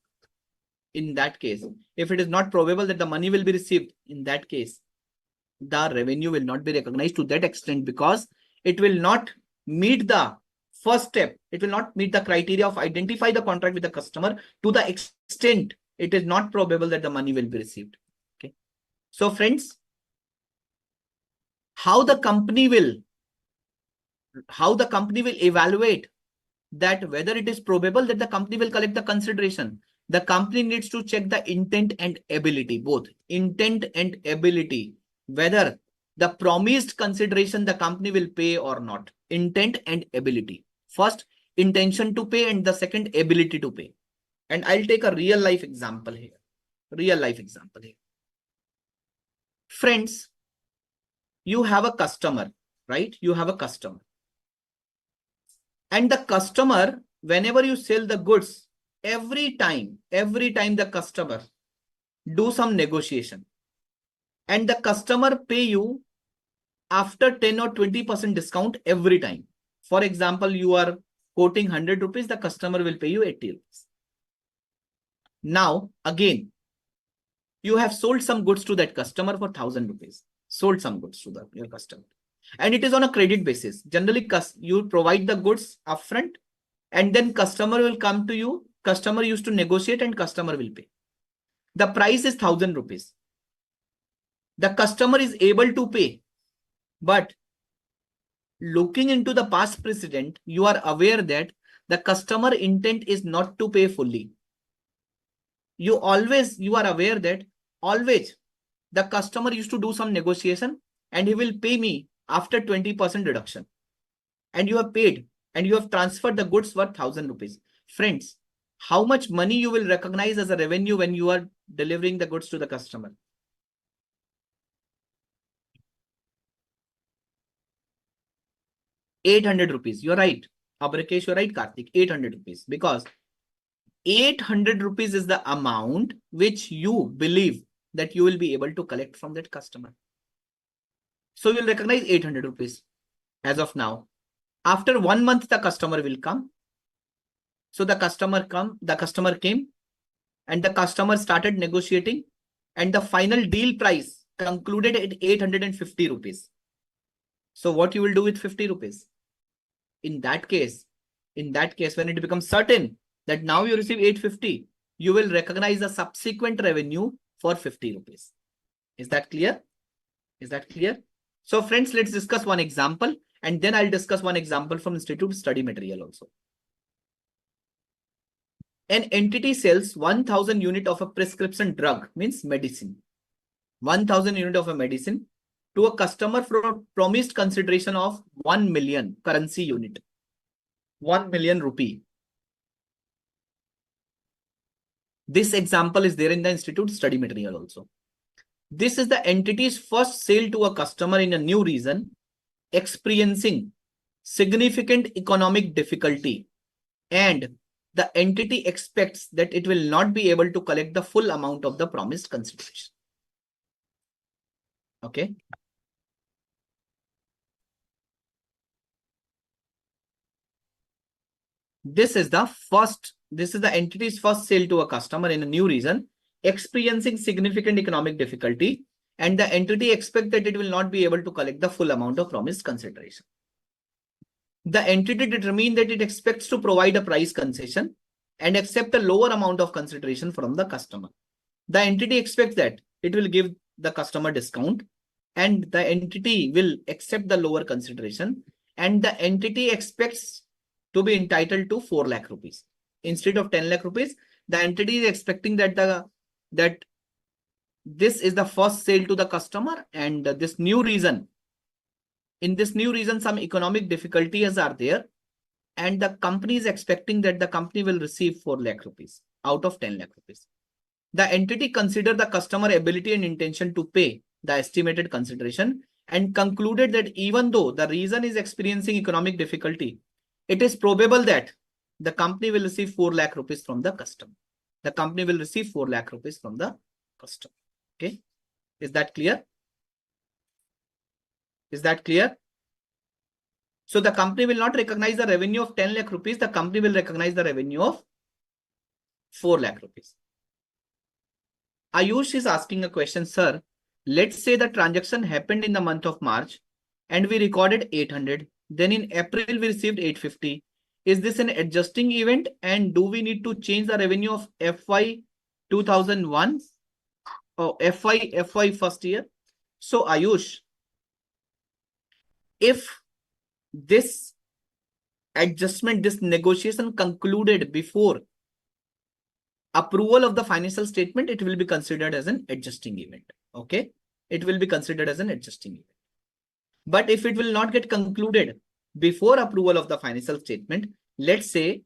in that case, if it is not probable that the money will be received, in that case, the revenue will not be recognized to that extent because it will not meet the first step. It will not meet the criteria of identify the contract with the customer to the extent it is not probable that the money will be received. Okay. So friends, how the company will evaluate that whether it is probable that the company will collect the consideration? The company needs to check the intent and ability, both intent and ability, whether the promised consideration the company will pay or not. Intent and ability. First, intention to pay, and the second, ability to pay. And I'll take a real life example here. Friends, you have a customer, right? You have a customer. And the customer, whenever you sell the goods, every time the customer do some negotiation, and the customer pay you after 10 or 20% discount every time. For example, you are quoting 100 rupees, the customer will pay you 80 rupees. Now, again, you have sold some goods to that customer for 1000 rupees. Sold some goods to your customer. And it is on a credit basis. Generally, you provide the goods upfront, and then customer will come to you. Customer used to negotiate and customer will pay. The price is 1000 rupees. The customer is able to pay. But looking into the past precedent, you are aware that the customer intent is not to pay fully. You are aware that always the customer used to do some negotiation and he will pay me after 20% reduction. And you have paid and you have transferred the goods worth 1000 rupees. Friends, how much money you will recognize as a revenue when you are delivering the goods to the customer? ₹800. You're right. Abrakesh, you're right, Karthik. 800 rupees. Because 800 rupees is the amount which you believe that you will be able to collect from that customer. So you'll recognize 800 rupees as of now. After 1 month, the customer will come. So the customer came and the customer started negotiating, and the final deal price concluded at 850 rupees. So what you will do with 50 rupees? In that case, when it becomes certain that now you receive 850, you will recognize the subsequent revenue for 50 rupees. Is that clear? So friends, let's discuss one example, and then I'll discuss one example from Institute study material also. An entity sells 1000 unit of a prescription drug, means medicine. 1000 unit of a medicine to a customer for a promised consideration of 1 million currency unit. 1 million rupee. This example is there in the Institute study material also. This is the entity's first sale to a customer in a new region, experiencing significant economic difficulty, and the entity expects that it will not be able to collect the full amount of the promised consideration. Okay. This is the entity's first sale to a customer in a new region, experiencing significant economic difficulty, and the entity expects that it will not be able to collect the full amount of promised consideration. The entity determined that it expects to provide a price concession and accept a lower amount of consideration from the customer. The entity expects that it will give the customer discount, and the entity will accept the lower consideration, and the entity expects to be entitled to 4 lakh rupees. Instead of 10 lakh rupees, the entity is expecting that this is the first sale to the customer, and this new region, in this new region, some economic difficulties are there, and the company is expecting that the company will receive 4 lakh rupees out of 10 lakh rupees. The entity considered the customer ability and intention to pay the estimated consideration and concluded that even though the region is experiencing economic difficulty, it is probable that the company will receive 4 lakh rupees from the customer. The company will receive 4 lakh rupees from the customer. Okay. Is that clear? Is that clear? So the company will not recognize the revenue of 10 lakh rupees. The company will recognize the revenue of 4 lakh rupees. Ayush is asking a question, sir. Let's say the transaction happened in the month of March and we recorded 800. Then in April, we received 850. Is this an adjusting event? And do we need to change the revenue of FY 2001. Oh, FY first year. So Ayush, if this adjustment, this negotiation concluded before approval of the financial statement, it will be considered as an adjusting event. Okay, it will be considered as an adjusting event. But if it will not get concluded before approval of the financial statement, let's say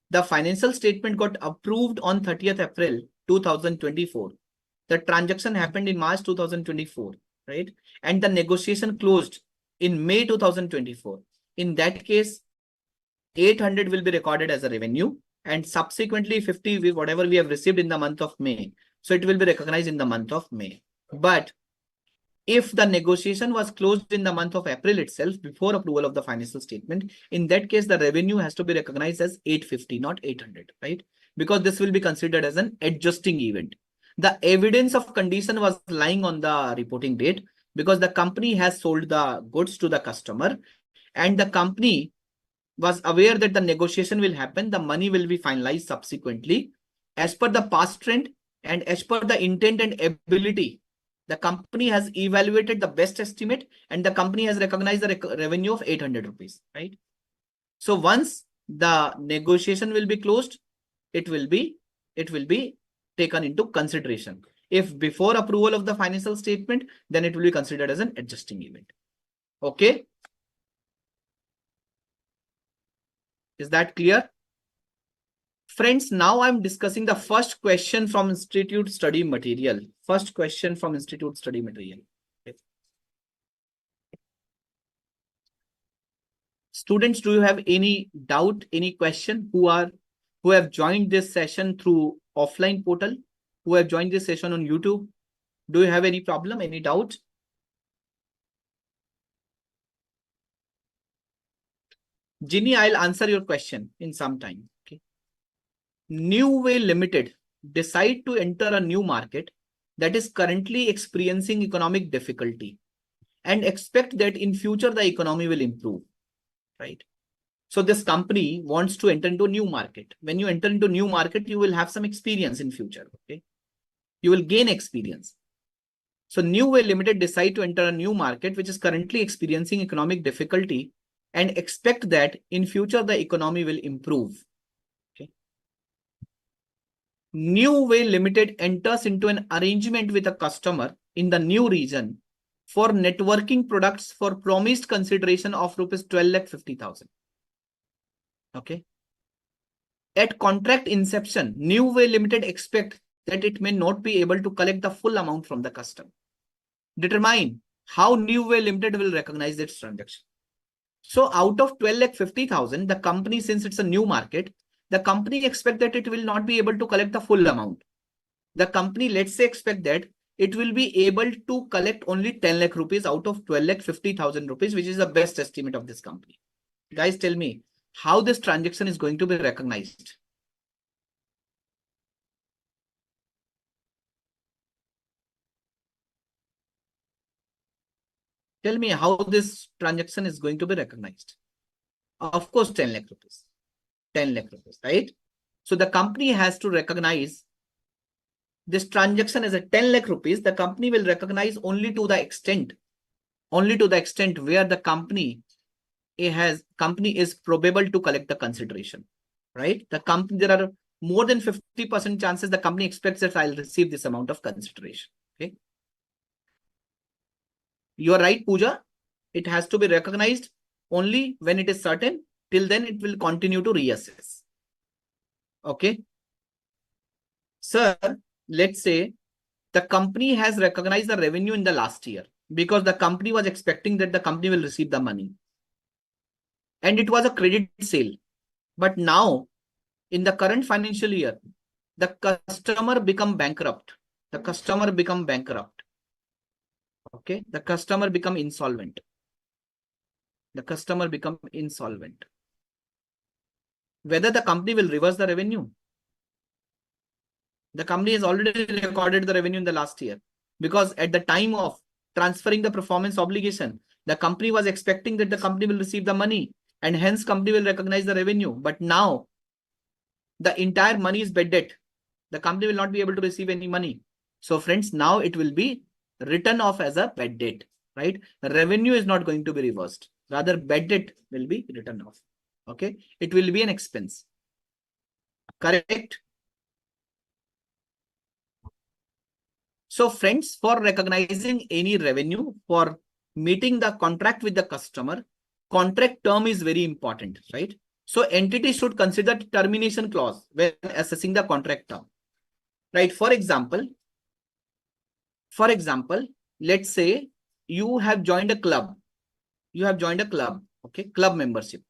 the financial statement got approved on 30th April 2024. The transaction happened in March 2024, right? And the negotiation closed in May 2024. In that case, 800 will be recorded as a revenue, and subsequently 50, whatever we have received in the month of May. So it will be recognized in the month of May. But if the negotiation was closed in the month of April itself, before approval of the financial statement, in that case, the revenue has to be recognized as 850, not 800, right? Because this will be considered as an adjusting event. The evidence of condition was lying on the reporting date because the company has sold the goods to the customer and the company was aware that the negotiation will happen, the money will be finalized subsequently. As per the past trend and as per the intent and ability, the company has evaluated the best estimate and the company has recognized the revenue of 800 rupees, right? So once the negotiation will be closed, it will be taken into consideration. If before approval of the financial statement, then it will be considered as an adjusting event. Okay. Is that clear? Friends, now I'm discussing the first question from Institute Study Material. First question from Institute Study Material. Okay. Students, do you have any doubt, any question who have joined this session through offline portal, who have joined this session on YouTube? Do you have any problem, any doubt? Ginny, I'll answer your question in some time. Okay. New Way Limited decide to enter a new market that is currently experiencing economic difficulty and expect that in future the economy will improve, right? So this company wants to enter into a new market. When you enter into new market, you will have some experience in future, okay? You will gain experience. So New Way Limited decide to enter a new market which is currently experiencing economic difficulty and expect that in future the economy will improve. Okay. New Way Limited enters into an arrangement with a customer in the new region for networking products for promised consideration of rupees 12,50,000. Okay. At contract inception, New Way Limited expect that it may not be able to collect the full amount from the customer. Determine how New Way Limited will recognize its transaction. So out of 12,50,000, the company, since it's a new market, the company expect that it will not be able to collect the full amount. The company, let's say, expect that it will be able to collect only 10 lakh rupees out of 12,50,000 rupees, which is the best estimate of this company. Guys, tell me how this transaction is going to be recognized. Tell me how this transaction is going to be recognized. Of course, 10 lakh rupees. 10 lakh rupees, right? So the company has to recognize this transaction as a 10 lakh rupees. The company will recognize only to the extent where the company is probable to collect the consideration, right? The company, there are more than 50% chances the company expects that I'll receive this amount of consideration. Okay. You are right, Pooja. It has to be recognized only when it is certain. Till then, it will continue to reassess. Okay. Sir, let's say the company has recognized the revenue in the last year because the company was expecting that the company will receive the money. And it was a credit sale. But now, in the current financial year, the customer become bankrupt. The customer become bankrupt. Okay. The customer become insolvent. The customer become insolvent. Whether the company will reverse the revenue. The company has already recorded the revenue in the last year because at the time of transferring the performance obligation, the company was expecting that the company will receive the money and hence company will recognize the revenue. But now the entire money is bad debt. The company will not be able to receive any money. So friends, now it will be written off as a bad debt, right? Revenue is not going to be reversed. Rather, bad debt will be written off. Okay. It will be an expense. Correct. So friends, for recognizing any revenue, for meeting the contract with the customer, contract term is very important, right? So entity should consider termination clause when assessing the contract term, right? For example, let's say you have joined a club. Okay, club membership.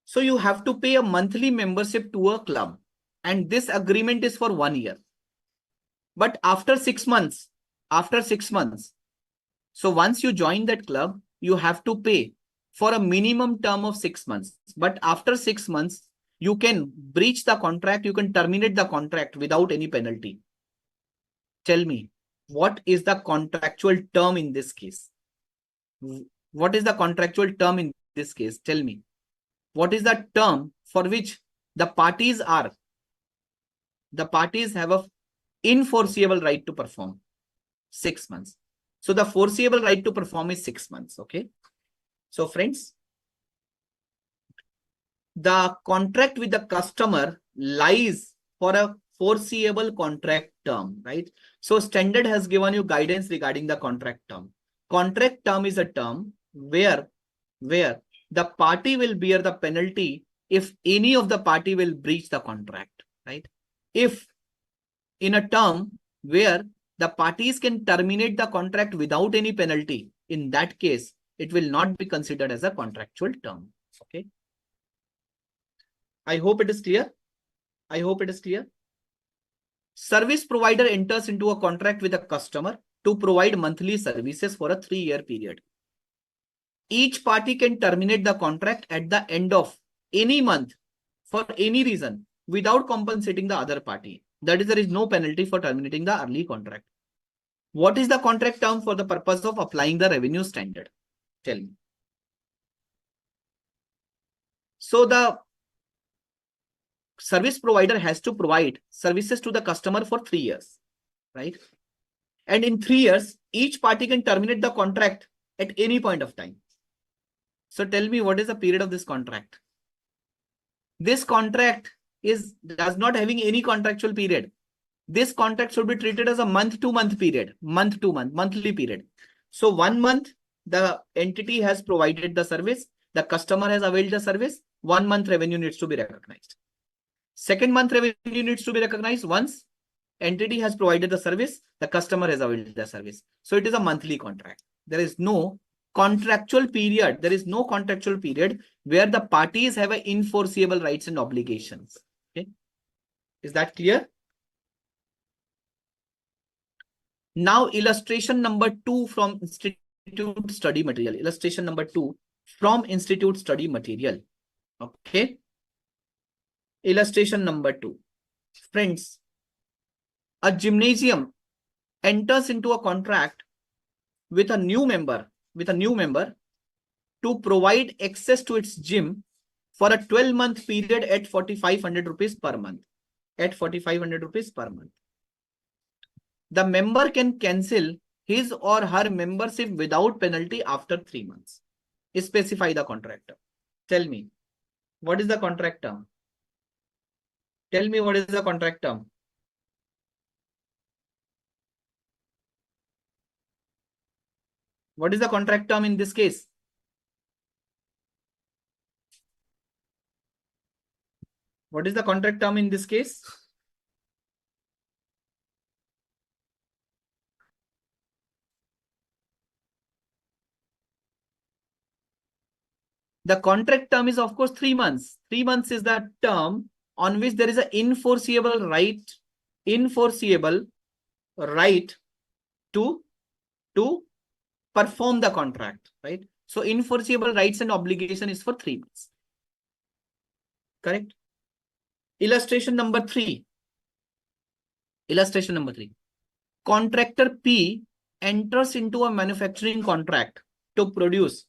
So you have to pay a monthly membership to a club, and this agreement is for 1 year. But after 6 months, so once you join that club, you have to pay for a minimum term of 6 months. But after 6 months, you can breach the contract, you can terminate the contract without any penalty. Tell me, what is the contractual term in this case? What is the contractual term in this case? Tell me. What is the term for which the parties have a enforceable right to perform? 6 months. So the foreseeable right to perform is 6 months. Okay. So friends, the contract with the customer lies for a foreseeable contract term, right? So standard has given you guidance regarding the contract term. Contract term is a term where the party will bear the penalty if any of the party will breach the contract, right? If in a term where the parties can terminate the contract without any penalty, in that case, it will not be considered as a contractual term. Okay. I hope it is clear. Service provider enters into a contract with a customer to provide monthly services for a 3-year period. Each party can terminate the contract at the end of any month for any reason without compensating the other party. That is, there is no penalty for terminating the early contract. What is the contract term for the purpose of applying the revenue standard? Tell me. So the service provider has to provide services to the customer for 3 years, right? And in 3 years, each party can terminate the contract at any point of time. So tell me, what is the period of this contract? This contract does not having any contractual period. This contract should be treated as a month-to-month period, monthly period. So 1 month, the entity has provided the service, the customer has availed the service, 1 month revenue needs to be recognized. Second month revenue needs to be recognized once entity has provided the service, the customer has availed the service. So it is a monthly contract. There is no contractual period. There is no contractual period where the parties have an enforceable rights and obligations. Okay. Is that clear? Now, illustration number 2 from Institute Study Material. Illustration number 2 from Institute Study Material. Okay. Illustration number 2. Friends, a gymnasium enters into a contract with a new member to provide access to its gym for a 12-month period at 4,500 rupees per month. The member can cancel his or her membership without penalty after 3 months. Specify the contract term. Tell me, what is the contract term? Tell me, what is the contract term? What is the contract term in this case? What is the contract term in this case? The contract term is, of course, 3 months. 3 months is the term on which there is an enforceable right to perform the contract, right? So enforceable rights and obligation is for 3 months. Correct? Illustration number 3. Contractor P enters into a manufacturing contract to produce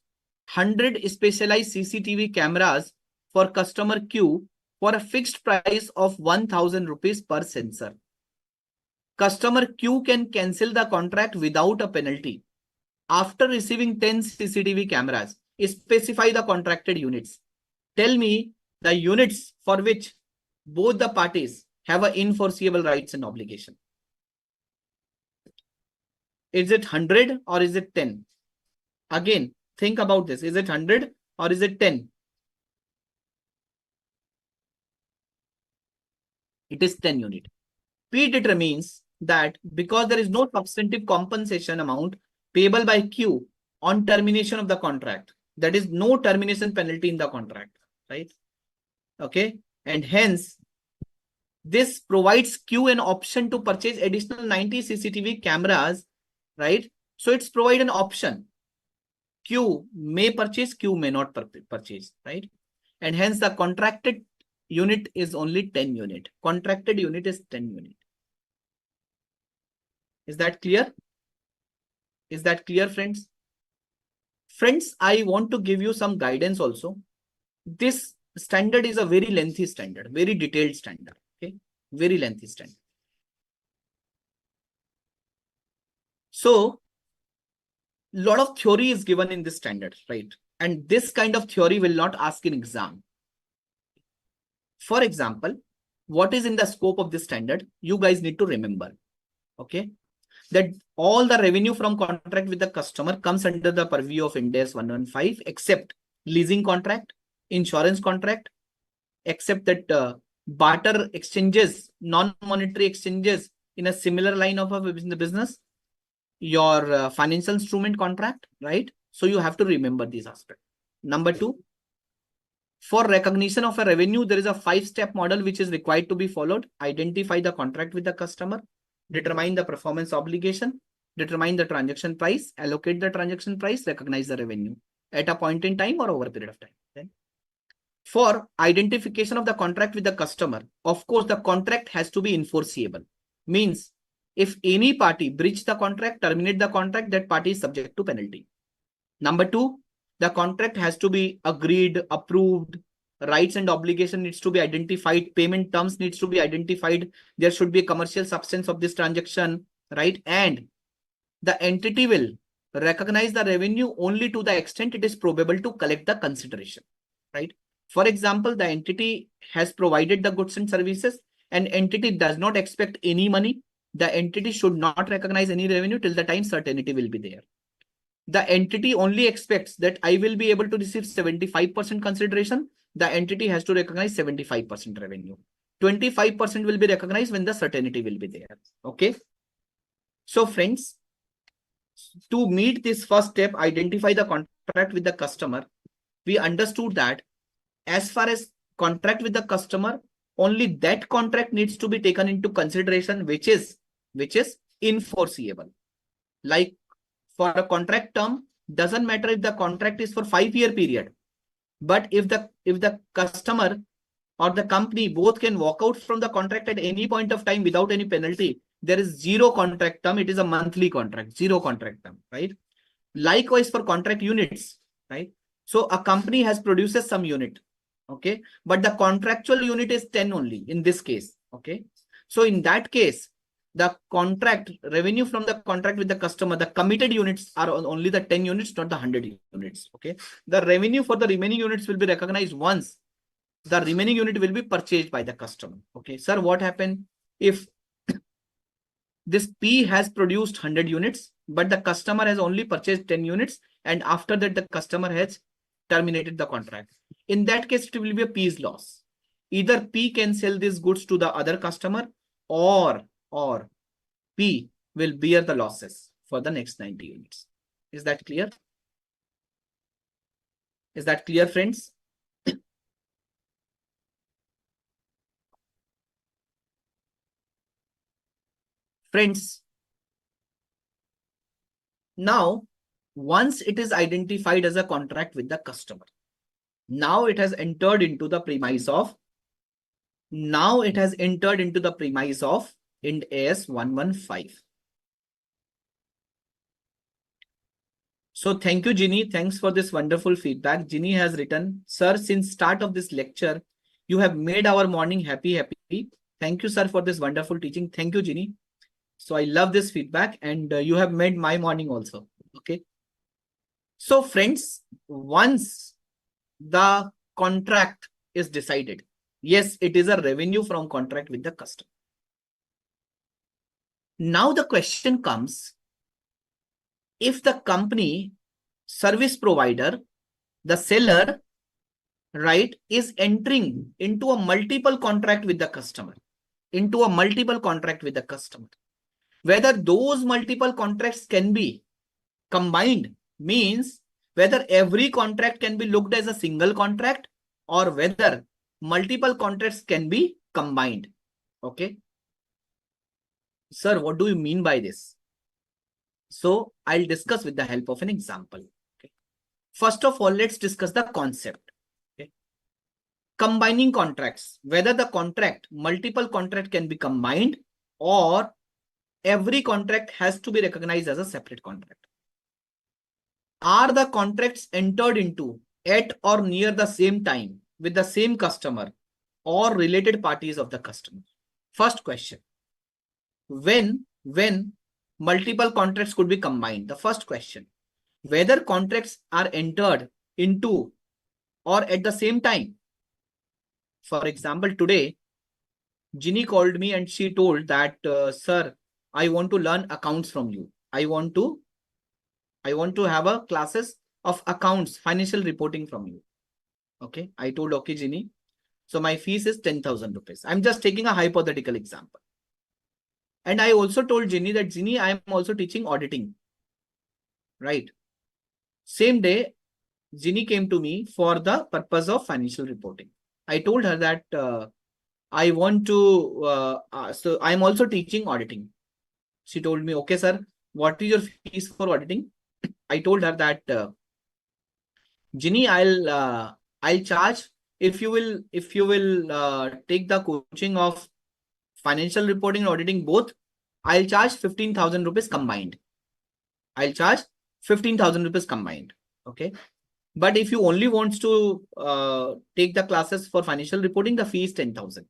100 specialized CCTV cameras for customer Q for a fixed price of 1,000 rupees per sensor. Customer Q can cancel the contract without a penalty. After receiving 10 CCTV cameras, specify the contracted units. Tell me the units for which both the parties have an enforceable rights and obligation. Is it 100 or is it 10? Again, think about this. Is it 100 or is it 10? It is 10 unit. P determines that because there is no substantive compensation amount payable by Q on termination of the contract, that is no termination penalty in the contract, right? Okay. And hence, this provides Q an option to purchase additional 90 CCTV cameras, right? So it's provide an option. Q may purchase, Q may not purchase, right? And hence the contracted unit is only 10 unit. Contracted unit is 10 unit. Is that clear? Is that clear, friends? Friends, I want to give you some guidance also. This standard is a very lengthy standard, very detailed standard. Okay, very lengthy standard. So, lot of theory is given in this standard, right? And this kind of theory will not ask in exam. For example, what is in the scope of this standard? You guys need to remember, okay, that all the revenue from contract with the customer comes under the purview of Ind AS 115, except leasing contract, insurance contract, except that barter exchanges, non-monetary exchanges in a similar line of a business, your financial instrument contract, right? So you have to remember these aspects. Number two, for recognition of a revenue, there is a 5-step model which is required to be followed. Identify the contract with the customer, determine the performance obligation, determine the transaction price, allocate the transaction price, recognize the revenue at a point in time or over a period of time. Then, for identification of the contract with the customer, of course, the contract has to be enforceable. Means if any party breach the contract, terminate the contract, that party is subject to penalty. Number two, the contract has to be agreed, approved, rights and obligation needs to be identified, payment terms needs to be identified, there should be a commercial substance of this transaction, right? And the entity will recognize the revenue only to the extent it is probable to collect the consideration, right? For example, the entity has provided the goods and services, and entity does not expect any money. The entity should not recognize any revenue till the time certainty will be there. The entity only expects that I will be able to receive 75% consideration. The entity has to recognize 75% revenue. 25% will be recognized when the certainty will be there. Okay. So friends, to meet this first step, identify the contract with the customer, we understood that as far as contract with the customer, only that contract needs to be taken into consideration, which is enforceable. Like for a contract term, doesn't matter if the contract is for 5-year period, but if the customer or the company both can walk out from the contract at any point of time without any penalty, there is zero contract term. It is a monthly contract, zero contract term, right? Likewise for contract units, right? So a company has produces some unit, okay, but the contractual unit is 10 only in this case, okay. So in that case, the contract revenue from the contract with the customer, the committed units are only the 10 units, not the 100 units, okay. The revenue for the remaining units will be recognized once the remaining unit will be purchased by the customer, okay. Sir, what happened if this P has produced 100 units, but the customer has only purchased 10 units, and after that the customer has terminated the contract? In that case, it will be a P's loss. Either P can sell these goods to the other customer, or P will bear the losses for the next 90 units. Is that clear? Is that clear, friends? Friends, now once it is identified as a contract with the customer, now it has entered into the premise of Ind AS 115. So thank you, Ginny. Thanks for this wonderful feedback. Ginny has written, sir, since start of this lecture, You have made our morning happy. Thank you, sir, for this wonderful teaching. Thank you, Ginny. So I love this feedback, and you have made my morning also. Okay. So friends, once the contract is decided, yes, it is a revenue from contract with the customer. Now the question comes, if the company, service provider, the seller, right, is entering into a multiple contract with the customer, whether those multiple contracts can be combined, means whether every contract can be looked as a single contract or whether multiple contracts can be combined. Okay. Sir, what do you mean by this? So I'll discuss with the help of an example. Okay. First of all, let's discuss the concept. Okay. Combining contracts, whether the contract, multiple contract can be combined or every contract has to be recognized as a separate contract. Are the contracts entered into at or near the same time with the same customer or related parties of the customer? First question. When multiple contracts could be combined? The first question. Whether contracts are entered into or at the same time. For example, today, Ginny called me and she told that, sir, I want to learn accounts from you. I want to have a classes of accounts, financial reporting from you. Okay. I told, okay, Ginny. So my fees is 10,000 rupees. I'm just taking a hypothetical example. And I also told Ginny that, Ginny, I am also teaching auditing. Right. Same day, Ginny came to me for the purpose of financial reporting. I told her that I want to, so I'm also teaching auditing. She told me, okay, sir, what is your fees for auditing? I told her that, Ginny, I'll charge, if you will take the coaching of financial reporting and auditing both, I'll charge 15,000 rupees combined. I'll charge 15,000 rupees combined. Okay. But if you only want to take the classes for financial reporting, the fee is 10,000.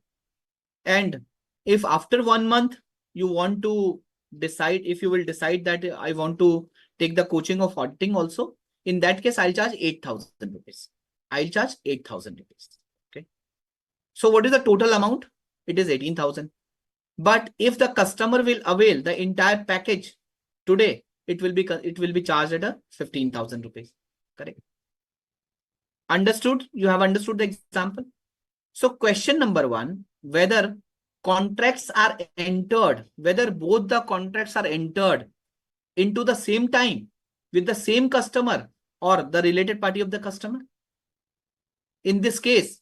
And if after 1 month you want to decide, if you will decide that I want to take the coaching of auditing also, in that case, I'll charge 8,000 rupees. I'll charge 8,000 rupees. Okay. So what is the total amount? It is 18,000. But if the customer will avail the entire package today, it will be charged at a 15,000 rupees. Correct. Understood? You have understood the example. So question number 1, whether contracts are entered, whether both the contracts are entered into the same time with the same customer or the related party of the customer. In this case,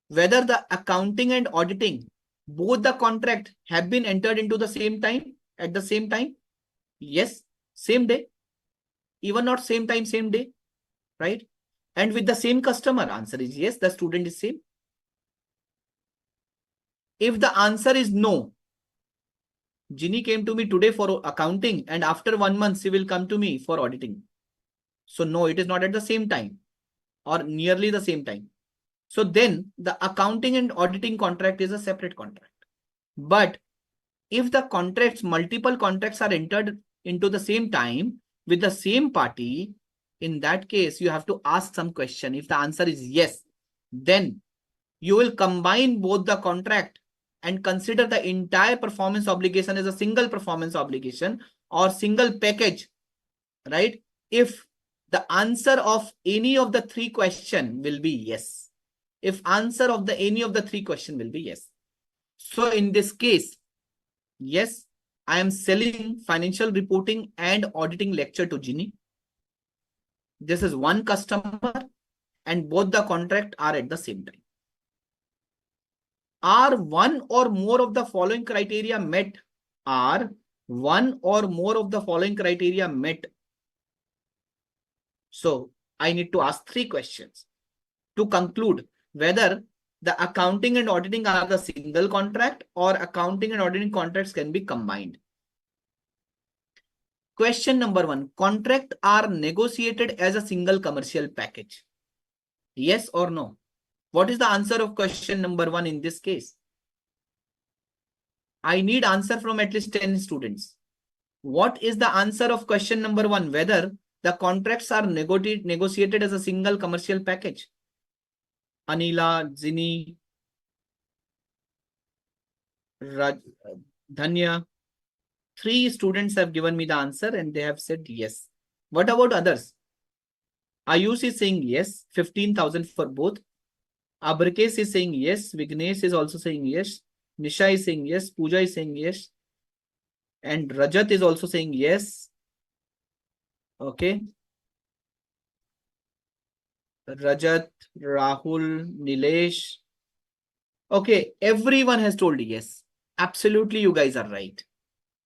whether the accounting and auditing, both the contract have been entered into the same time, at the same time. Yes, same day. Even not same time, same day, right? And with the same customer, answer is yes, the student is same. If the answer is no, Ginny came to me today for accounting and after 1 month, she will come to me for auditing. So no, it is not at the same time or nearly the same time. So then the accounting and auditing contract is a separate contract. But if the contracts, multiple contracts are entered into the same time with the same party, in that case, you have to ask some question. If the answer is yes, then you will combine both the contract and consider the entire performance obligation as a single performance obligation or single package, right? If the answer of any of the 3 questions will be yes. If answer of any of the 3 questions will be yes. So in this case, yes, I am selling financial reporting and auditing lecture to Ginny. This is one customer and both the contract are at the same time. Are one or more of the following criteria met? Are one or more of the following criteria met? So I need to ask 3 questions to conclude whether the accounting and auditing are the single contract or accounting and auditing contracts can be combined. Question number 1, contract are negotiated as a single commercial package. Yes or no? What is the answer of question number 1 in this case? I need answer from at least 10 students. What is the answer of question number 1? Whether the contracts are negotiated as a single commercial package. Anila, Zini, Dhanya. 3 students have given me the answer and they have said yes. What about others? Ayush is saying yes, 15,000 for both. Abrikes is saying yes. Vignesh is also saying yes. Nisha is saying yes. Pooja is saying yes. And Rajat is also saying yes. Okay. Rajat, Rahul, Nilesh. Okay, everyone has told yes. Absolutely, you guys are right.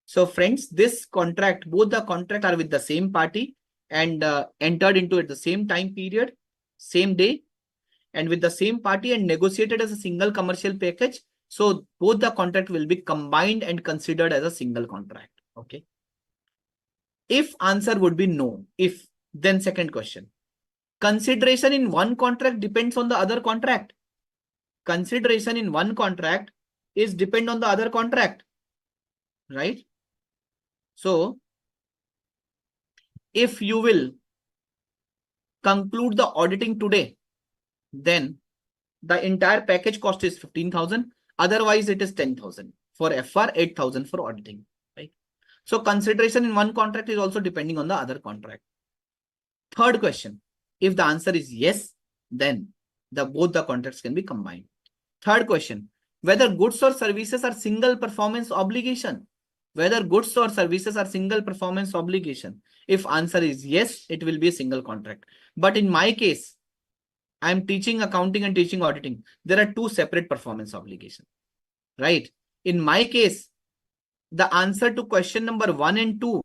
So friends, this contract, both the contract are with the same party and entered into at the same time period, same day, and with the same party and negotiated as a single commercial package. So both the contract will be combined and considered as a single contract. Okay. If answer would be no, if, then second question. Consideration in one contract depends on the other contract. Consideration in one contract is depend on the other contract, right? So if you will conclude the auditing today, then the entire package cost is 15,000. Otherwise, it is 10,000 for FR, 8,000 for auditing, right? So consideration in one contract is also depending on the other contract. Third question, if the answer is yes, then both the contracts can be combined. Third question, whether goods or services are single performance obligation. Whether goods or services are single performance obligation. If answer is yes, it will be a single contract. But in my case, I am teaching accounting and teaching auditing. There are two separate performance obligations, right? In my case, the answer to question number 1 and 2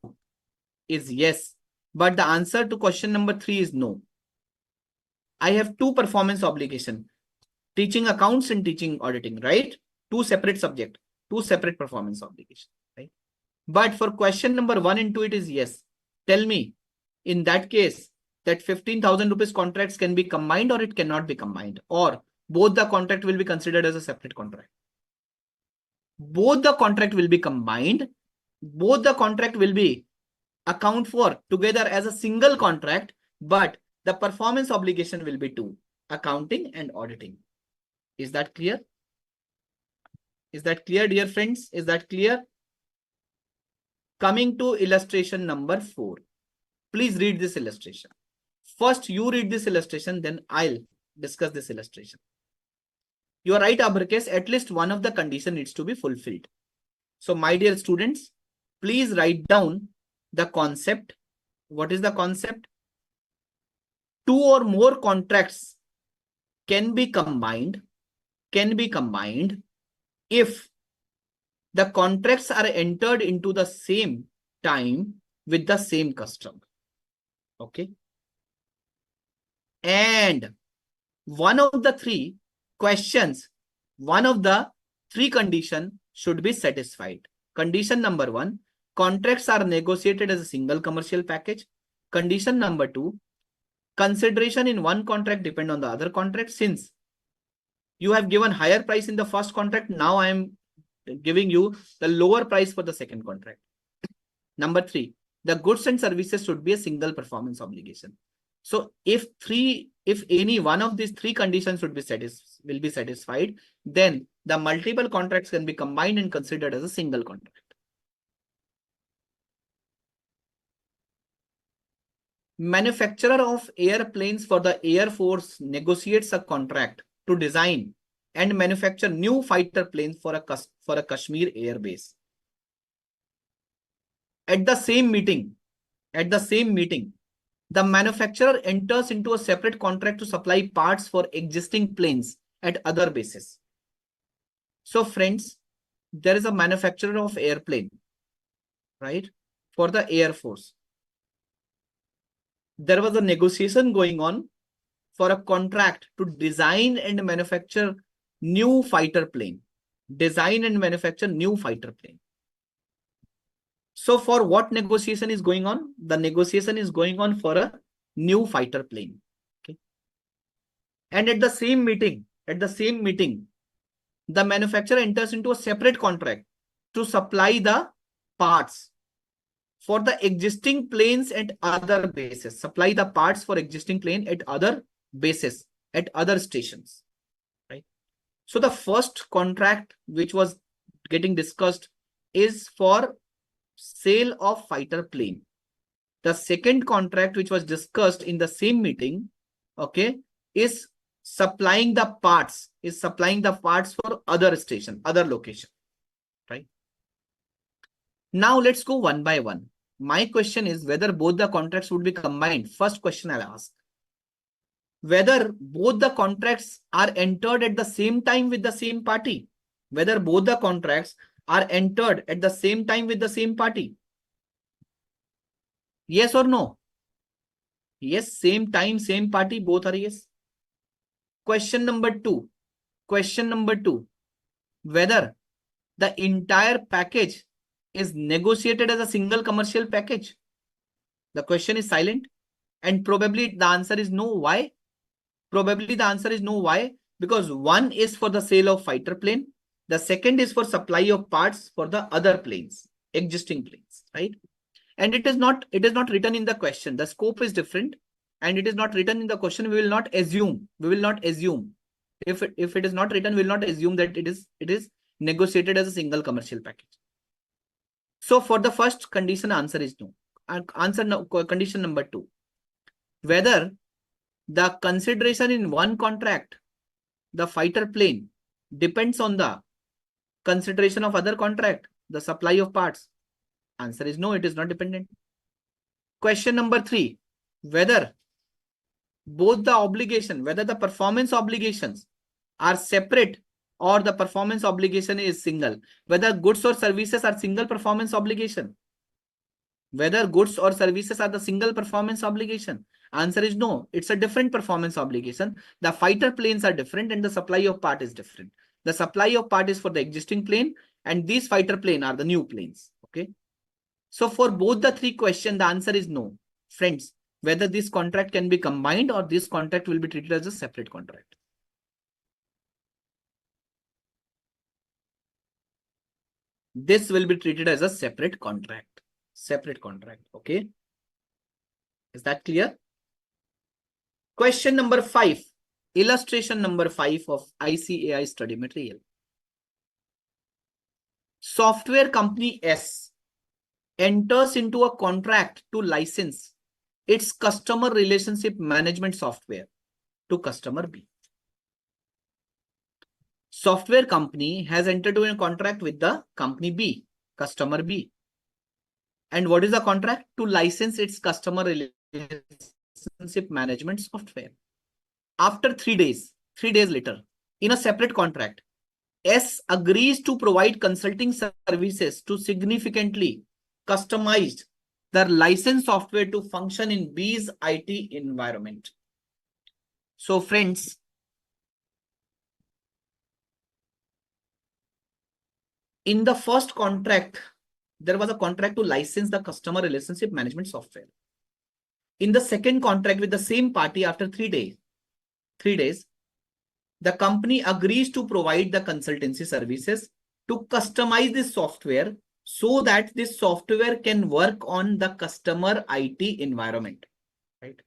is yes, but the answer to question number 3 is no. I have two performance obligations, teaching accounts and teaching auditing, right? Two separate subjects, two separate performance obligations, right? But for question number 1 and 2, it is yes. Tell me, in that case, that 15,000 rupees contracts can be combined or it cannot be combined, or both the contract will be considered as a separate contract. Both the contract will be combined. Both the contract will be account for together as a single contract, but the performance obligation will be two, accounting and auditing. Is that clear? Is that clear, dear friends? Is that clear? Coming to illustration number 4. Please read this illustration. First, you read this illustration, then I'll discuss this illustration. You are right, Abrikes, at least one of the condition needs to be fulfilled. So, my dear students, please write down the concept. What is the concept? Two or more contracts can be combined if the contracts are entered into the same time with the same customer. Okay. And one of the three questions, one of the three conditions should be satisfied. Condition number 1, contracts are negotiated as a single commercial package. Condition number 2, consideration in one contract depend on the other contract. Since you have given higher price in the first contract, now I am giving you the lower price for the second contract. Number 3, the goods and services should be a single performance obligation. So if any one of these three conditions will be satisfied, then the multiple contracts can be combined and considered as a single contract. Manufacturer of airplanes for the Air Force negotiates a contract to design and manufacture new fighter planes for a Kashmir Air Base. At the same meeting, the manufacturer enters into a separate contract to supply parts for existing planes at other bases. So friends, there is a manufacturer of airplane, right, for the Air Force. There was a negotiation going on for a contract to design and manufacture new fighter plane. So for what negotiation is going on? The negotiation is going on for a new fighter plane. Okay. And at the same meeting, at the same meeting, the manufacturer enters into a separate contract to supply the parts for the existing planes at other bases. Supply the parts for existing plane at other bases, at other stations. Right. So the first contract which was getting discussed is for sale of fighter plane. The second contract which was discussed in the same meeting, okay, is supplying the parts, for other station, other location, right? Now let's go one by one. My question is whether both the contracts would be combined. First question I'll ask. Whether both the contracts are entered at the same time with the same party. Whether both the contracts are entered at the same time with the same party. Yes or no? Yes, same time, same party, both are yes. Question number two. Whether the entire package is negotiated as a single commercial package. The question is silent, and probably the answer is no. Why? Probably the answer is no. Why? Because one is for the sale of fighter plane. The second is for supply of parts for the other planes, existing planes, right? And it is not written in the question. The scope is different, and it is not written in the question. We will not assume. If it is not written, we will not assume that it is negotiated as a single commercial package. So for the first condition, answer is no. Condition number two. Whether the consideration in one contract, the fighter plane, depends on the consideration of other contract, the supply of parts. Answer is no, it is not dependent. Question number three. Whether both the obligation, whether the performance obligations are separate or the performance obligation is single. Whether goods or services are single performance obligation. Whether goods or services are the single performance obligation. Answer is no, it's a different performance obligation. The fighter planes are different and the supply of part is different. The supply of part is for the existing plane and these fighter plane are the new planes. Okay. So for both the three questions, the answer is no. Friends, whether this contract can be combined or this contract will be treated as a separate contract. This will be treated as a separate contract. Okay. Is that clear? Question number 5. Illustration number 5 of ICAI study material. Software company S enters into a contract to license its customer relationship management software to customer B. Software company has entered into a contract with the company B, customer B. And what is the contract? To license its customer relationship management software. After 3 days later, in a separate contract, S agrees to provide consulting services to significantly customize the licensed software to function in B's IT environment. So friends, in the first contract, there was a contract to license the customer relationship management software. In the second contract with the same party, after 3 days, the company agrees to provide the consultancy services to customize this software so that this software can work on the customer IT environment. Right?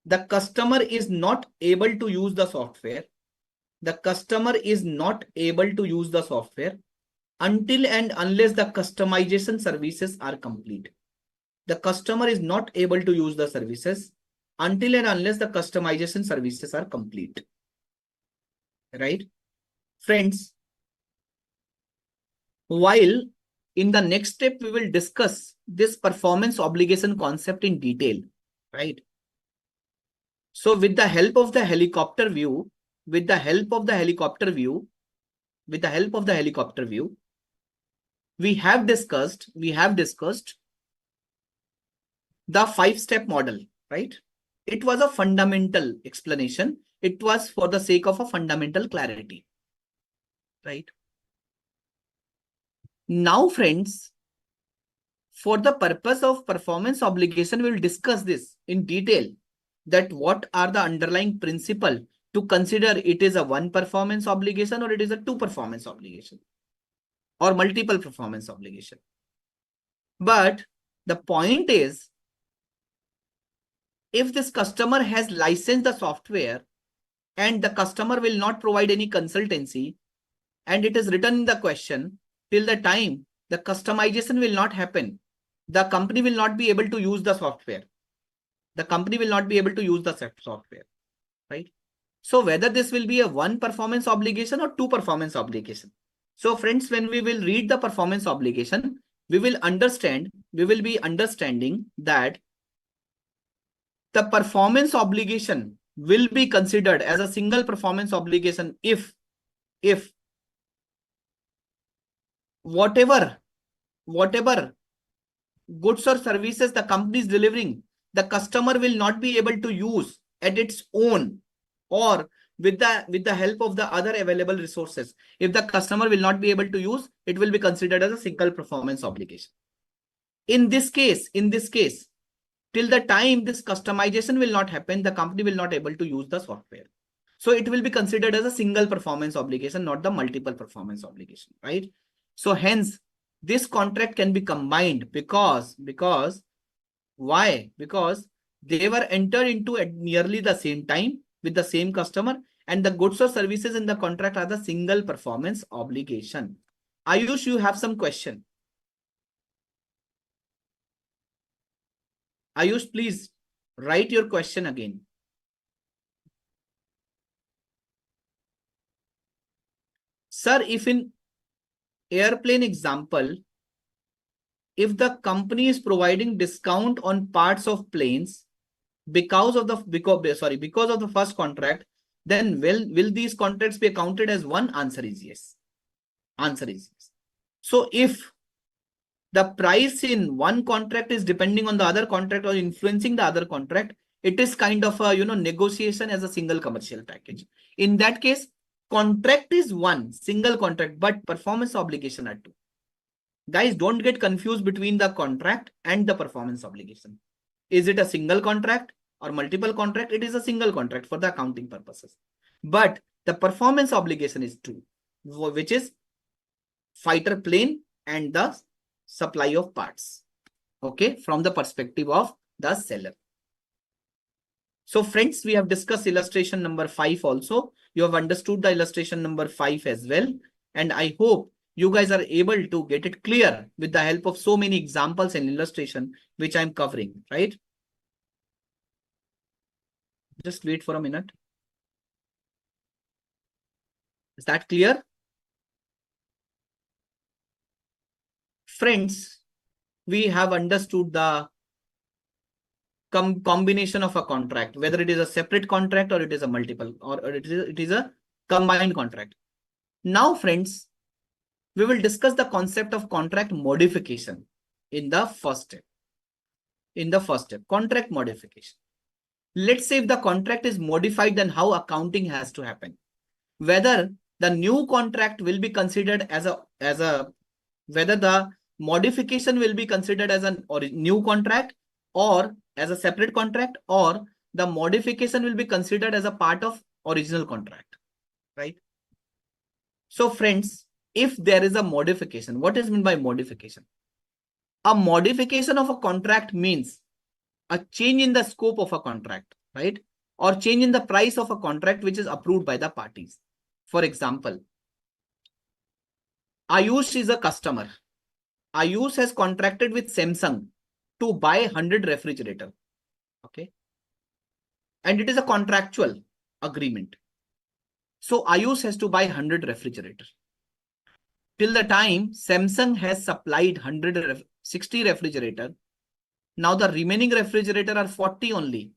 The customer is not able to use the software. Until and unless the customization services are complete. The customer is not able to use the services until and unless the customization services are complete. Right? Friends, while in the next step, we will discuss this performance obligation concept in detail. Right? So with the help of the helicopter view, we have discussed the 5-step model, right? It was a fundamental explanation. It was for the sake of a fundamental clarity, right? Now, friends, for the purpose of performance obligation, we will discuss this in detail, that what are the underlying principle to consider it is a one performance obligation or it is a two performance obligation or multiple performance obligation. But the point is, if this customer has licensed the software and the customer will not provide any consultancy, and it is written in the question, till the time the customization will not happen, the company will not be able to use the software. The company will not be able to use the software, right? So whether this will be a one performance obligation or two performance obligation. So friends, when we will read the performance obligation, we will be understanding that the performance obligation will be considered as a single performance obligation if whatever goods or services the company is delivering, the customer will not be able to use at its own or with the help of the other available resources. If the customer will not be able to use, it will be considered as a single performance obligation. In this case, till the time this customization will not happen, the company will not able to use the software. So it will be considered as a single performance obligation, not the multiple performance obligation, right? So hence, this contract can be combined because why? Because they were entered into at nearly the same time with the same customer, and the goods or services in the contract are the single performance obligation. Ayush, you have some question. Ayush, please write your question again. Sir, if in airplane example, if the company is providing discount on parts of planes because of the first contract, then will these contracts be accounted as one? Answer is yes. Answer is yes. So if the price in one contract is depending on the other contract or influencing the other contract, it is kind of a negotiation as a single commercial package. In that case, contract is one single contract, but performance obligation are two. Guys, don't get confused between the contract and the performance obligation. Is it a single contract or multiple contract? It is a single contract for the accounting purposes. But the performance obligation is two, which is fighter plane and the supply of parts. Okay, from the perspective of the seller. So friends, we have discussed illustration number 5 also. You have understood the illustration number 5 as well. And I hope you guys are able to get it clear with the help of so many examples and illustration which I'm covering, right? Just wait for a minute. Is that clear? Friends, we have understood the combination of a contract, whether it is a separate contract or it is a multiple or it is a combined contract. Now, friends, we will discuss the concept of contract modification in the first step. Contract modification. Let's say if the contract is modified, then how accounting has to happen. Whether the new contract will be considered whether the modification will be considered as a new contract or as a separate contract, or the modification will be considered as a part of original contract, right? So friends, if there is a modification, what is meant by modification? A modification of a contract means a change in the scope of a contract, right? Or change in the price of a contract which is approved by the parties. For example, Ayush is a customer. Ayush has contracted with Samsung to buy 100 refrigerator. Okay. And it is a contractual agreement. So Ayush has to buy 100 refrigerator. Till the time Samsung has supplied 160 refrigerator. Now the remaining refrigerator are 40 only.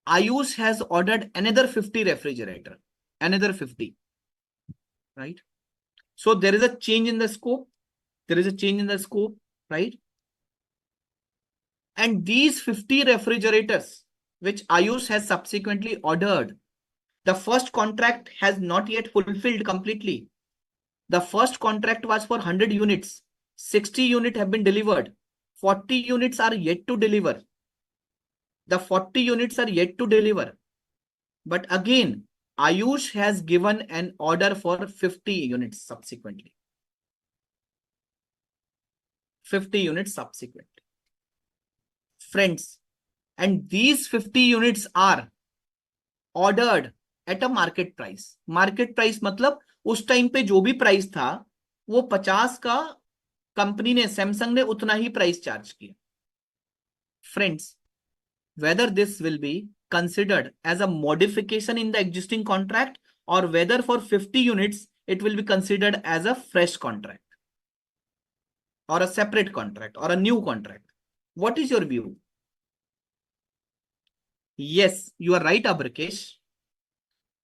Ayush has ordered another 50 refrigerator. Another 50. Right? So there is a change in the scope. Right? And these 50 refrigerators, which Ayush has subsequently ordered, the first contract has not yet fulfilled completely. The first contract was for 100 units. 60 units have been delivered. 40 units are yet to deliver. The 40 units are yet to deliver. But again, Ayush has given an order for 50 units subsequently. 50 units subsequently. Friends, and these 50 units are ordered at a market price. Market price मतलब उस time पे जो भी price था वो 50 का company ने, Samsung ने उतना ही प्राइस चार्ज किया. Friends, whether this will be considered as a modification in the existing contract or whether for 50 units it will be considered as a fresh contract or a separate contract or a new contract. What is your view? Yes, you are right, Abrikesh.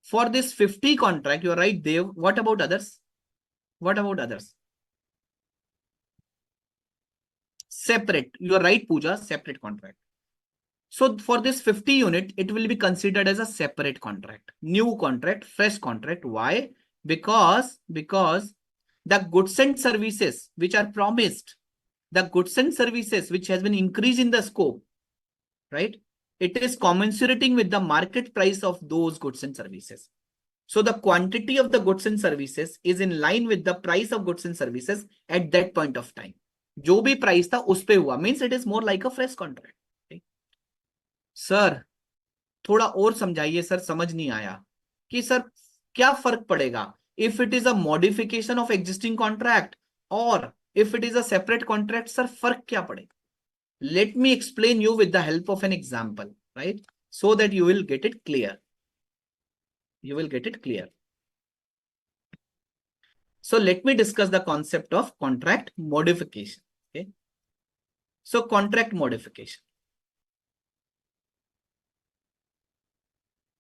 For this 50 contract, you are right, Dev. What about others? What about others? Separate. You are right, Pooja, separate contract. So for this 50 unit, it will be considered as a separate contract, new contract, fresh contract. Why? Because the goods and services which are promised, the goods and services which has been increased in the scope, right? It is commensurating with the market price of those goods and services. So the quantity of the goods and services is in line with the price of goods and services at that point of time. जो भी price था उस पे हुआ, means it is more like a fresh contract. Sir थोड़ा और समझाइए sir, समझ नहीं आया कि सर क्या फर्क पड़ेगा if it is a modification of existing contract और if it is a separate contract. Sir फर्क क्या पड़ेगा? Let me explain you with the help of an example, right, so that you will get it clear. You will get it clear. So let me discuss the concept of contract modification. Okay. So contract modification.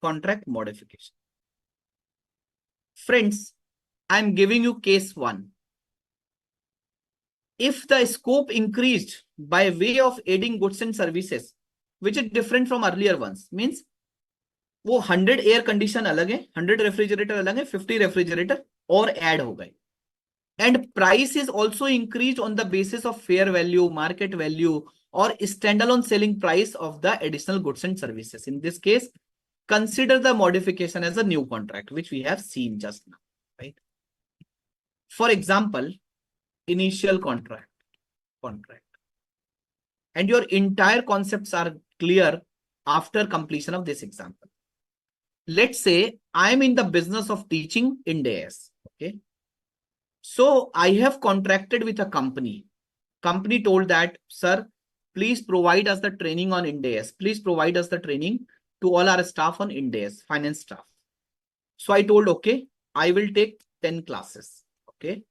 Contract modification. Friends, I'm giving you case 1. If the scope increased by way of adding goods and services, which is different from earlier ones, means वो 100 air condition अलग है, 100 refrigerator अलग है, 50 refrigerator और add हो गए. And price is also increased on the basis of fair value, market value, or standalone selling price of the additional goods and services. In this case, consider the modification as a new contract, which we have seen just now, right? For example, initial contract. And your entire concepts are clear after completion of this example. Let's say I am in the business of teaching Ind AS, okay? So I have contracted with a company. Company told that, sir, please provide us the training on Ind AS. Please provide us the training to all our staff on Ind AS, finance staff. So I told, okay, I will take 10 classes. Okay.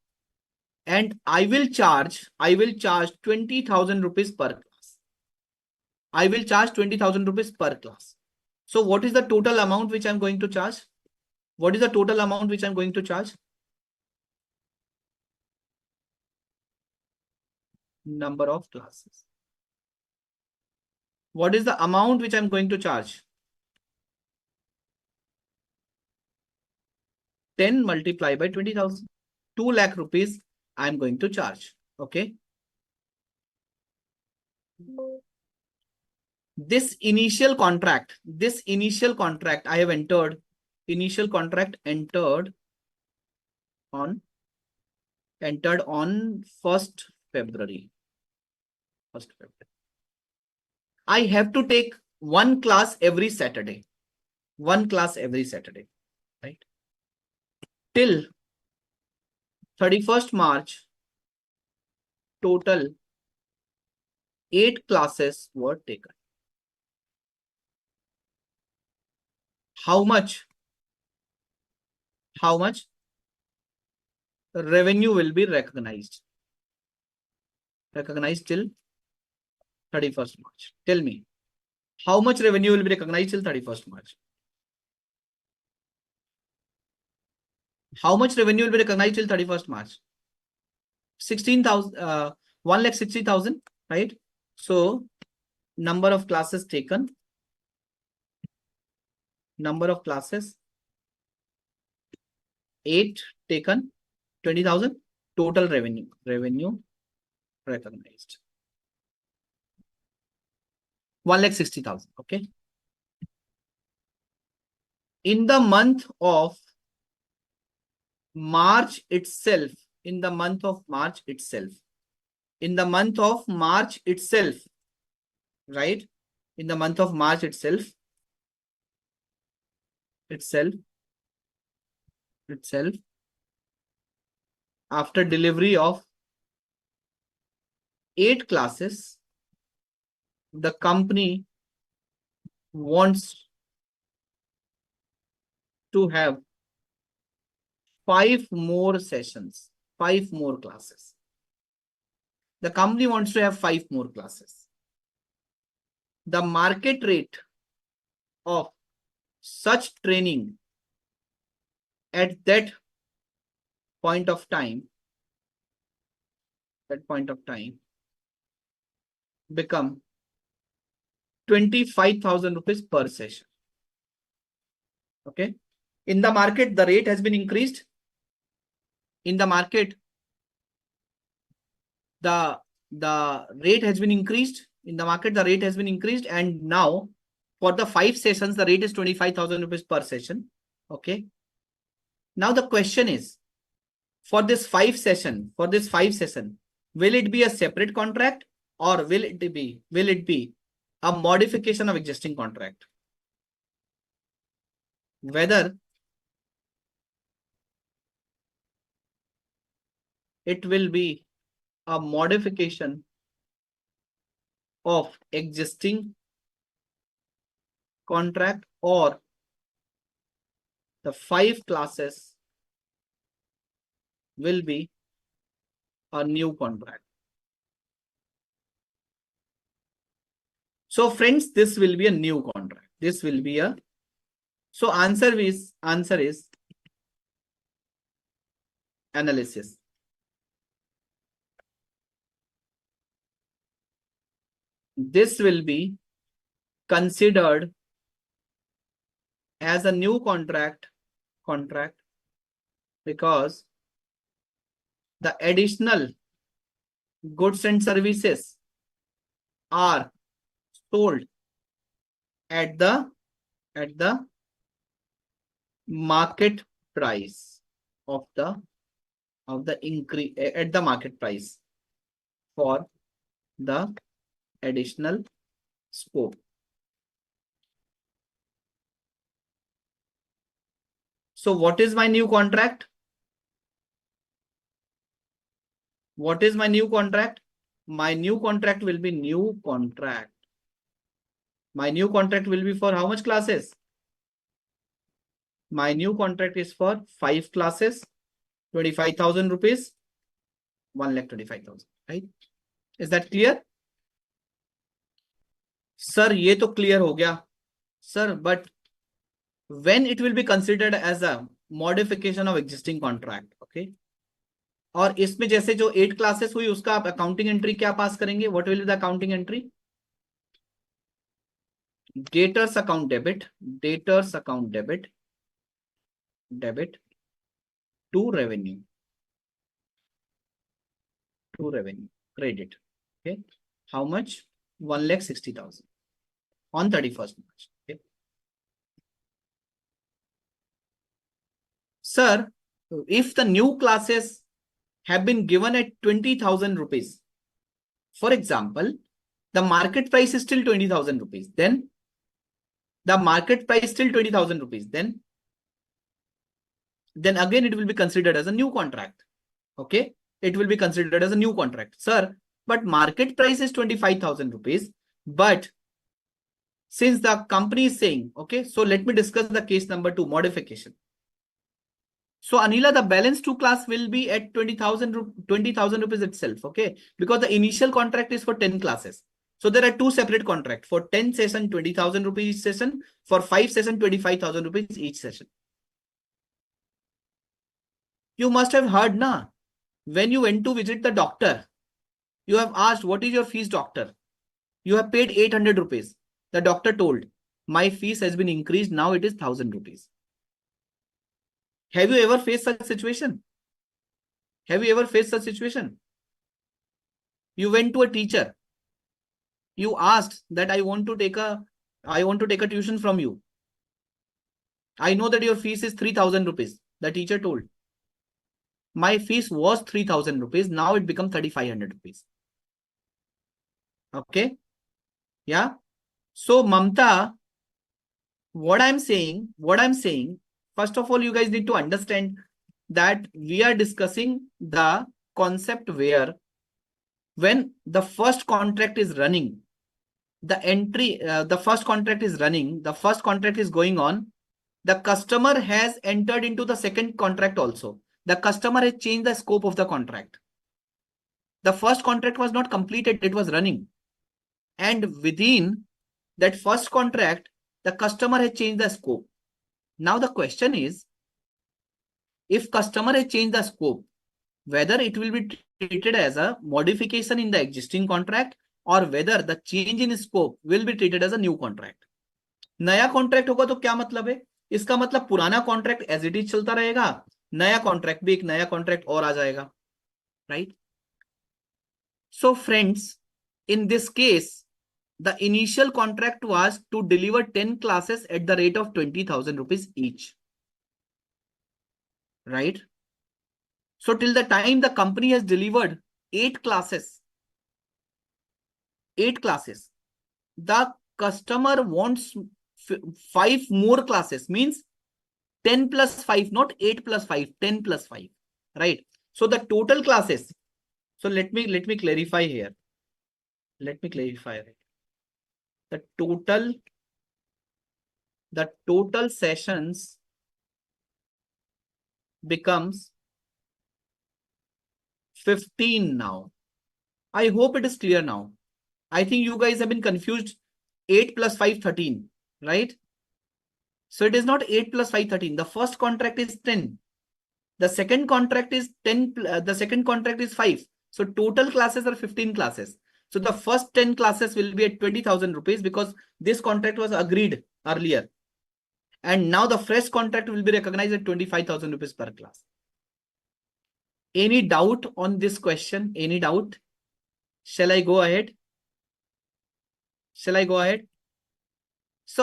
And I will charge 20,000 rupees per class. I will charge 20,000 rupees per class. So what is the total amount which I'm going to charge? What is the total amount which I'm going to charge? Number of classes. What is the amount which I'm going to charge? 10 multiplied by 20,000. 2 lakh rupees I'm going to charge. Okay. This initial contract I have entered, initial contract entered on 1st February. I have to take one class every Saturday. One class every Saturday, right? Till 31st March, total 8 classes were taken. How much revenue will be recognized till 31st March? Tell me, how much revenue will be recognized till 31st March? How much revenue will be recognized till 31st March? 16,000, 1,60,000, right? So number of classes taken, number of classes 8 taken, 20,000, total revenue recognized 1,60,000. Okay. in the month of March itself, in the month of March itself, in the month of March itself, right? In the month of March itself, after delivery of 8 classes, the company wants to have 5 more sessions, 5 more classes. The company wants to have 5 more classes. The market rate of such training at that point of time, become 25,000 rupees per session. Okay. In the market, the rate has been increased. In the market, the rate has been increased. In the market, the rate has been increased. And now for the 5 sessions, the rate is 25,000 rupees per session. Okay. Now the question is, for this 5 session, will it be a separate contract or will it be a modification of existing contract? Whether it will be a modification of existing contract or the 5 classes will be a new contract. So friends, this will be a new contract. This will be a, so answer is analysis. This will be considered as a new contract because the additional goods and services are sold at the market price of the increase, at the market price for the additional scope. So what is my new contract? What is my new contract? My new contract will be new contract. My new contract will be for how much classes? My new contract is for 5 classes, 25,000 rupees, 1,25,000, right? Is that clear? Sir, ये तो clear हो गया. Sir, but when it will be considered as a modification of existing contract, okay? और इसमें जैसे जो 8 classes हुई उसका आप अकाउंटिंग एंट्री क्या पास करेंगे? What will be the accounting entry? Debtors account debit to revenue credit. Okay, how much? 1,60,000 on 31st March. Okay. Sir, if the new classes have been given at 20,000 rupees, for example, the market price is still 20,000 rupees, then the market price still 20,000 rupees, then again it will be considered as a new contract. Okay, it will be considered as a new contract. Sir, but market price is 25,000 rupees, but since the company is saying, okay, so let me discuss the case number 2, modification. So Anila, the balance 2 class will be at 20,000 rupees itself, okay, because the initial contract is for 10 classes. So there are 2 separate contracts. For 10 session, 20,000 rupees each session. For 5 session, 25,000 rupees each session. You must have heard, na? When you went to visit the doctor, you have asked, what is your fees, doctor? You have paid 800 rupees. The doctor told, my fees has been increased. Now it is 1,000 rupees. Have you ever faced such situation? You went to a teacher. You asked that I want to take a tuition from you. I know that your fees is 3,000 rupees. The teacher told. My fees was 3,000 rupees. Now it become 3,500 rupees. Okay. Yeah. So Mamta, what I'm saying, first of all, you guys need to understand that we are discussing the concept where when the first contract is running, the first contract is running, the first contract is going on, the customer has entered into the second contract also. The customer has changed the scope of the contract. The first contract was not completed, it was running. And within that first contract, the customer has changed the scope. Now the question is, if customer has changed the scope, whether it will be treated as a modification in the existing contract or whether the change in scope will be treated as a new contract. नया contract होगा तो क्या मतलब है? इसका मतलब पुराना contract as it is चलता रहेगा, नया कॉन्ट्रैक्ट भी एक नया कॉन्ट्रैक्ट और आ जाएगा, right? So friends, in this case, the initial contract was to deliver 10 classes at the rate of 20,000 rupees each, right? So till the time the company has delivered 8 classes, the customer wants 5 more classes, means 10 plus 5, not 8 plus 5, 10 plus 5, right? So the total classes, so let me clarify here. The total sessions becomes 15 now. I hope it is clear now. I think you guys have been confused. 8 plus 5, 13, right? So it is not 8 plus 5, 13. The first contract is 10. The second contract is 10. The second contract is 5. So total classes are 15 classes. So the first 10 classes will be at 20,000 rupees because this contract was agreed earlier. And now the fresh contract will be recognized at 25,000 rupees per class. Any doubt on this question? Any doubt? Shall I go ahead? So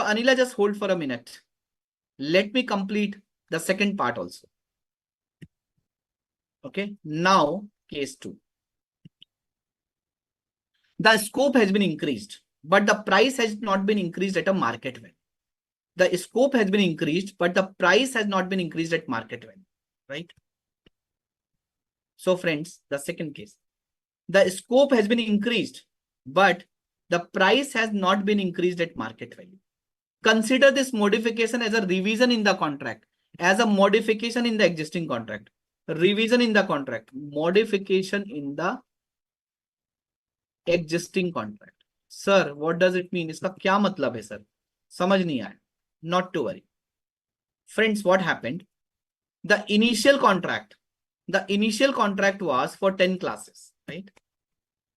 Anila, just hold for a minute. Let me complete the second part also. Okay, now case 2. The scope has been increased, but the price has not been increased at a market value. The scope has been increased, but the price has not been increased at market value, right? So friends, the second case, the scope has been increased, but the price has not been increased at market value. Consider this modification as a revision in the contract, as a modification in the existing contract. Revision in the contract, modification in the existing contract. Sir, what does it mean? इसका क्या मतलब है sir? समझ नहीं आया. Not to worry. Friends, what happened? The initial contract was for 10 classes, right?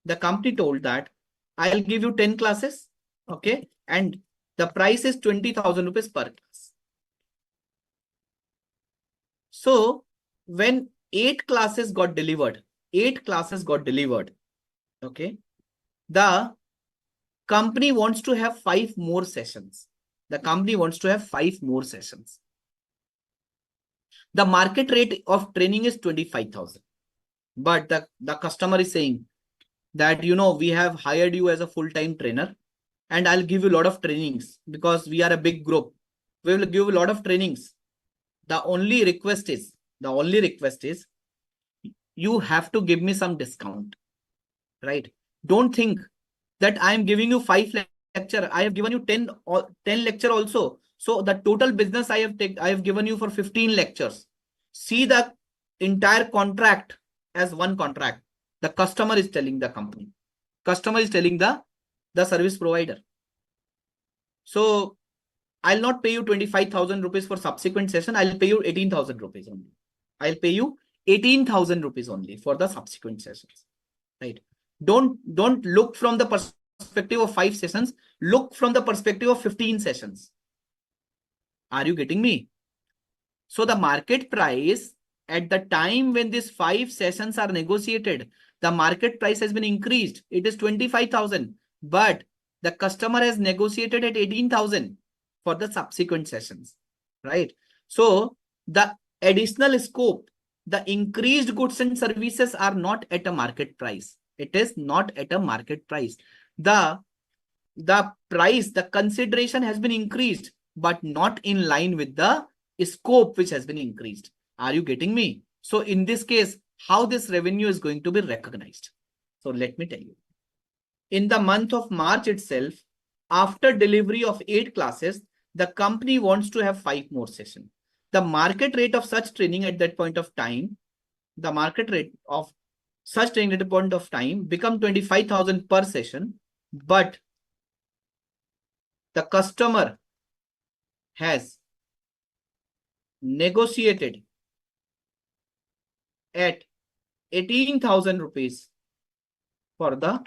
The company told that I'll give you 10 classes, okay? And the price is 20,000 rupees per class. So when 8 classes got delivered, okay? The company wants to have 5 more sessions. The market rate of training is 25,000. But the customer is saying that, you know, we have hired you as a full-time trainer and I'll give you a lot of trainings because we are a big group. We will give you a lot of trainings. The only request is you have to give me some discount, right? Don't think that I am giving you 5 lecture. I have given you 10 lecture also. So the total business I have given you for 15 lectures. See the entire contract as one contract. The customer is telling the company. Customer is telling the service provider. So I'll not pay you 25,000 rupees for subsequent session. I'll pay you 18,000 rupees only. I'll pay you 18,000 rupees only for the subsequent sessions, right? Don't look from the perspective of 5 sessions. Look from the perspective of 15 sessions. Are you getting me? So the market price at the time when these 5 sessions are negotiated, the market price has been increased. It is 25,000, but the customer has negotiated at 18,000 for the subsequent sessions. right? So the additional scope, the increased goods and services are not at a market price. It is not at a market price. The price, the consideration has been increased, but not in line with the scope which has been increased. Are you getting me? So in this case, how this revenue is going to be recognized? So let me tell you. In the month of March itself, after delivery of 8 classes, the company wants to have 5 more sessions. The market rate of such training at that point of time, the market rate of such training at the point of time become 25,000 per session, but the customer has negotiated at 18,000 rupees for the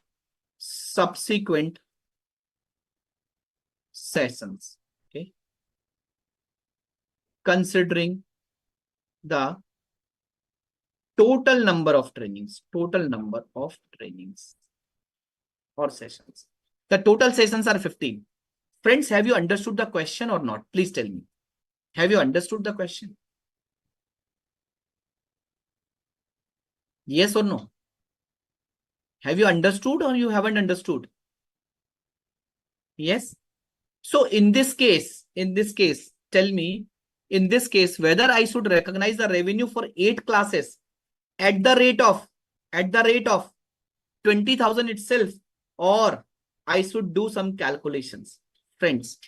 subsequent sessions. Okay. Considering the total number of trainings or sessions. The total sessions are 15. Friends, have you understood the question or not? Please tell me. Have you understood the question? Yes or no? Have you understood or you haven't understood? Yes. So in this case, tell me, in this case, whether I should recognize the revenue for 8 classes at the rate of 20,000 itself, or I should do some calculations. Friends,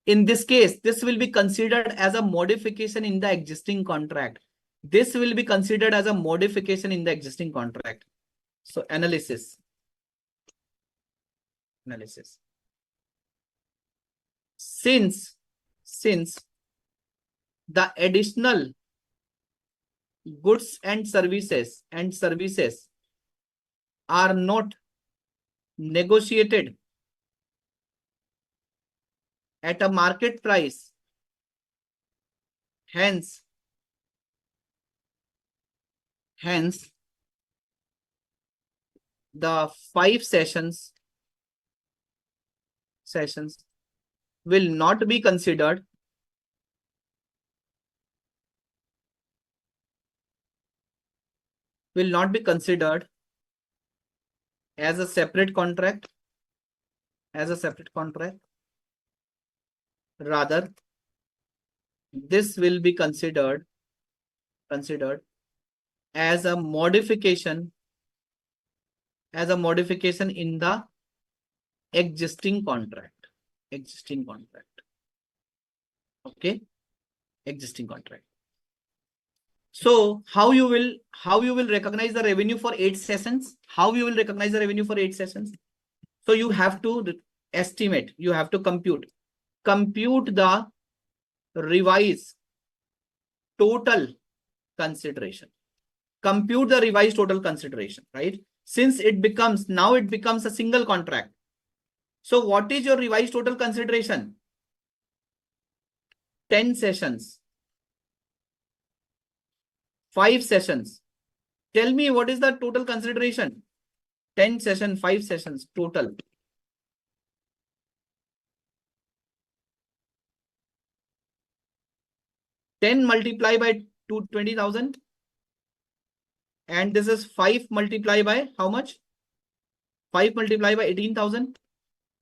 in this case, this will be considered as a modification in the existing contract. This will be considered as a modification in the existing contract. So analysis. Since the additional goods and services are not negotiated at a market price, hence the 5 sessions will not be considered as a separate contract. Rather, this will be considered as a modification in the existing contract. Okay, existing contract. So how you will recognize the revenue for 8 sessions? How you will recognize the revenue for 8 sessions? So you have to estimate, you have to compute the revised total consideration. Compute the revised total consideration, right? Since it becomes a single contract. So what is your revised total consideration? 10 sessions. 5 sessions. Tell me what is the total consideration? 10 sessions, 5 sessions total. Ten multiplied by 20,000. And this is 5 multiplied by how much? 5 multiplied by 18,000.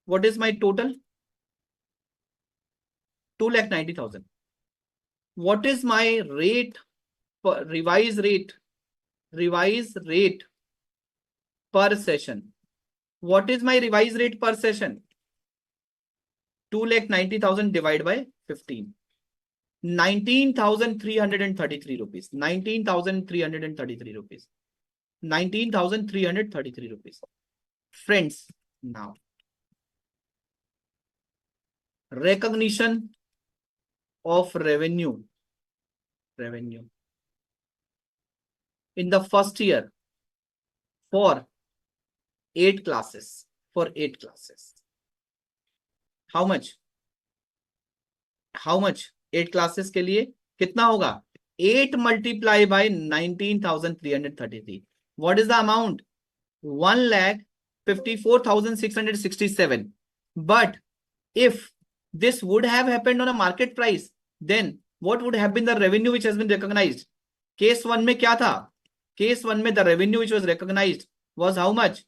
What is my total? 2,90,000. What is my rate, revised rate per session? What is my revised rate per session? 2,90,000 divided by 15. 19,333 rupees. 19,333 rupees. 19,333 rupees. Friends, now recognition of revenue in the first year for 8 classes. How much? 8 classes के लिए कितना होगा? 8 multiplied by 19,333. What is the amount? 1,54,667. But if this would have happened on a market price, then what would have been the revenue which has been recognized? Case 1 में क्या था? Case 1 में the revenue which was recognized was how much?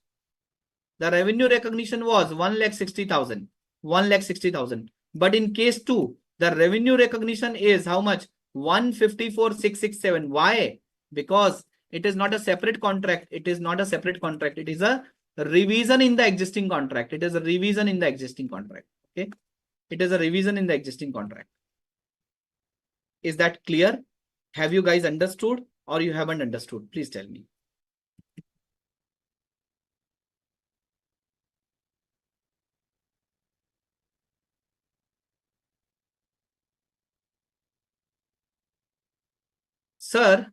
The revenue recognition was 1,60,000. 1,60,000. But in case 2, the revenue recognition is how much? 154,667. Why? Because it is not a separate contract. It is not a separate contract. It is a revision in the existing contract. It is a revision in the existing contract. Okay. It is a revision in the existing contract. Is that clear? Have you guys understood or you haven't understood? Please tell me. Sir,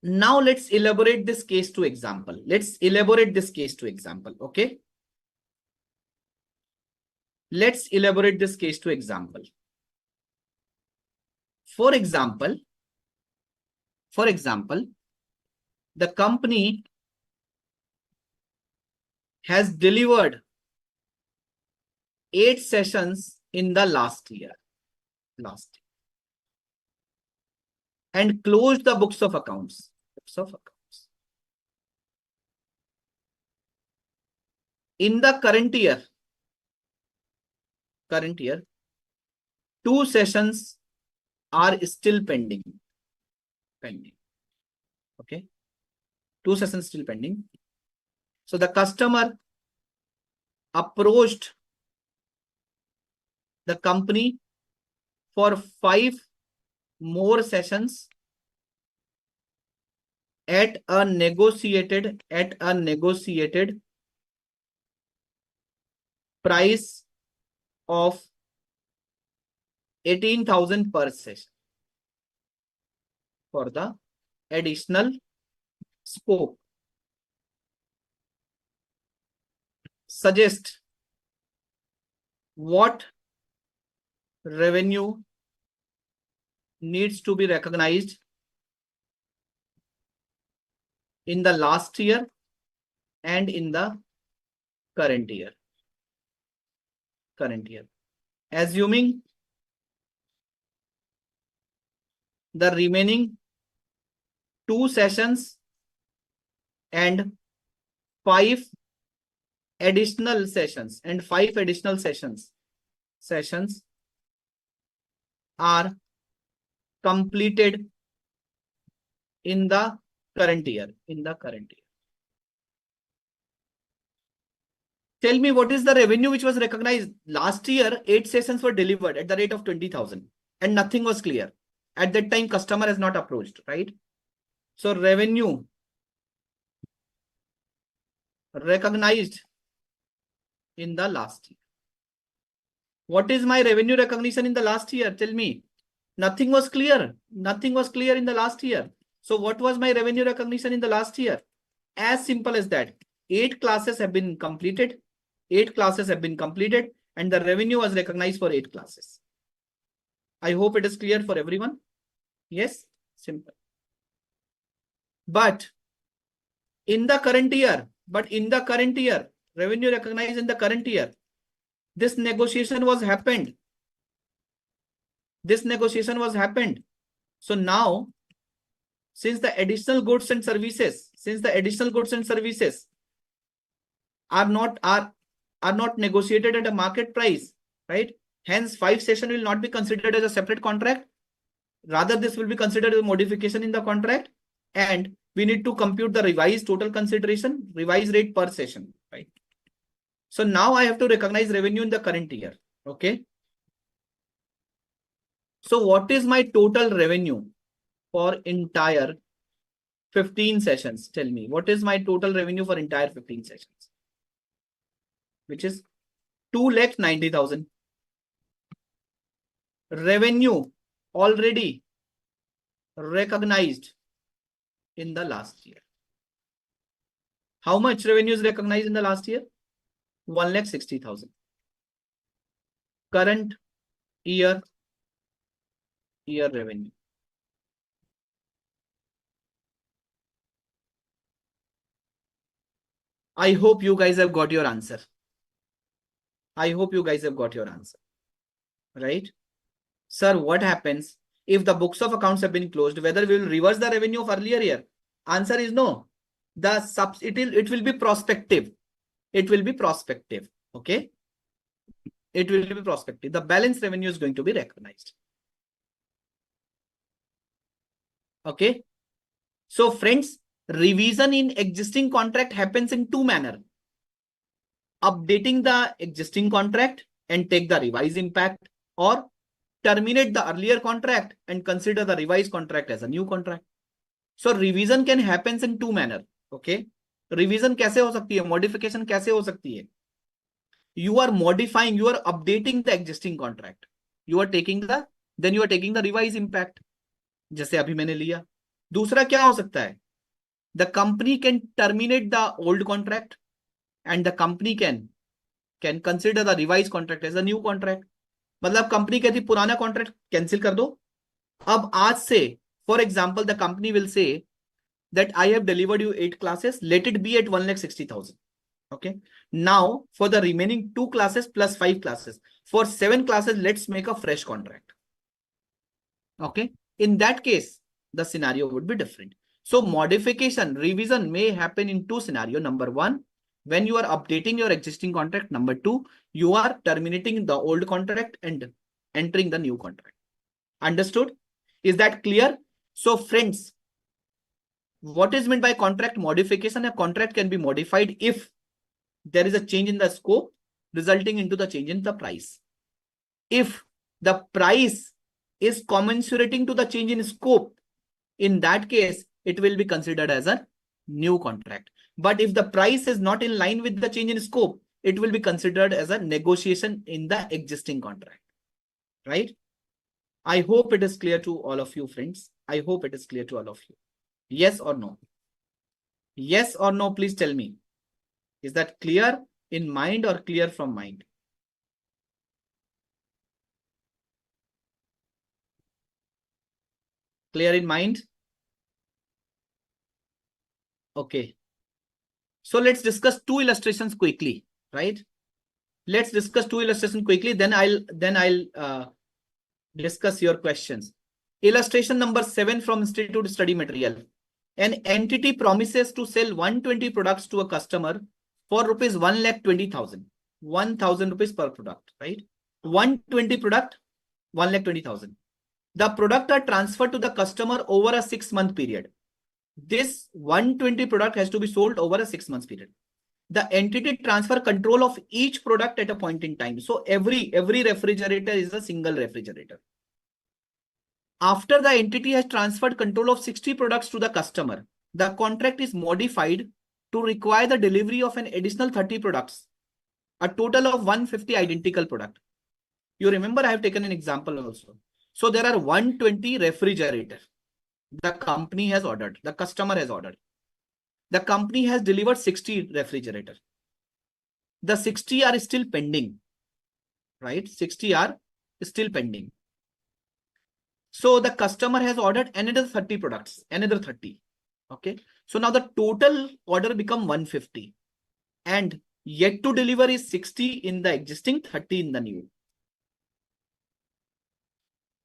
now let's elaborate this case to example. Let's elaborate this case to example. Okay. Let's elaborate this case to example. For example, the company has delivered 8 sessions in the last year. And closed the books of accounts. In the current year, 2 sessions are still pending. Okay. 2 sessions still pending. So the customer approached the company for 5 more sessions at a negotiated price of 18,000 per session for the additional scope. Suggest what revenue needs to be recognized in the last year and in the current year. Assuming the remaining 2 sessions and 5 additional sessions are completed in the current year. Tell me what is the revenue which was recognized last year. 8 sessions were delivered at the rate of 20,000 and nothing was clear. At that time, customer has not approached, right? So revenue recognized in the last year. What is my revenue recognition in the last year? Tell me. Nothing was clear. Nothing was clear in the last year. So what was my revenue recognition in the last year? As simple as that. 8 classes have been completed. 8 classes have been completed and the revenue was recognized for 8 classes. I hope it is clear for everyone. Yes, simple. But in the current year, revenue recognized in the current year, this negotiation was happened. So now, since the additional goods and services are not negotiated at a market price, right? Hence, 5 sessions will not be considered as a separate contract. Rather, this will be considered as a modification in the contract, and we need to compute the revised total consideration, revised rate per session, right? So now I have to recognize revenue in the current year. Okay. So what is my total revenue for entire 15 sessions? Tell me, what is my total revenue for entire 15 sessions? Which is 2,90,000. Revenue already recognized in the last year. How much revenue is recognized in the last year? 1,60,000. Current year revenue. I hope you guys have got your answer. right? Sir, what happens if the books of accounts have been closed? Whether we will reverse the revenue of earlier year? Answer is no. It will be prospective. It will be prospective. Okay. It will be prospective. The balance revenue is going to be recognized. Okay. So friends, revision in existing contract happens in two manner. Updating the existing contract and take the revised impact, or terminate the earlier contract and consider the revised contract as a new contract. So revision can happen in two manner. Okay. Revision कैसे हो सकती है? Modification कैसे हो सकती है? You are modifying, you are updating the existing contract. You are taking the revised impact. जैसे अभी मैंने लिया. दूसरा क्या हो सकता है? The company can terminate the old contract and the company can consider the revised contract as a new contract. मतलब कंपनी कहती पुराना कॉन्ट्रैक्ट कैंसिल कर दो. अब आज से, for example, the company will say that I have delivered you 8 classes, let it be at 1,60,000. Okay. Now for the remaining 2 classes plus 5 classes, for 7 classes, let's make a fresh contract. Okay. In that case, the scenario would be different. So modification, revision may happen in two scenarios. Number one, when you are updating your existing contract. Number two, you are terminating the old contract and entering the new contract. Understood? Is that clear? So friends, what is meant by contract modification? A contract can be modified if there is a change in the scope resulting into the change in the price. If the price is commensurating to the change in scope, in that case, it will be considered as a new contract. But if the price is not in line with the change in scope, it will be considered as a negotiation in the existing contract, right? I hope it is clear to all of you, friends. I hope it is clear to all of you. Yes or no? Yes or no, please tell me. Is that clear in mind or clear from mind? Clear in mind? Okay. So let's discuss two illustrations quickly, right? Let's discuss two illustrations quickly. Then I'll discuss your questions. Illustration number 7 from Institute Study Material. An entity promises to sell 120 products to a customer for rupees 1,20,000. 1,000 rupees per product, right? 120 product, 1,20,000. The product are transferred to the customer over a 6-month period. This 120 product has to be sold over a 6-month period. The entity transfer control of each product at a point in time. So every refrigerator is a single refrigerator. After the entity has transferred control of 60 products to the customer, the contract is modified to require the delivery of an additional 30 products, a total of 150 identical products. You remember I have taken an example also. So there are 120 refrigerators. The company has ordered, the customer has ordered. The company has delivered 60 refrigerators. The 60 are still pending, right? 60 are still pending. So the customer has ordered another 30 products, another 30. Okay. So now the total order become 150 and yet to deliver is 60 in the existing, 30 in the new.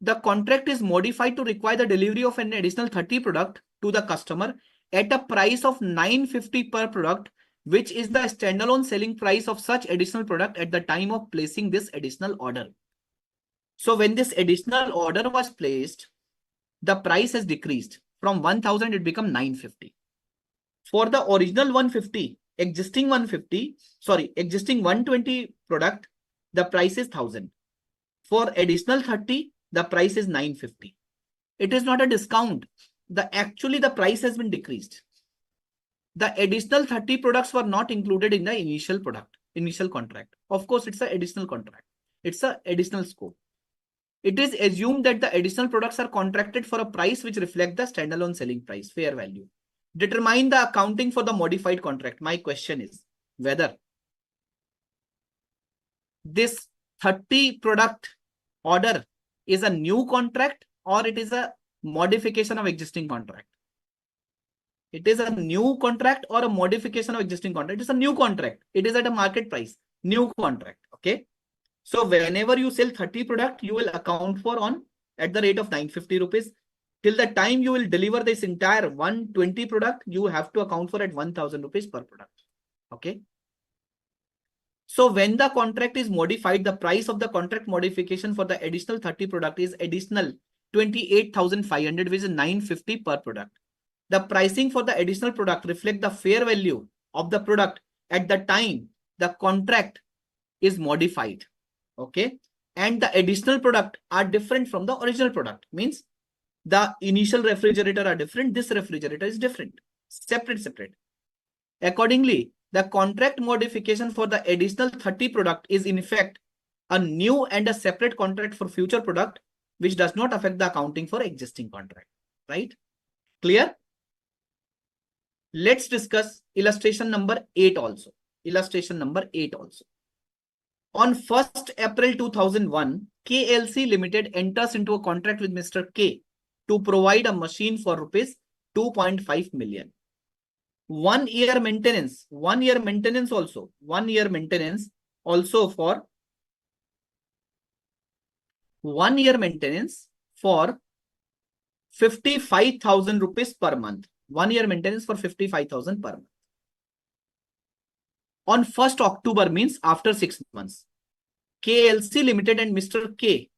The contract is modified to require the delivery of an additional 30 product to the customer at a price of 950 per product, which is the standalone selling price of such additional product at the time of placing this additional order. So when this additional order was placed, the price has decreased from 1,000, it become 950. For the original 150, existing 120 product, the price is 1,000. For additional 30, the price is 950. It is not a discount. Actually, the price has been decreased. The additional 30 products were not included in the initial contract. Of course, it's an additional contract. It's an additional scope. It is assumed that the additional products are contracted for a price which reflects the standalone selling price, fair value. Determine the accounting for the modified contract. My question is whether this 30 product order is a new contract or it is a modification of existing contract. It is a new contract or a modification of existing contract. It is a new contract. It is at a market price. New contract. Okay. So whenever you sell 30 product, you will account for on at the rate of 950 rupees. Till the time you will deliver this entire 120 product, you have to account for at 1000 rupees per product. Okay. So when the contract is modified, the price of the contract modification for the additional 30 product is additional 28,500, which is 950 per product. The pricing for the additional product reflect the fair value of the product at the time the contract is modified. Okay. And the additional product are different from the original product. Means the initial refrigerator are different. This refrigerator is different. Separate. Accordingly, the contract modification for the additional 30 product is in effect a new and a separate contract for future product, which does not affect the accounting for existing contract. Right? Clear? Let's discuss illustration number 8 also. Illustration number 8 also. On 1st April 2001, KLC Limited enters into a contract with Mr. K to provide a machine for rupees 2.5 million. 1 year maintenance, 1 year maintenance also, 1 year maintenance also for 1 year maintenance for 55,000 rupees per month. 1 year maintenance for 55,000 per month. On 1st October means after 6 months, KLC Limited and Mr. K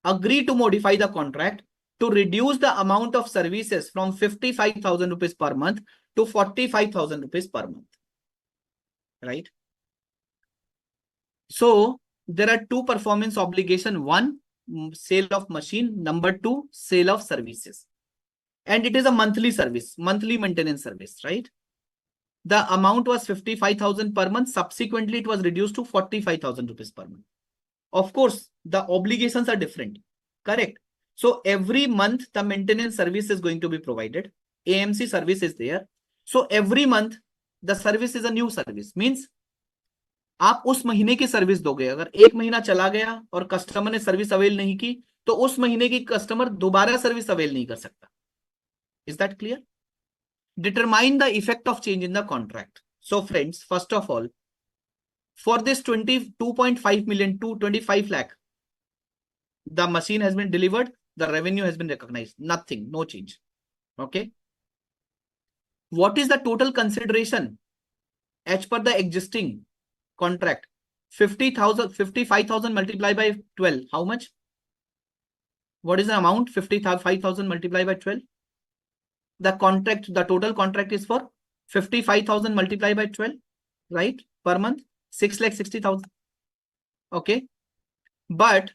agree to modify the contract to reduce the amount of services from 55,000 rupees per month to 45,000 rupees per month. Right? So there are two performance obligations. One, sale of machine. Number two, sale of services. And it is a monthly service, monthly maintenance service, right? The amount was 55,000 per month. Subsequently, it was reduced to 45,000 rupees per month. Of course, the obligations are different. Correct. So every month, the maintenance service is going to be provided. AMC service is there. So every month, the service is a new service. Means आप उस महीने की service दोगे. अगर एक महीना चला गया और कस्टमर ने सर्विस अवेल नहीं की, तो उस महीने की कस्टमर दोबारा सर्विस अवेल नहीं कर सकता. Is that clear? Determine the effect of change in the contract. So friends, first of all, for this 22.5 million to 25 lakh, the machine has been delivered, the revenue has been recognized. Nothing, no change. Okay. What is the total consideration as per the existing contract? 55,000 multiplied by 12. How much? What is the amount? 55,000 multiplied by 12. The contract, the total contract is for 55,000 multiplied by 12, right? Per month, 6,60,000. Okay. But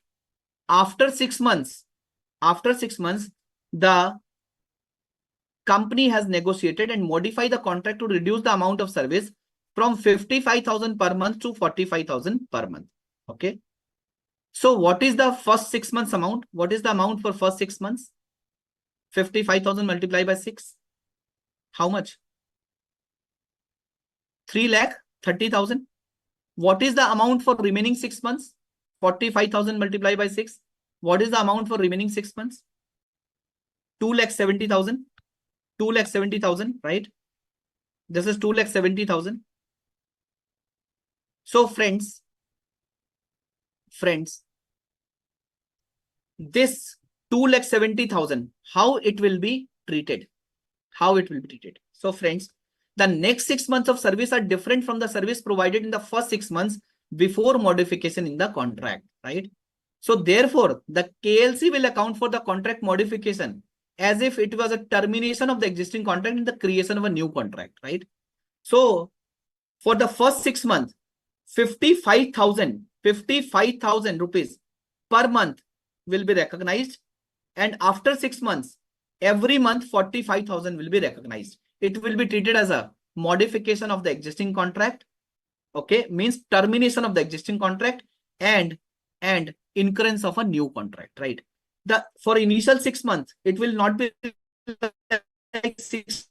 after 6 months, the company has negotiated and modified the contract to reduce the amount of service from 55,000 per month to 45,000 per month. Okay. So what is the first 6 months amount? What is the amount for first 6 months? 55,000 multiplied by 6. How much? 3,30,000. What is the amount for remaining 6 months? 45,000 multiplied by 6. What is the amount for remaining 6 months? 2,70,000. 2,70,000, right? This is 2,70,000. So friends, this 2,70,000, how it will be treated? How it will be treated? So friends, the next 6 months of service are different from the service provided in the first 6 months before modification in the contract, right? So therefore, the KLC will account for the contract modification as if it was a termination of the existing contract and the creation of a new contract, right? So for the first 6 months, 55,000 rupees per month will be recognized. And after 6 months, every month 45,000 will be recognized. It will be treated as a modification of the existing contract. Okay, means termination of the existing contract and incurrence of a new contract, right? For initial 6 months, it will not be like 6.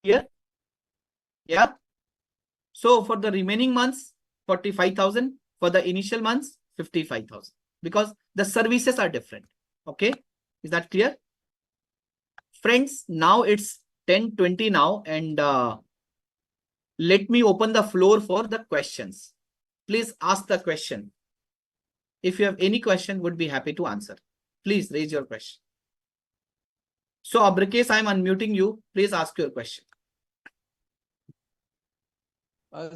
Here, yeah. So for the remaining months, 45,000. For the initial months, 55,000. Because the services are different. Okay, is that clear? Friends, now it's 10:20 now, and let me open the floor for the questions. Please ask the question. If you have any question, would be happy to answer. Please raise your question. So, Abrikesh, I'm unmuting you. Please ask your question.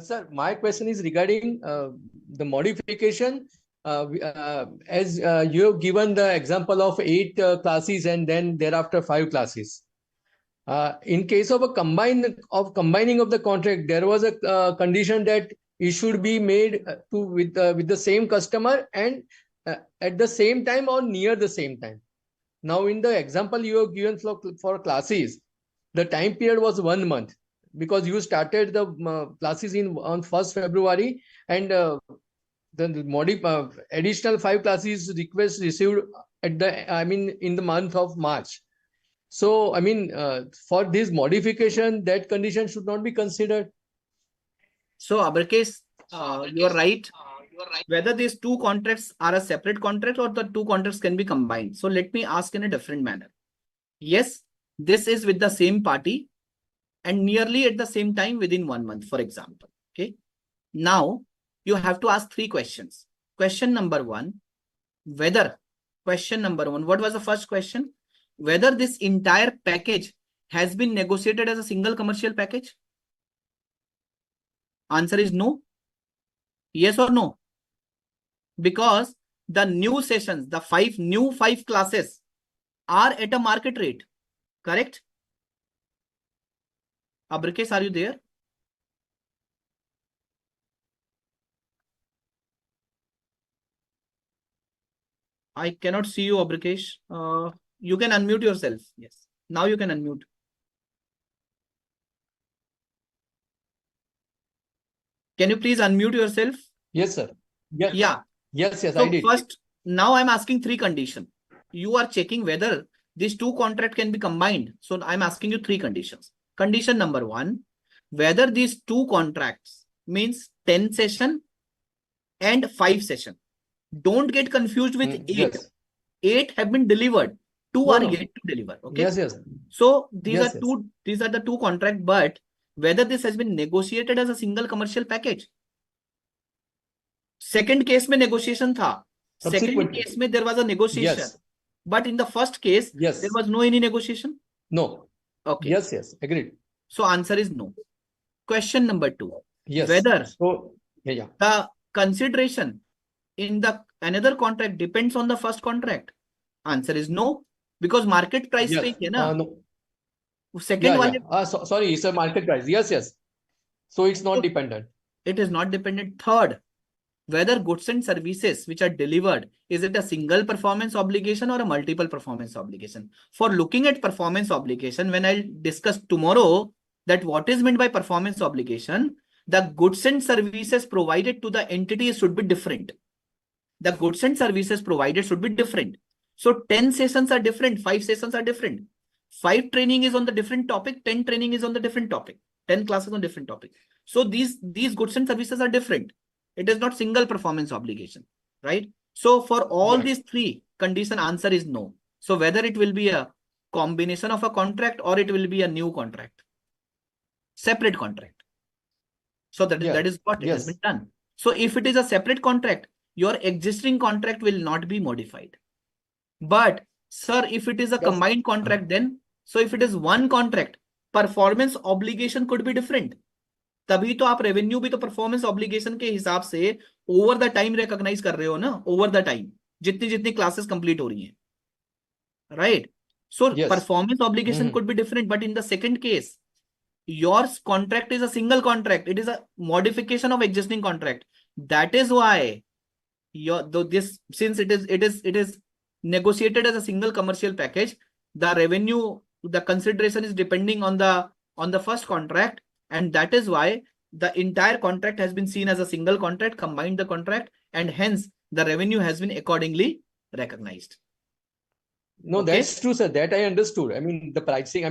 Sir, my question is regarding the modification. As you have given the example of 8 classes and then thereafter 5 classes. In case of a combining of the contract, there was a condition that it should be made with the same customer and at the same time or near the same time. Now, in the example you have given for classes, the time period was 1 month because you started the classes on 1st February and the additional 5 classes requests received at in the month of March. So, for this modification, that condition should not be considered. So, Abrikesh, you are right. Whether these two contracts are a separate contract or the two contracts can be combined. So, let me ask in a different manner. Yes, this is with the same party and nearly at the same time within 1 month, for example. Okay. Now, you have to ask 3 questions. Question number 1, what was the first question? Whether this entire package has been negotiated as a single commercial package? Answer is no. Yes or no? Because the new sessions, the 5 classes are at a market rate. Correct? Abrikesh, are you there? I cannot see you, Abrikesh. You can unmute yourself. Yes. Now you can unmute. Can you please unmute yourself? Yes, sir. Yes. Yeah. Yes, So I did. First, now I'm asking 3 conditions. You are checking whether these 2 contracts can be combined. So I'm asking you 3 conditions. Condition number 1, whether these 2 contracts means 10 session and 5 session. Don't get confused with 8. Yes. 8 have been delivered. 2 are yet to deliver. Okay. Yes. So these are the 2 contracts, but whether this has been negotiated as a single commercial package. Second case में negotiation था. Second case में there was a negotiation. Yes. But in the first case, yes, there was no any negotiation. No. Okay. Yes, agreed. So answer is no. Question number 2. Yes. Whether the consideration in the another contract depends on the first contract. Answer is no, because market price yes. पे है ना. No. Second one. Sorry, it's a market price. Yes. So it's not dependent. It is not dependent. Third, whether goods and services which are delivered, is it a single performance obligation or a multiple performance obligation? For looking at performance obligation, when I'll discuss tomorrow that what is meant by performance obligation, the goods and services provided to the entities should be different. The goods and services provided should be different. So 10 sessions are different, 5 sessions are different. 5 training is on the different topic, 10 training is on the different topic, 10 classes on different topic. So these goods and services are different. It is not single performance obligation, right? So for all these 3 condition, answer is no. So whether it will be a combination of a contract or it will be a new contract, separate contract. So that is what it has been done. So if it is a separate contract, your existing contract will not be modified. But sir, if it is a combined contract, then so if it is one contract, performance obligation could be different. तभी तो आप revenue भी तो performance obligation के हिसाब से over the time recognise कर रहे हो ना, ओवर द टाइम जितनी क्लासेस कंप्लीट हो रही हैं, right? So performance obligation could be different, but in the second case your contract is a single contract. It is a modification of existing contract. That is why since it is negotiated as a single commercial package, the revenue, the consideration is depending on the first contract, and that is why the entire contract has been seen as a single contract, combined the contract, and hence the revenue has been accordingly recognized. No, that's true, sir. That I understood. I mean, the pricing,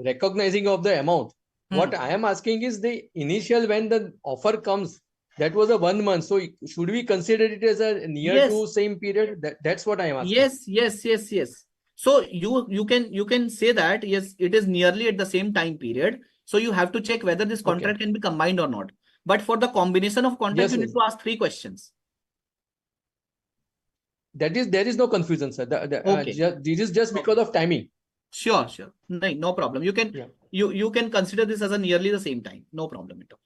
recognizing of the amount. What I am asking is the initial, when the offer comes, that was a 1 month. So should we consider it as a near to same period? That's what I am asking. Yes. So you can say that yes, it is nearly at the same time period. So you have to check whether this contract can be combined or not. But for the combination of contracts, you need to ask 3 questions. There is no confusion, sir. Okay. This is just because of timing. Sure. No problem. You can you can consider this as a nearly the same time. No problem at all.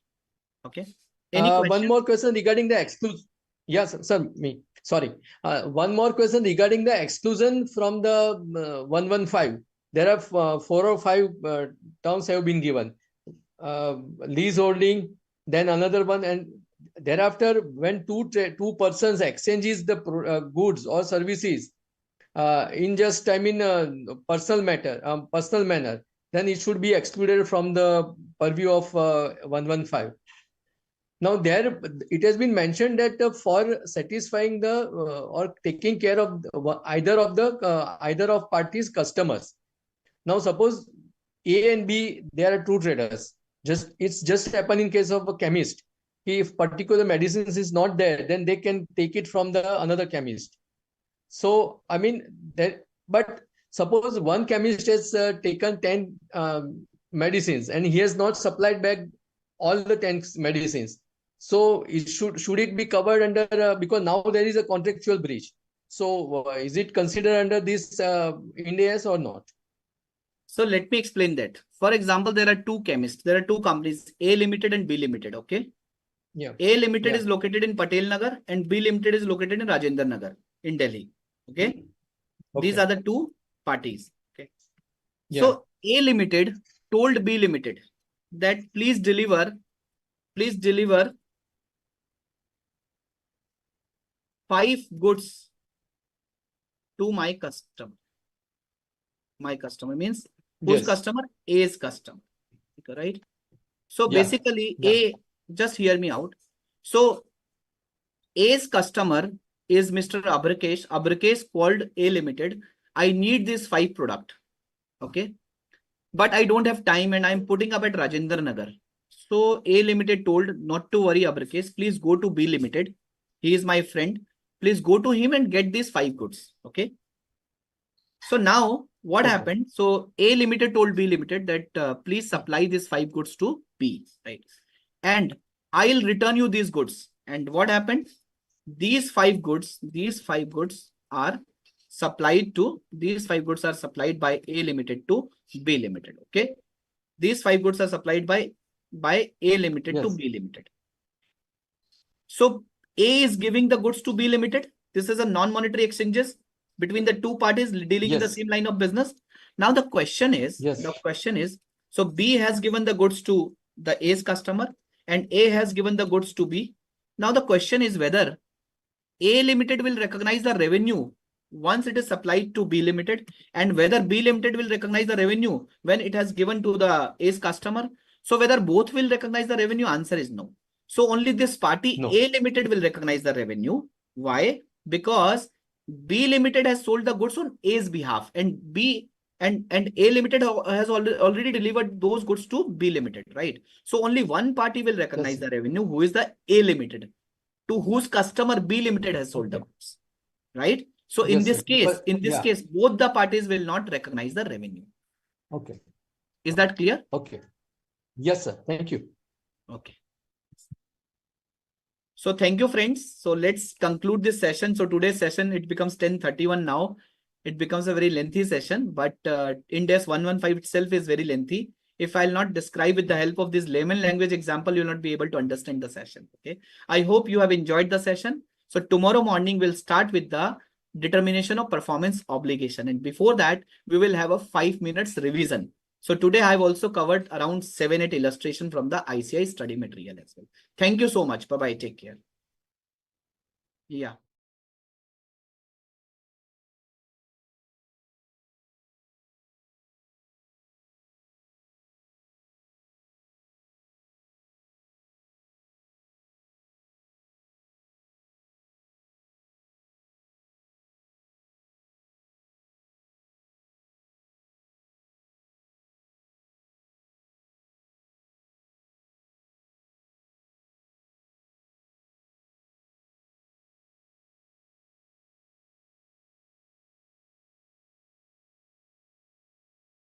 Okay. Any question? One more question regarding the exclusion. Yes, sir. Me. Sorry. One more question regarding the exclusion from the 115. There are 4 or 5 terms have been given. Lease holding, then another one, and thereafter, when two persons exchanges the goods or services in just personal manner, then it should be excluded from the purview of 115. Now there it has been mentioned that for satisfying the or taking care of either of parties customers. Now suppose A and B, they are two traders. It's just happen in case of a chemist. If particular medicines is not there, then they can take it from the another chemist. So I mean that, but suppose one chemist has taken 10 medicines and he has not supplied back all the 10 medicines. So it should it be covered under because now there is a contractual breach. So is it considered under this Ind AS or not? So let me explain that. For example, there are 2 chemists. There are 2 companies, A Limited and B Limited. Okay. Yeah. A Limited is located in Patel Nagar and B Limited is located in Rajendra Nagar in Delhi. Okay. These are the 2 parties. Okay. Yeah. So A Limited told B Limited that please deliver 5 goods to my customer. My customer means whose customer? A's customer. Right? So basically A, just hear me out. So A's customer is Mr. Abrakesh. Abrakesh called A Limited. I need this 5 product. Okay. But I don't have time and I'm putting up at Rajendra Nagar. So A Limited told not to worry Abrakesh. Please go to B Limited. He is my friend. Please go to him and get these 5 goods. Okay. So now what happened? So A Limited told B Limited that please supply these 5 goods to B, right? And I'll return you these goods. And what happened? These 5 goods are supplied by A Limited to B Limited. Okay. These 5 goods are supplied by A Limited to B Limited. So A is giving the goods to B Limited. This is a non-monetary exchanges between the 2 parties dealing in the same line of business. Now the question is, so B has given the goods to the A's customer and A has given the goods to B. Now the question is whether A Limited will recognize the revenue once it is supplied to B Limited and whether B Limited will recognize the revenue when it has given to the A's customer. So whether both will recognize the revenue, answer is no. So only this party A Limited will recognize the revenue. Why? Because B Limited has sold the goods on A's behalf and A Limited has already delivered those goods to B Limited, right? So only one party will recognize the revenue, who is the A Limited, to whose customer B Limited has sold the goods, right? So in this case, both the parties will not recognize the revenue. Okay. Is that clear? Okay. Yes, sir. Thank you. Okay. So thank you, friends. So let's conclude this session. So today's session, it becomes 10:31 now. It becomes a very lengthy session, but Ind AS 115 itself is very lengthy. If I'll not describe with the help of this layman language example, you'll not be able to understand the session. Okay. I hope you have enjoyed the session. So tomorrow morning, we'll start with the determination of performance obligation. And before that, we will have a 5 minutes revision. So today I've also covered around 7-8 illustration from the ICAI study material as well. Thank you so much. Bye-bye. Take care. Yeah.